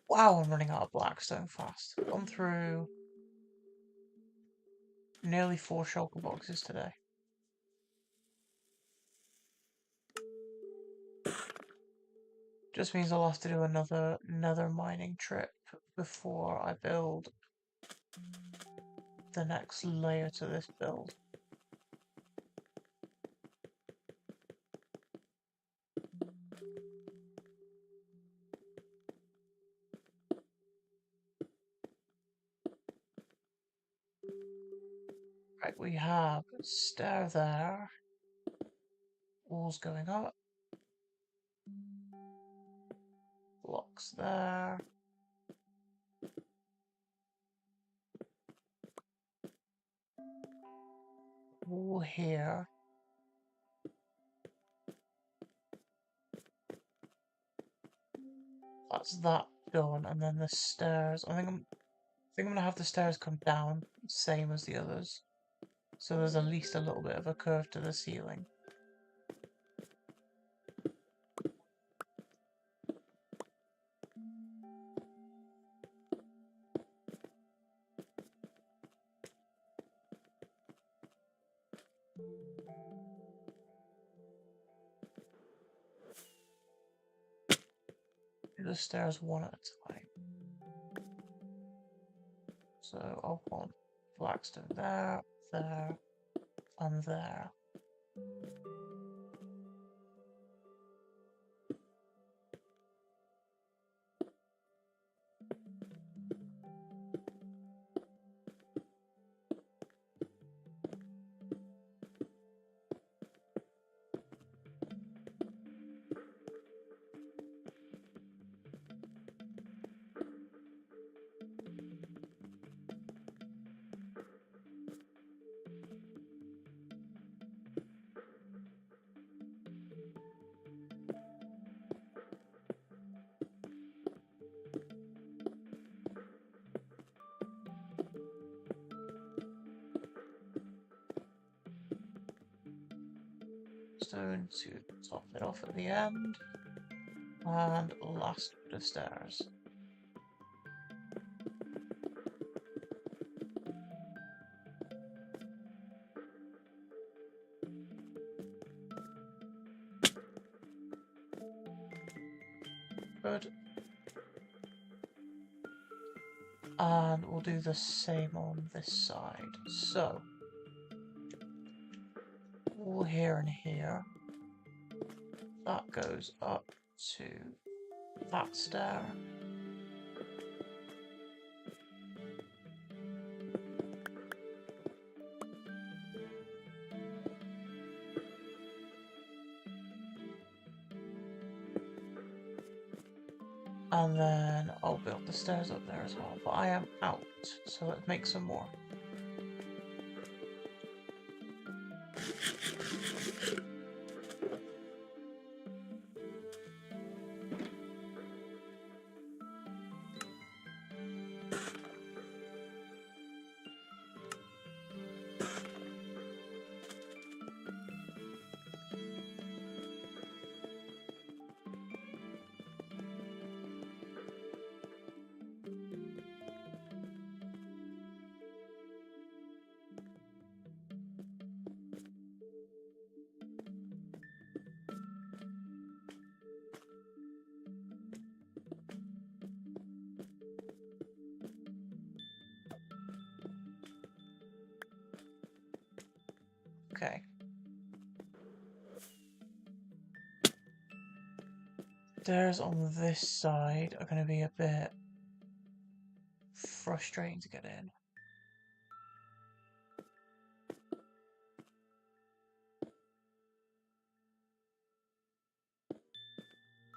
Wow, I'm running out of blackstone fast. Gone through nearly 4 shulker boxes today. Just means I'll have to do another nether mining trip before I build the next layer to this build. Right, we have a stair there, walls going up, blocks there, wall here. That's that done, and then the stairs. I think I'm gonna have the stairs come down, same as the others. So there's at least a little bit of a curve to the ceiling. Do the stairs one at a time. So I'll want Blackstone there, there, and there. Stone to top it off at the end. And last bit of stairs. Good. And we'll do the same on this side. So, all here and here. That goes up to that stair. And then I'll build the stairs up there as well. But I am out, so let's make some more. Okay, Stairs on this side are going to be a bit frustrating to get in.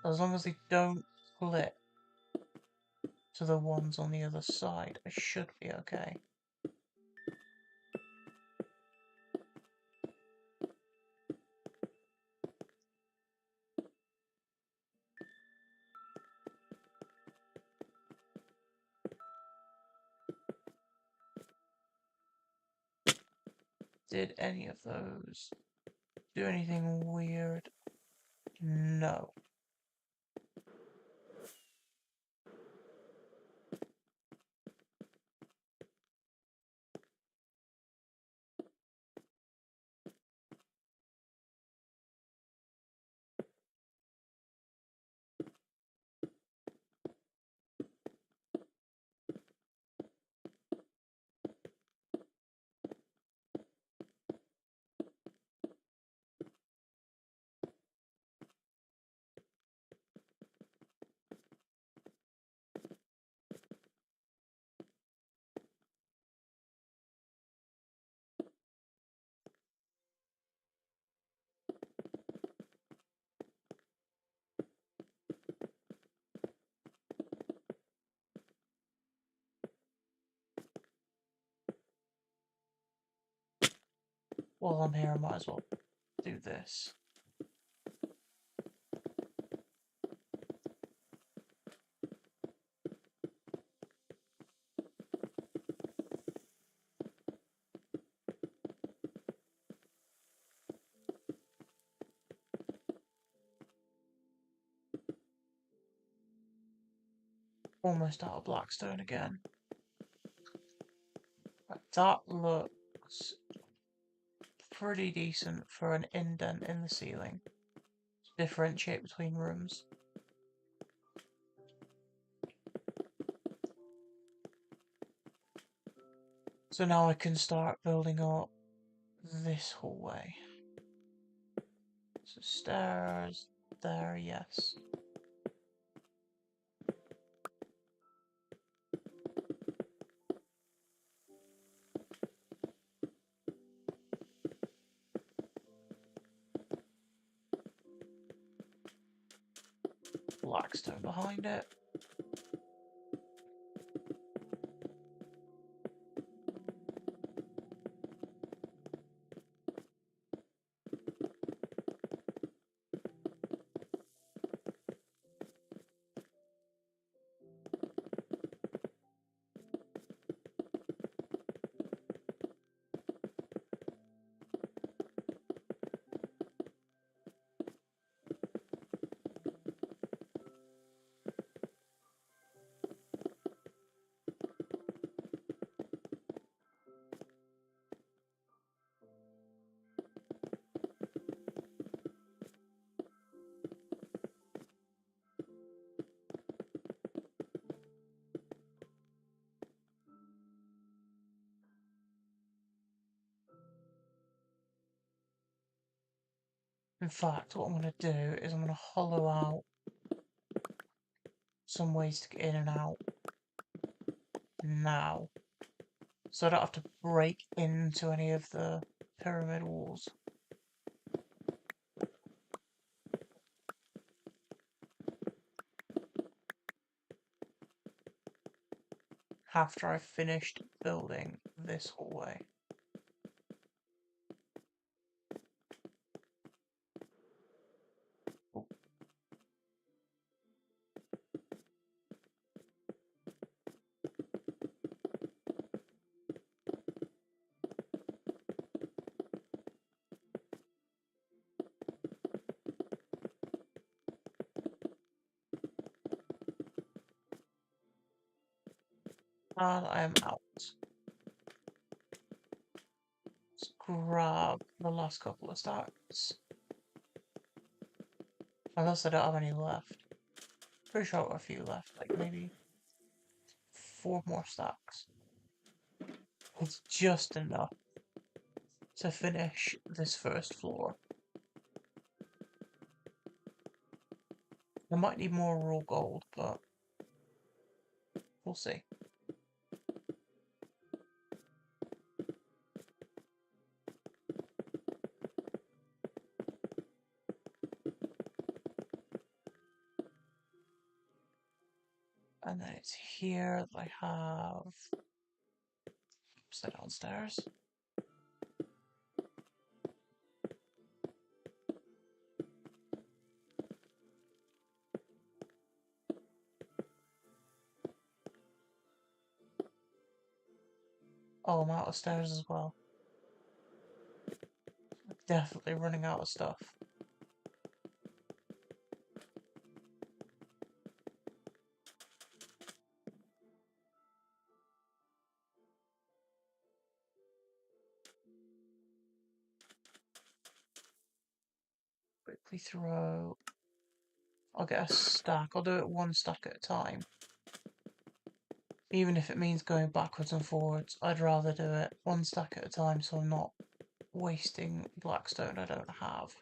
As long as they don't flip to the ones on the other side, I should be okay. Did any of those do anything weird? No. While I'm here, I might as well do this. Almost out of blackstone again. Right, that looks pretty decent for an indent in the ceiling. Differentiate between rooms. So now I can start building up this hallway. So stairs there, yes. Blackstone behind it. In fact, what I'm going to do is I'm going to hollow out some ways to get in and out now. So I don't have to break into any of the pyramid walls. After I've finished building this hallway. And I am out. Let's grab the last couple of stacks. Unless I don't have any left. Pretty sure I've got a few left, like maybe 4 more stacks. It's just enough to finish this first floor. I might need more raw gold, but we'll see. And then it's here that I have upside downstairs. Oh, I'm out of stairs as well. Definitely running out of stuff. Quickly throw. I'll get a stack. I'll do it one stack at a time. Even if it means going backwards and forwards, I'd rather do it one stack at a time so I'm not wasting blackstone I don't have.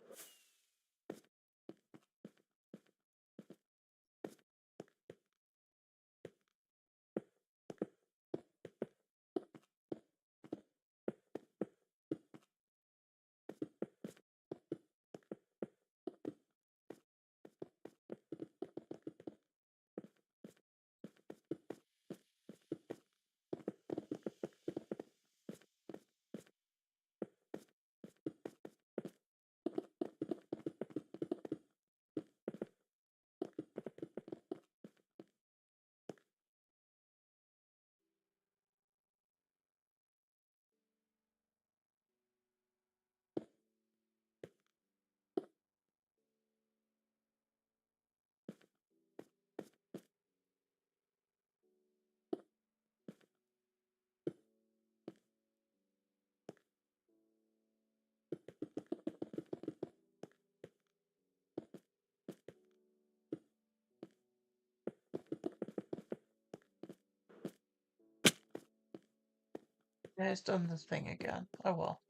Yeah, it's done the thing again. Oh well.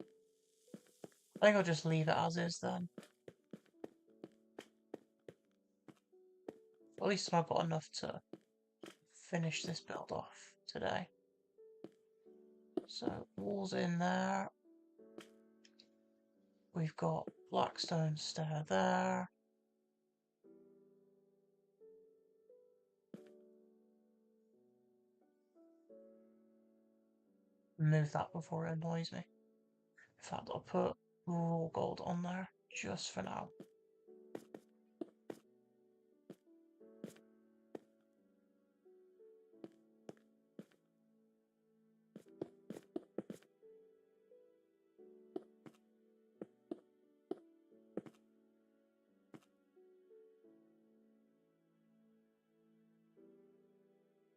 I think I'll just leave it as is then. At least I've got enough to finish this build off today. So, walls in there. We've got blackstone stair there. Move that before it annoys me. In fact, I'll put raw gold on there just for now.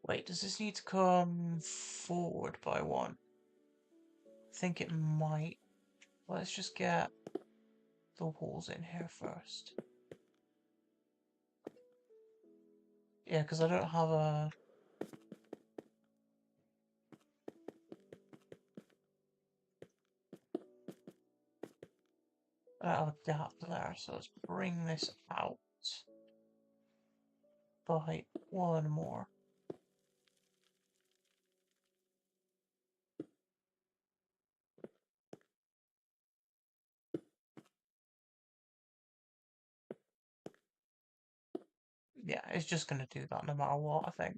Wait, does this need to come forward by one? I think it might. Let's just get the walls in here first. Yeah, because I don't have a... I don't have a gap there, so let's bring this out by one more. Yeah, it's just going to do that no matter what, I think.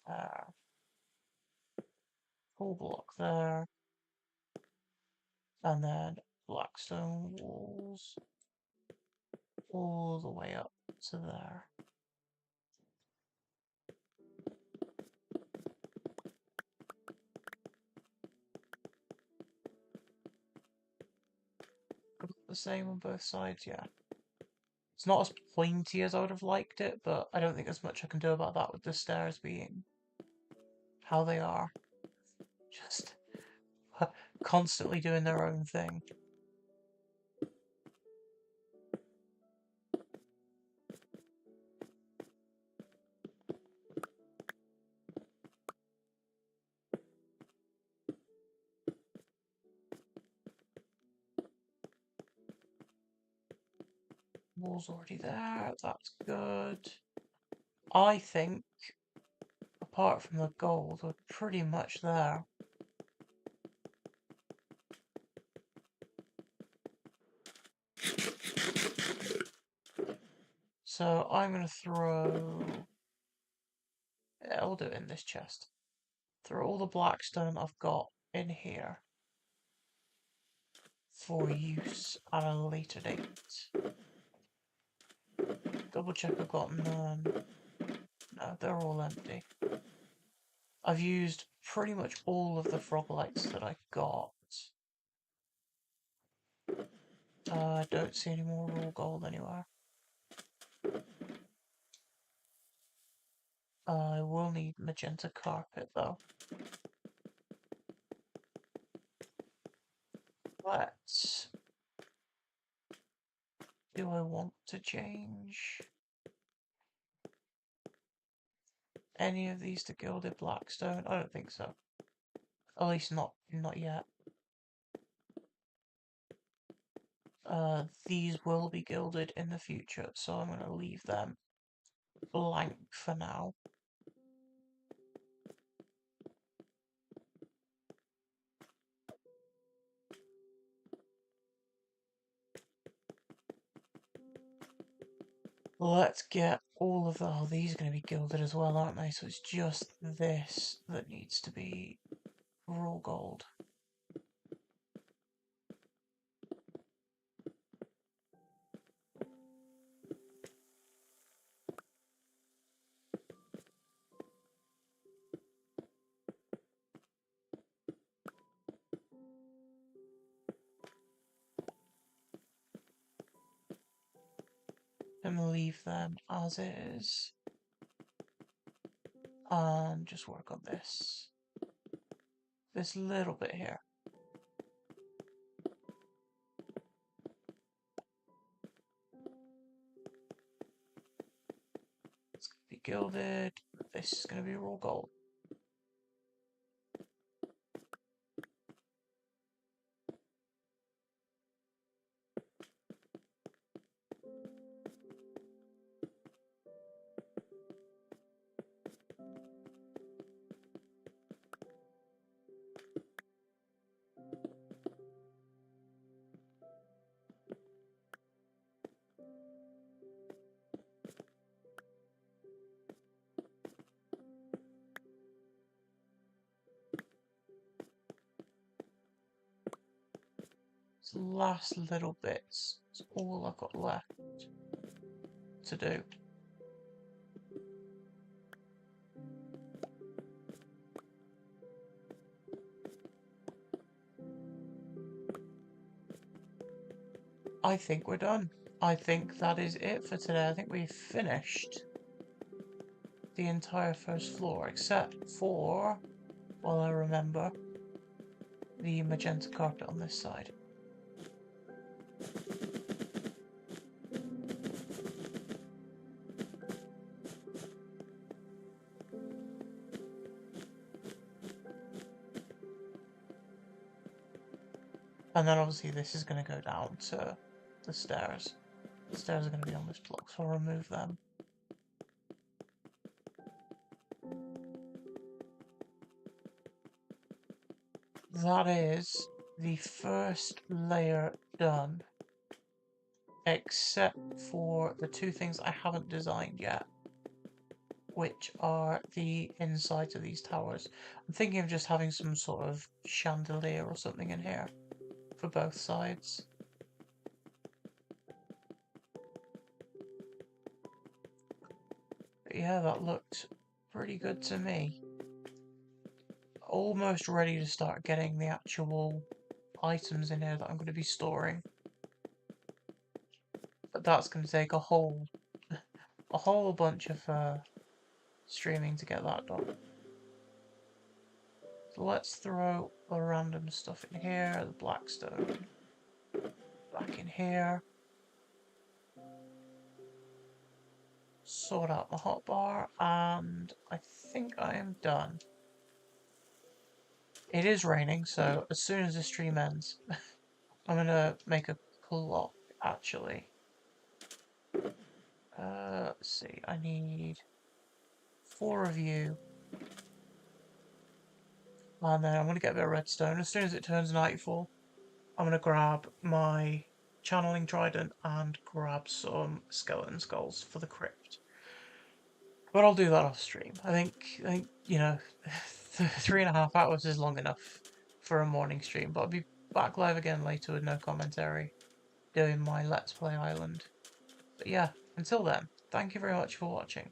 There. Full block there. And then blackstone walls all the way up to there. The same on both sides, yeah. It's not as pointy as I would have liked it, but I don't think there's much I can do about that with the stairs being how they are. Just constantly doing their own thing. wall's already there. That's good. I think, apart from the gold, we're pretty much there. So I'm going to throw... I'll do it in this chest. Throw all the blackstone I've got in here for use at a later date. Double check I've got none. No, they're all empty. I've used pretty much all of the frog lights that I got. I don't see any more raw gold anywhere. I will need magenta carpet though. But do I want to change any of these to gilded blackstone? I don't think so. At least not yet. These will be gilded in the future, so I'm going to leave them blank for now. Let's get all of the... Oh, these are going to be gilded as well, aren't they? So it's just this that needs to be raw gold. And leave them as is. And just work on this. This little bit here. It's going to be gilded. This is going to be raw gold. The last little bits is all I've got left to do. I think we're done. I think that is it for today. I think we've finished the entire first floor, except for, well, I remember, the magenta carpet on this side. And then obviously this is going to go down to the stairs. The stairs are going to be on this block, so I'll remove them. That is the first layer done, except for the two things I haven't designed yet, which are the insides of these towers. I'm thinking of just having some sort of chandelier or something in here for both sides. But yeah, that looked pretty good to me. Almost ready to start getting the actual items in here that I'm going to be storing. But that's going to take a whole bunch of streaming to get that done. So let's throw the random stuff in here, the blackstone back in here. Sort out my hotbar, and I think I am done. It is raining, so as soon as the stream ends, I'm gonna make a clock, actually. Let's see, I need 4 of you. And then I'm going to get a bit of redstone. As soon as it turns nightfall, I'm going to grab my channeling trident and grab some skeleton skulls for the crypt. But I'll do that off stream. I think, you know, 3.5 hours is long enough for a morning stream. But I'll be back live again later with no commentary, doing my Let's Play Island. But yeah, until then, thank you very much for watching.